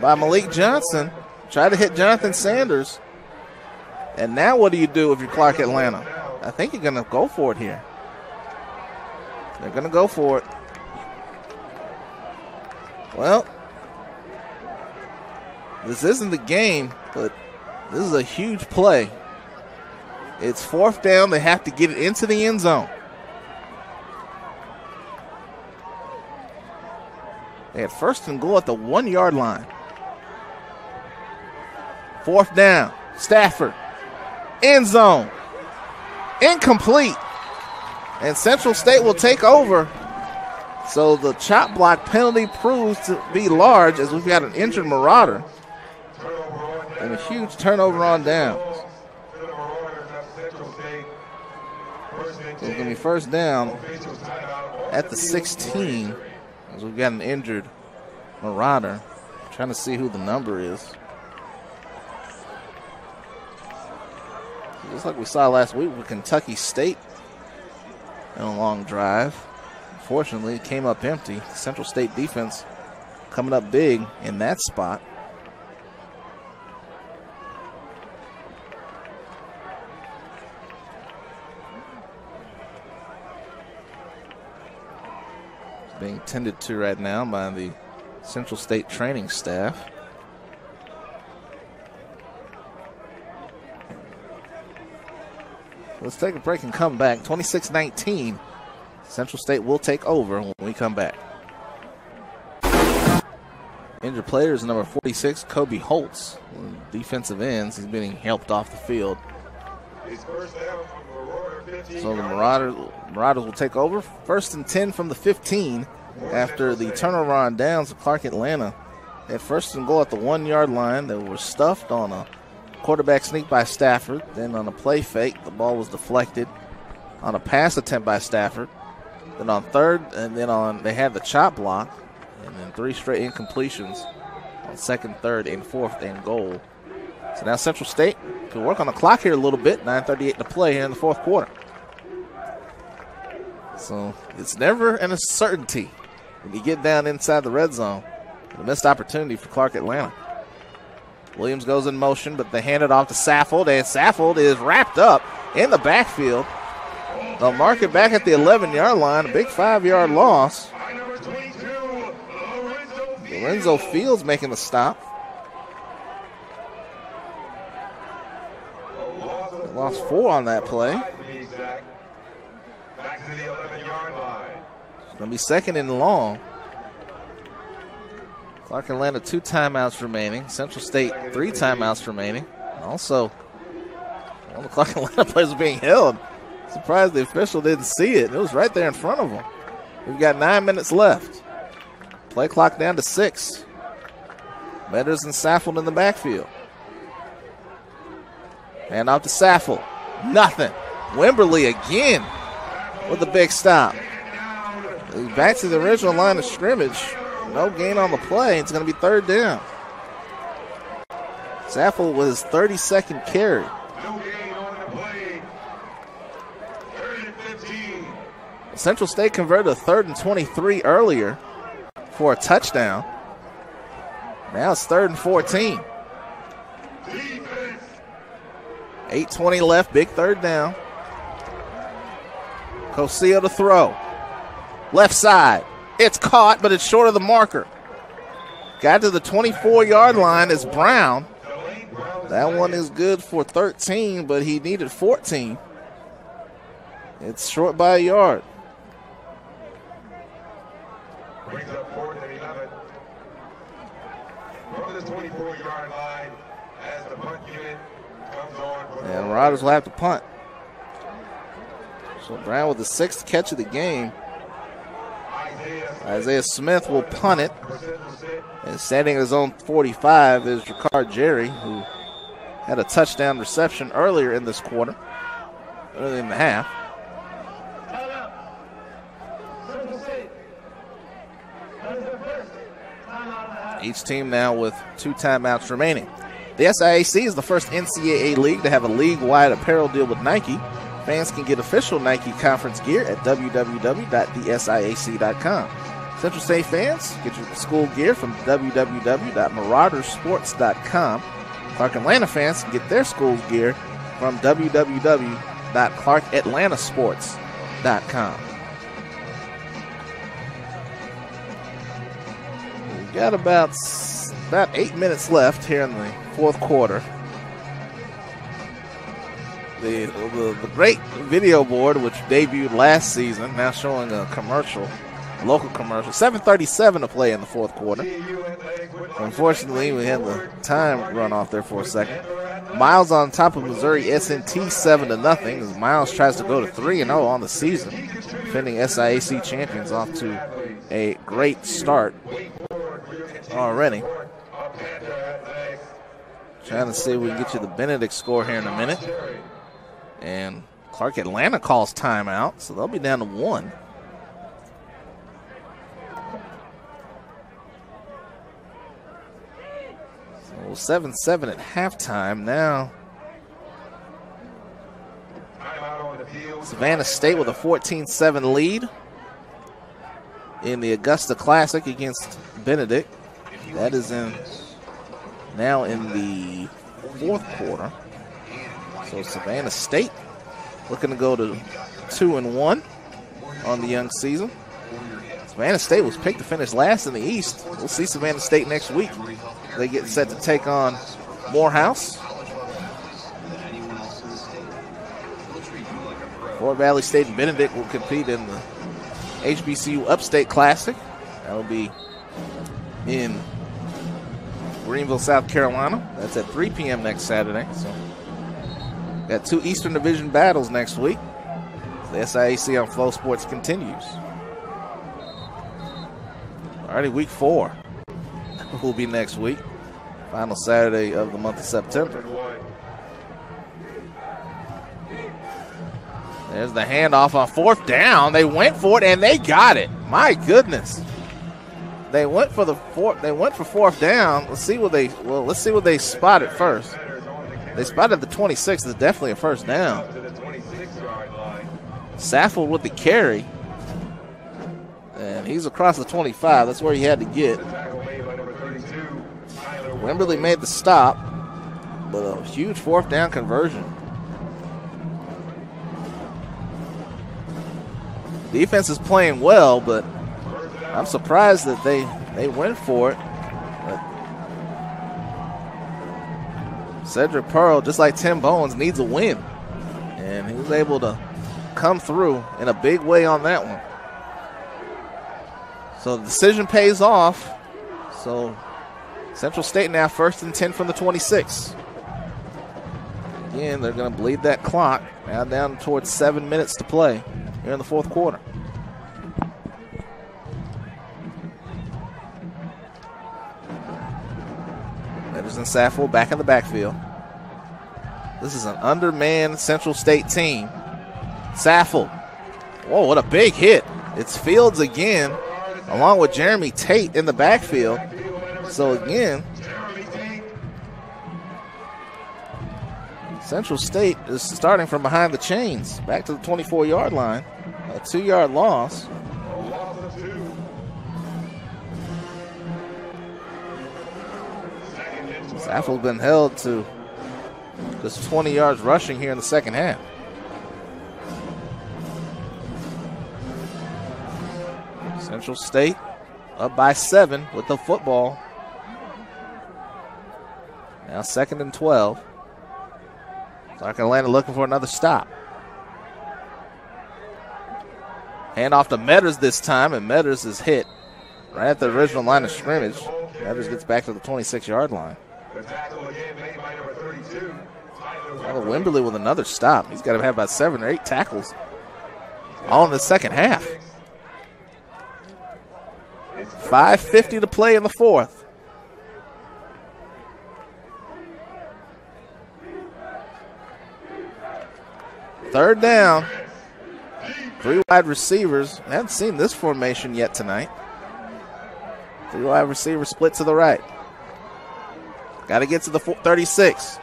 by Malik Johnson. Tried to hit Jonathan Sanders. And now what do you do if you're Clark Atlanta? I think you're going to go for it here. They're going to go for it. Well, this isn't the game, but this is a huge play. It's fourth down. They have to get it into the end zone. They had first and goal at the 1 yard line. Fourth down. Stafford. End zone. Incomplete. And Central State will take over. So the chop block penalty proves to be large as we've got an injured Marauder. And a huge turnover on downs. So it's going to be first down at the 16 as we've got an injured Marauder. Trying to see who the number is. Just like we saw last week with Kentucky State in a long drive. Unfortunately, it came up empty. Central State defense coming up big in that spot. It's being tended to right now by the Central State training staff. Let's take a break and come back. 26-19. Central State will take over when we come back. Injured player is number 46, Kobe Holtz. Defensive ends. He's being helped off the field. So the Marauders will take over. First and 10 from the 15 after the turnover on downs of Clark Atlanta. They had first and goal at the 1 yard line. They were stuffed on a quarterback sneak by Stafford. Then on a play fake, the ball was deflected on a pass attempt by Stafford. Then on third, and then they had the chop block, and then 3 straight incompletions on second, third, and fourth and goal. So now Central State can work on the clock here a little bit. 9:38 to play here in the fourth quarter. So it's never an uncertainty when you get down inside the red zone. A missed opportunity for Clark Atlanta. Williams goes in motion, but they hand it off to Saffold, and Saffold is wrapped up in the backfield. They'll mark it back at the 11-yard line, a big 5-yard loss. Lorenzo Fields making the stop. They lost 4 on that play. It's going to be second and long. Clark Atlanta 2 timeouts remaining. Central State 3 timeouts remaining. Also, one of the Clark Atlanta players are being held. Surprised the official didn't see it. It was right there in front of him. We've got 9 minutes left. Play clock down to 6. Metters and Saffold in the backfield. Hand off to Saffold. Nothing. Wimberly again with a big stop. Back to the original line of scrimmage. No gain on the play. It's going to be third down. Saffold with his 32nd carry. No gain on the play. 30-15. Central State converted a 3rd and 23 earlier for a touchdown. Now it's 3rd and 14. Defense. 8:20 left. Big third down. Cosio to throw. Left side. It's caught, but it's short of the marker. Got to the 24-yard line is Brown. That one is good for 13, but he needed 14. It's short by a yard. brings up 4th and 11. From the 24-yard line as the punt unit comes on. And Marauders will have to punt. So Brown with the 6th catch of the game. Isaiah Smith will punt it. And standing at his own 45 is Ricard Jerry, who had a touchdown reception earlier in this quarter, early in the half. Each team now with 2 timeouts remaining. The SIAC is the first NCAA league to have a league-wide apparel deal with Nike. Fans can get official Nike conference gear at www.thesiac.com. Central State fans get your school gear from www.maraudersports.com. Clark Atlanta fans can get their school gear from www.clarkatlantasports.com. We've got about 8 minutes left here in the fourth quarter. The great video board, which debuted last season, now showing a commercial, local commercial. 7:37 to play in the fourth quarter. Unfortunately, we had the time run off there for a second. Miles on top of Missouri S&T 7-0 as Miles tries to go to 3-0 on the season. Defending SIAC champions off to a great start already. Trying to see if we can get you the Benedict score here in a minute. And Clark Atlanta calls timeout, so they'll be down to 1. So 7-7 at halftime. Now Savannah State with a 14-7 lead in the Augusta Classic against Benedict. That is now in the fourth quarter. So Savannah State looking to go to 2-1 on the young season. Savannah State was picked to finish last in the East. We'll see Savannah State next week. They get set to take on Morehouse. Fort Valley State and Benedict will compete in the HBCU Upstate Classic. That will be in Greenville, South Carolina. That's at 3 p.m. next Saturday. So got 2 Eastern Division battles next week. The SIAC on Flow Sports continues. Already week 4 will be next week. Final Saturday of the month of September. There's the handoff on 4th down. They went for it and they got it. My goodness. They went for the 4th down. Let's see what they spotted first. They spotted the 26. It's definitely a first down. Saffold with the carry. And he's across the 25. That's where he had to get. Wimberly made the stop, but a huge 4th down conversion. Defense is playing well, but I'm surprised that they went for it. But Cedric Pearl, just like Tim Bowens, needs a win. And he was able to come through in a big way on that one. So the decision pays off. So Central State now 1st and 10 from the 26. Again, they're going to bleed that clock. Now down towards 7 minutes to play here in the fourth quarter. Anderson Saffold back in the backfield. This is an undermanned Central State team. Saffold. Whoa, what a big hit. It's Fields again, along with Jeremy Tate in the backfield. So again, Central State is starting from behind the chains, back to the 24-yard line. A 2-yard loss. Saffold's been held to just 20 yards rushing here in the second half. Central State up by 7 with the football. Now 2nd and 12. Clark Atlanta looking for another stop. Hand off to Metters this time, and Metters is hit right at the original line of scrimmage. Matters gets back to the 26-yard line. The tackle again made by number 32. Tyler Wimberly with another stop. He's got to have about 7 or 8 tackles all in the second half. 5:50 to play in the fourth. Third down. 3 wide receivers. I haven't seen this formation yet tonight. 3 wide receivers split to the right. Got to get to the 36.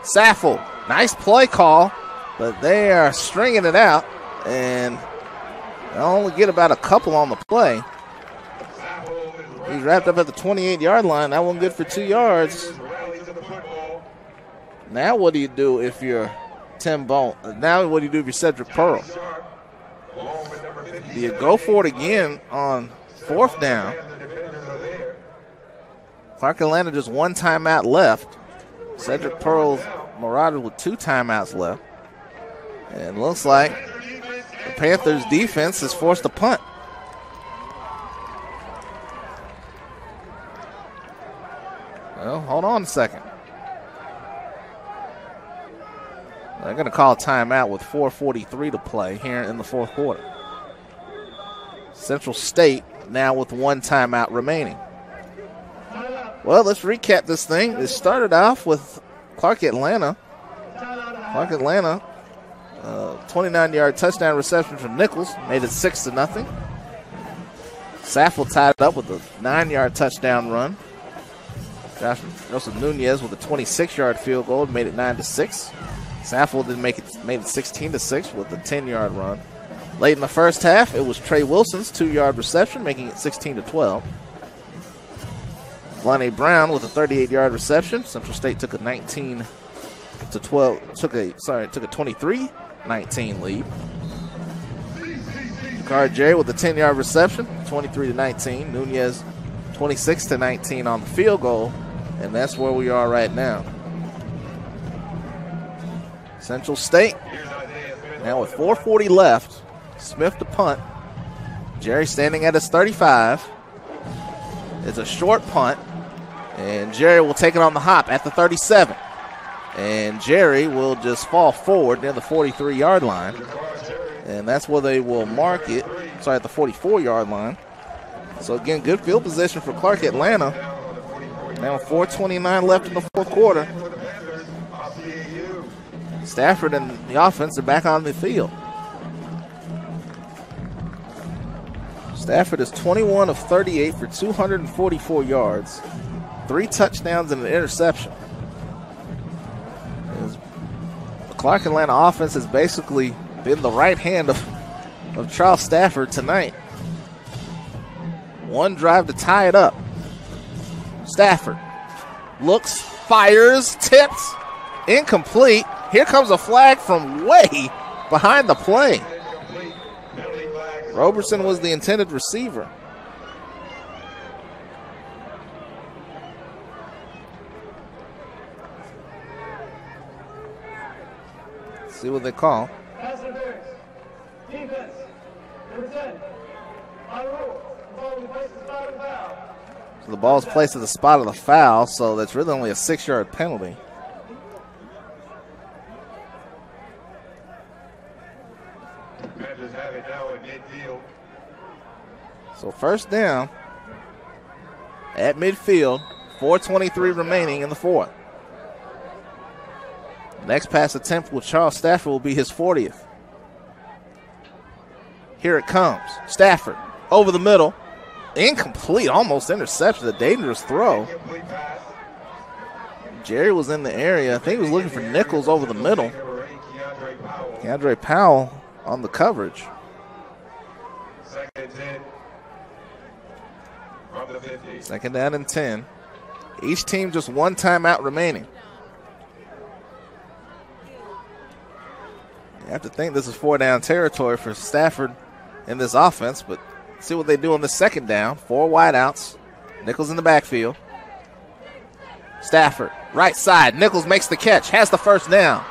Saffel, nice play call, but they are stringing it out, and they only get about a couple on the play. He's wrapped up at the 28-yard line. That one good for 2 yards. Now what do you do if you're Tim Bone? Now what do you do if you're Cedric Pearl? Do you go for it again on 4th down? Clark Atlanta just 1 timeout left. Cedric Pearl's Maruarders with 2 timeouts left. And it looks like the Panthers defense is forced to punt. Well, hold on a second. They're going to call a timeout with 4:43 to play here in the 4th quarter. Central State now with 1 timeout remaining. Well, let's recap this thing. It started off with Clark Atlanta. Clark Atlanta, 29-yard touchdown reception from Nichols, made it 6-0. Saffel tied it up with a 9-yard touchdown run. Joseph Nunez with a 26-yard field goal made it 9-6. Saffel made it 16-6 with a 10-yard run. Late in the first half, it was Trey Wilson's 2-yard reception, making it 16-12. Lonnie Brown with a 38-yard reception. Central State took a 19-12. Took a 23-19 lead. Jakar Jerry with a 10-yard reception, 23-19. Nunez 26-19 on the field goal, and that's where we are right now. Central State now with 4:40 left. Smith to punt. Jerry standing at his 35. It's a short punt, and Jerry will take it on the hop at the 37. And Jerry will just fall forward near the 43-yard line, and that's where they will mark it. Sorry, at the 44-yard line. So again, good field position for Clark Atlanta. Now 4:29 left in the 4th quarter. Stafford and the offense are back on the field. Stafford is 21 of 38 for 244 yards, 3 touchdowns and an interception. The Clark Atlanta offense has basically been the right hand of Charles Stafford tonight. 1 drive to tie it up. Stafford looks, fires, tips, incomplete. Here comes a flag from way behind the play. Roberson was the intended receiver. Let's see what they call. Defense, number 10. So the ball is placed at the spot of the foul, so that's really only a 6-yard penalty. So first down at midfield, 4:23 remaining in the 4th. Next pass attempt with Charles Stafford will be his 40th. Here it comes. Stafford over the middle. Incomplete, almost interception, a dangerous throw. Jerry was in the area. I think he was looking for Nichols over the middle. Keandre Powell on the coverage. Second down and 10. Each team just 1 timeout remaining. You have to think this is 4-down territory for Stafford in this offense, but see what they do on the 2nd down. 4 wideouts. Nichols in the backfield. Stafford, right side. Nichols makes the catch, has the first down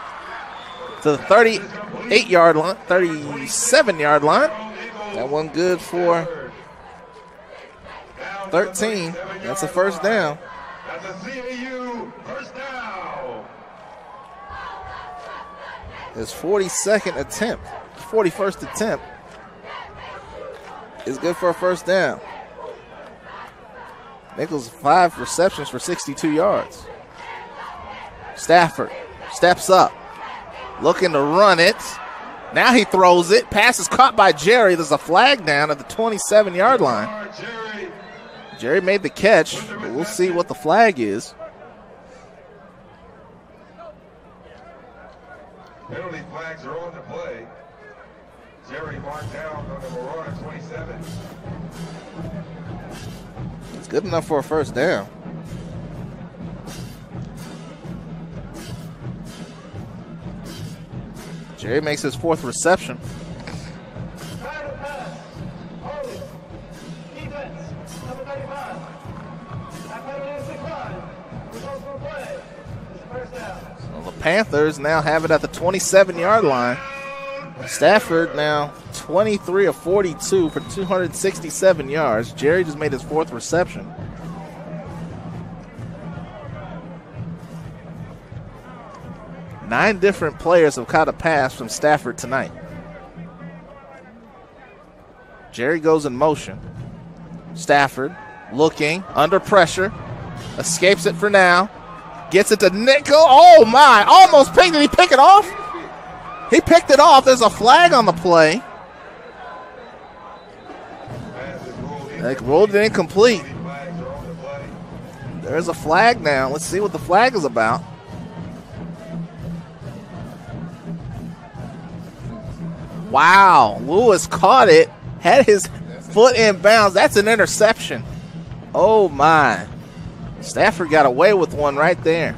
to the 38-yard line, 37-yard line. That one good for 13. That's a first down. That's a CAU first down. His 42nd attempt, 41st attempt is good for a first down. Nichols 5 receptions for 62 yards. Stafford steps up, looking to run it. Now he throws it. Pass is caught by Jerry. There's a flag down at the 27-yard line. Jerry made the catch, but we'll see what the flag is. Penalty flags are on the play. Jerry marked down on the Marauder 27. It's good enough for a first down. Jerry makes his 4th reception. So the Panthers now have it at the 27-yard line. Stafford now 23 of 42 for 267 yards. Jerry just made his 4th reception. Nine different players have caught a pass from Stafford tonight. Jerry goes in motion. Stafford looking, under pressure, escapes it for now, gets it to Nickel. Oh my, almost picked it. Did he pick it off? He picked it off. There's a flag on the play. Like ruled it incomplete. There's a flag now. Let's see what the flag is about. Wow, Lewis caught it, had his foot in bounds. That's an interception. Oh my. Stafford got away with one right there.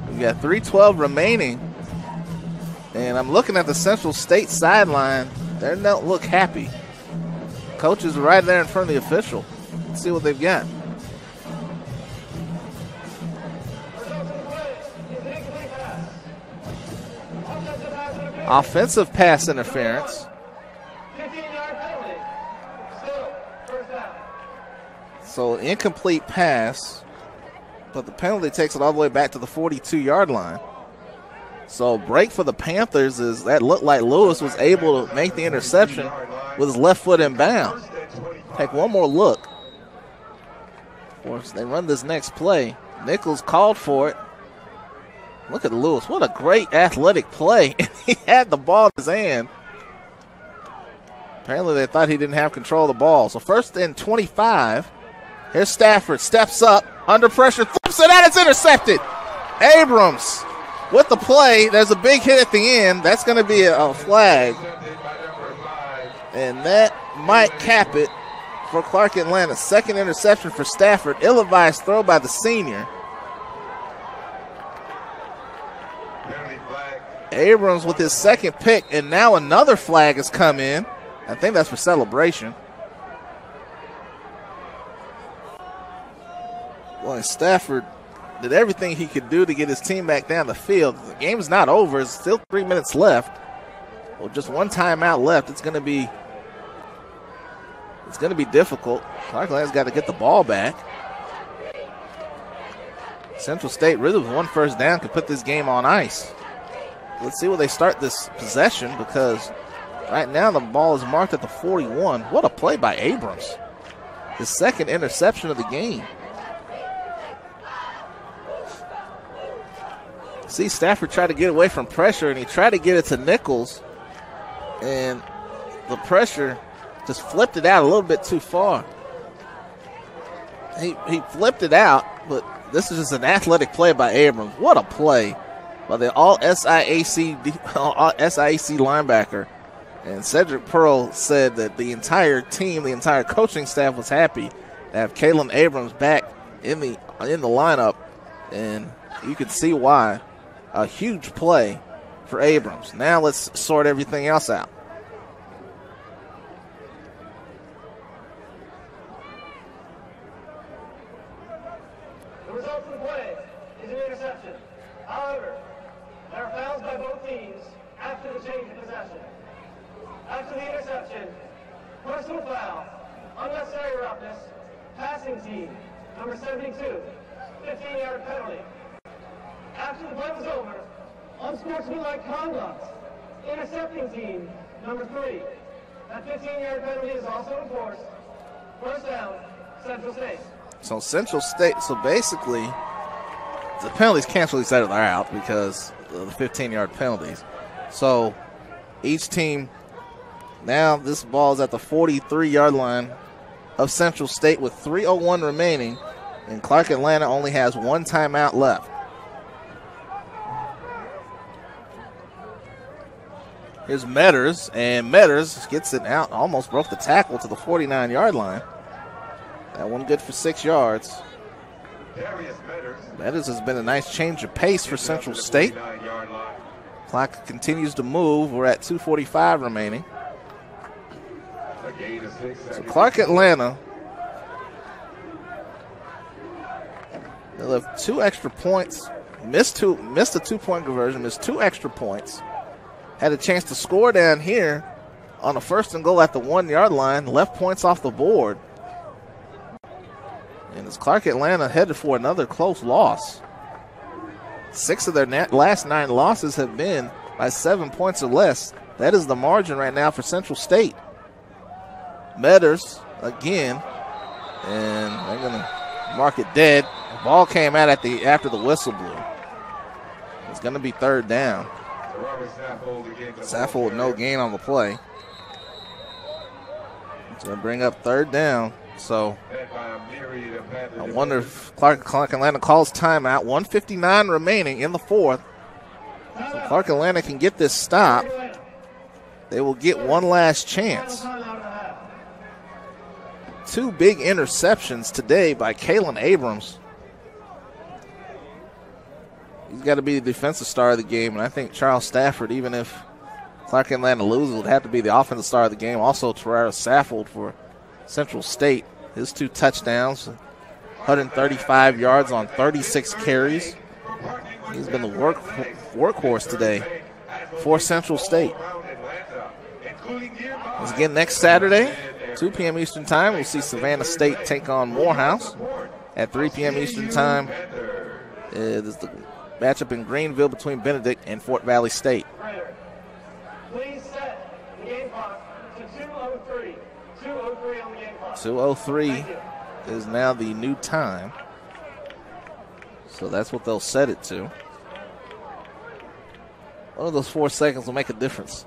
We got 3:12 remaining. And I'm looking at the Central State sideline. They don't look happy. Coach is right there in front of the official. Let's see what they've got. Offensive pass interference. 15-yard penalty. Still, first down. So incomplete pass, but the penalty takes it all the way back to the 42-yard line. So break for the Panthers is that looked like Lewis was able to make the interception with his left foot in bounds. Take one more look. Of course, they run this next play. Nichols called for it. Look at Lewis. What a great athletic play. He had the ball in his hand. Apparently they thought he didn't have control of the ball. So 1st and 25. Here's Stafford. Steps up. Under pressure. Flips it out. It's intercepted. Abrams with the play. There's a big hit at the end. That's going to be a flag. And that might cap it for Clark Atlanta. 2nd interception for Stafford. Ill-advised throw by the senior. Abrams with his 2nd pick, and now another flag has come in. I think that's for celebration. Boy, Stafford did everything he could do to get his team back down the field. The game's not over. There's still 3 minutes left. Well, just one timeout left. It's going to be difficult. Clark Atlanta's got to get the ball back. Central State really with one first down could put this game on ice. Let's see where they start this possession because right now the ball is marked at the 41. What a play by Abrams. His 2nd interception of the game. See, Stafford tried to get away from pressure and he tried to get it to Nichols. And the pressure just flipped it out a little bit too far. He flipped it out, but this is just an athletic play by Abrams. What a play by the all-SIAC linebacker. And Cedric Pearl said that the entire team, the entire coaching staff was happy to have Kalen Abrams back in the lineup. And you can see why. A huge play for Abrams. Now let's sort everything else out. The result of the play is an interception. However, there are fouls by both teams after the change of possession. After the interception, Personal foul. Unnecessary roughness. Passing team. Number 72. 15-yard penalty. After the play was over, unsportsmanlike conduct. Intercepting team. Number 3. That 15-yard penalty is also enforced. First down, Central State. So Central State, so basically, the penalties cancel each other out because of the 15-yard penalties. So each team, now this ball is at the 43-yard line of Central State with 3:01 remaining, and Clark Atlanta only has one timeout left. Here's Metters, and Metters gets it out, almost broke the tackle to the 49-yard line. That one good for 6 yards. Metters has been a nice change of pace for Central State. Clock continues to move. We're at 2:45 remaining. So Clark Atlanta, they left 2 extra points, missed a 2-point conversion, missed 2 extra points. Had a chance to score down here on a 1st and goal at the 1-yard line, left points off the board. And as Clark Atlanta headed for another close loss. 6 of their last 9 losses have been by 7 points or less. That is the margin right now for Central State. Metters again, and they're going to mark it dead. The ball came out after the whistle blew. It's going to be 3rd down. Saffold with no gain on the play. It's going to bring up 3rd down. So I wonder if Clark Atlanta calls timeout. 1:59 remaining in the 4th. So Clark Atlanta can get this stop. They will get one last chance. 2 big interceptions today by Kalen Abrams. He's got to be the defensive star of the game, and I think Charles Stafford, even if Clark Atlanta loses, would have to be the offensive star of the game. Also, Terrell Saffold for Central State. His 2 touchdowns, 135 yards on 36 carries. He's been the workhorse today for Central State. Once again, next Saturday, 2 p.m. Eastern Time, we'll see Savannah State take on Morehouse. At 3 p.m. Eastern Time, it is the matchup in Greenville between Benedict and Fort Valley State. Please set the game clock to 2:03. 2:03 on the game clock. 2:03 is now the new time. So that's what they'll set it to. One of those 4 seconds will make a difference.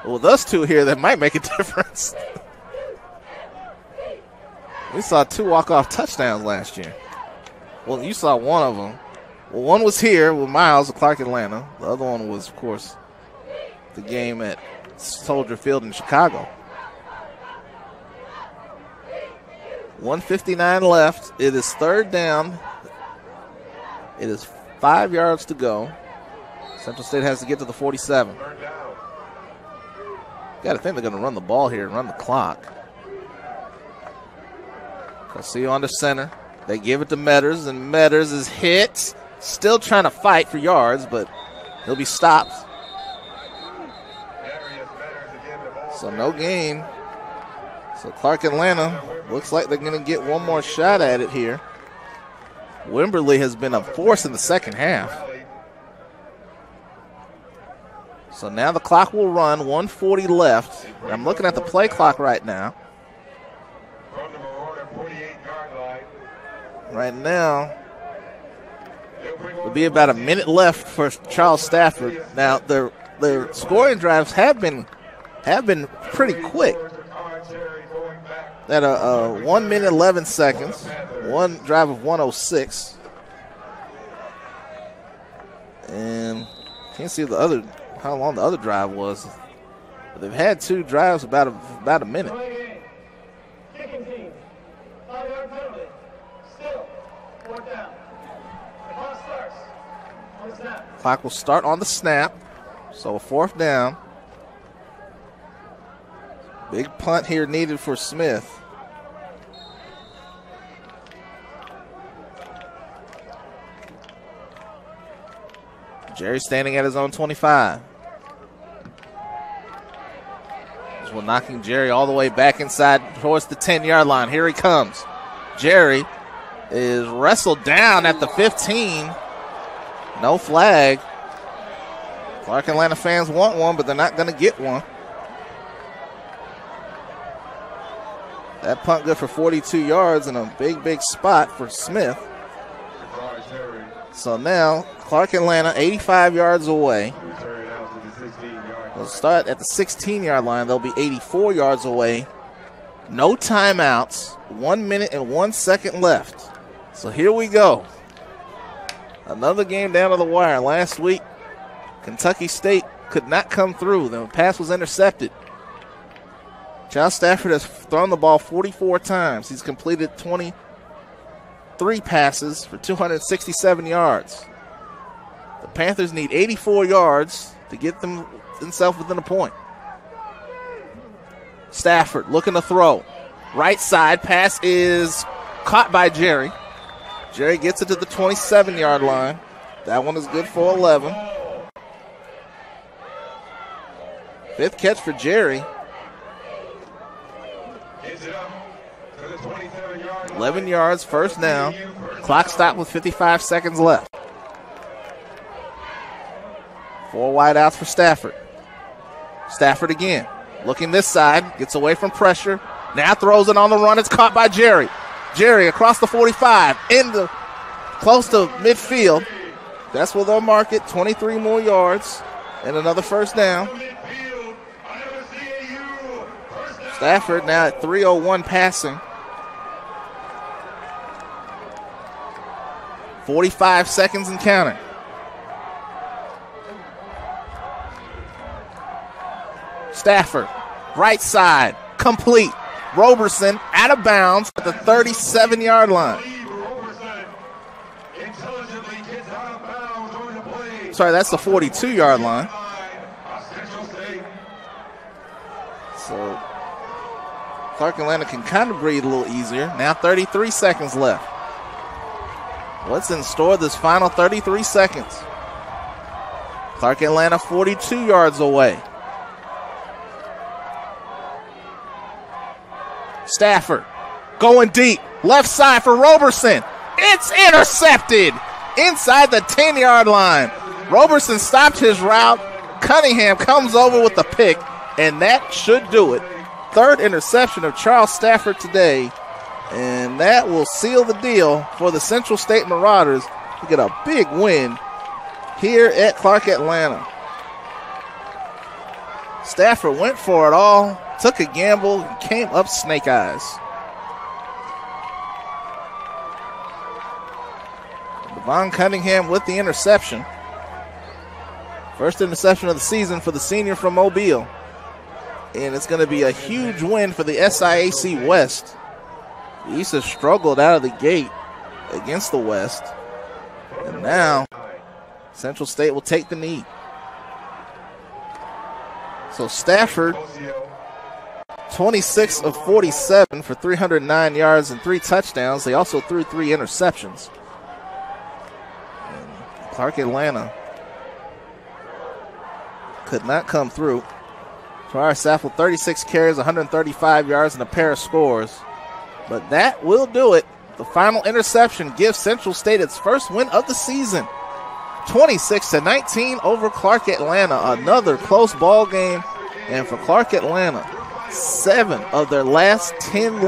Well, with us 2 here, that might make a difference. We saw 2 walk-off touchdowns last year. Well, you saw one of them. Well, one was here with Miles of Clark Atlanta. The other one was, of course, the game at Soldier Field in Chicago. 1:59 left. It is 3rd down. It is 5 yards to go. Central State has to get to the 47. Got to think they're going to run the ball here and run the clock. Garcia on the center. They give it to Metters, and Metters is hit. Still trying to fight for yards, but he'll be stopped. So no gain. So Clark Atlanta looks like they're going to get one more shot at it here. Wimberly has been a force in the second half. So now the clock will run, 1:40 left. I'm looking at the play clock right now. Right now, it'll be about a minute left for Charles Stafford. Now, their scoring drives have been pretty quick. At 1 minute 11 seconds, one drive of 106, and can't see how long the other drive was. But they've had 2 drives about a minute. Kicking team, 5-yard penalty. Still, 4th down. The clock starts on the snap. Clock will start on the snap, so a 4th down. Big punt here needed for Smith. Jerry standing at his own 25. This one knocking Jerry all the way back inside towards the 10-yard line. Here he comes. Jerry is wrestled down at the 15. No flag. Clark Atlanta fans want one, but they're not going to get one. That punt good for 42 yards and a big spot for Smith. So now Clark Atlanta 85 yards away. They'll start at the 16-yard line. They'll be 84 yards away. No timeouts. 1 minute and 1 second left. So here we go. Another game down to the wire. Last week, Kentucky State could not come through. The pass was intercepted. Charles Stafford has thrown the ball 44 times. He's completed 23 passes for 267 yards. The Panthers need 84 yards to get themselves within a point. Stafford looking to throw. Right side pass is caught by Jerry. Jerry gets it to the 27-yard line. That one is good for 11. Fifth catch for Jerry. 11 yards, first down. Clock stopped with 55 seconds left. 4 wide outs for Stafford. Stafford again. Looking this side. Gets away from pressure. Now throws it on the run. It's caught by Jerry. Jerry across the 45. Close to midfield. That's where they'll mark it. 23 more yards. And another first down. Stafford now at 3:01 passing. 45 seconds and counting. Stafford, right side, complete. Roberson out of bounds at the 37-yard line. Sorry, that's the 42-yard line. So Clark Atlanta can kind of breathe a little easier. Now 33 seconds left. What's in store this final 33 seconds? Clark Atlanta 42 yards away. Stafford going deep. Left side for Roberson. It's intercepted inside the 10-yard line. Roberson stopped his route. Cunningham comes over with the pick, and that should do it. Third interception of Charles Stafford today, and that will seal the deal for the Central State Marauders to get a big win here at Clark Atlanta. Stafford went for it all, took a gamble, and came up snake eyes. Devon Cunningham with the interception. First interception of the season for the senior from Mobile. And it's going to be a huge win for the SIAC West. The East has struggled out of the gate against the West. And now Central State will take the knee. So Stafford, 26 of 47 for 309 yards and 3 touchdowns. They also threw 3 interceptions. And Clark Atlanta could not come through. Prior Saffel, 36 carries, 135 yards, and a pair of scores. But that will do it. The final interception gives Central State its first win of the season. 26-19 over Clark Atlanta. Another close ball game. And for Clark Atlanta, 7 of their last 10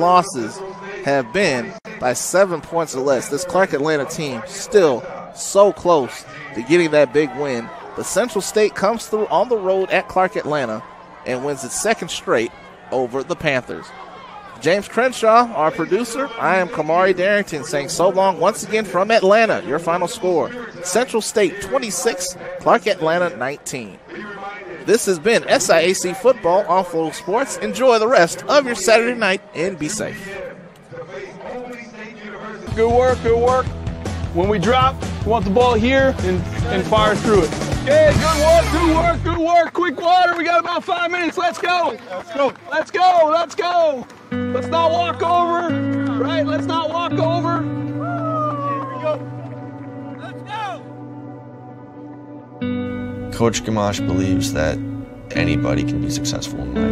losses have been by 7 points or less. This Clark Atlanta team still so close to getting that big win. But Central State comes through on the road at Clark Atlanta and wins its second straight over the Panthers. James Crenshaw, our producer, I am Kamari Darrington saying so long once again from Atlanta. Your final score, Central State 26, Clark Atlanta 19. This has been SIAC Football on Flow Sports. Enjoy the rest of your Saturday night and be safe. Good work, good work. When we drop, we want the ball here and fire through it. Okay, good work, good work, good work. Quick water, we got about 5 minutes. Let's go. Let's go. Let's go, let's go. Let's not walk over, right? Let's not walk over. Here we go. Let's go. Coach Gamache believes that anybody can be successful in life.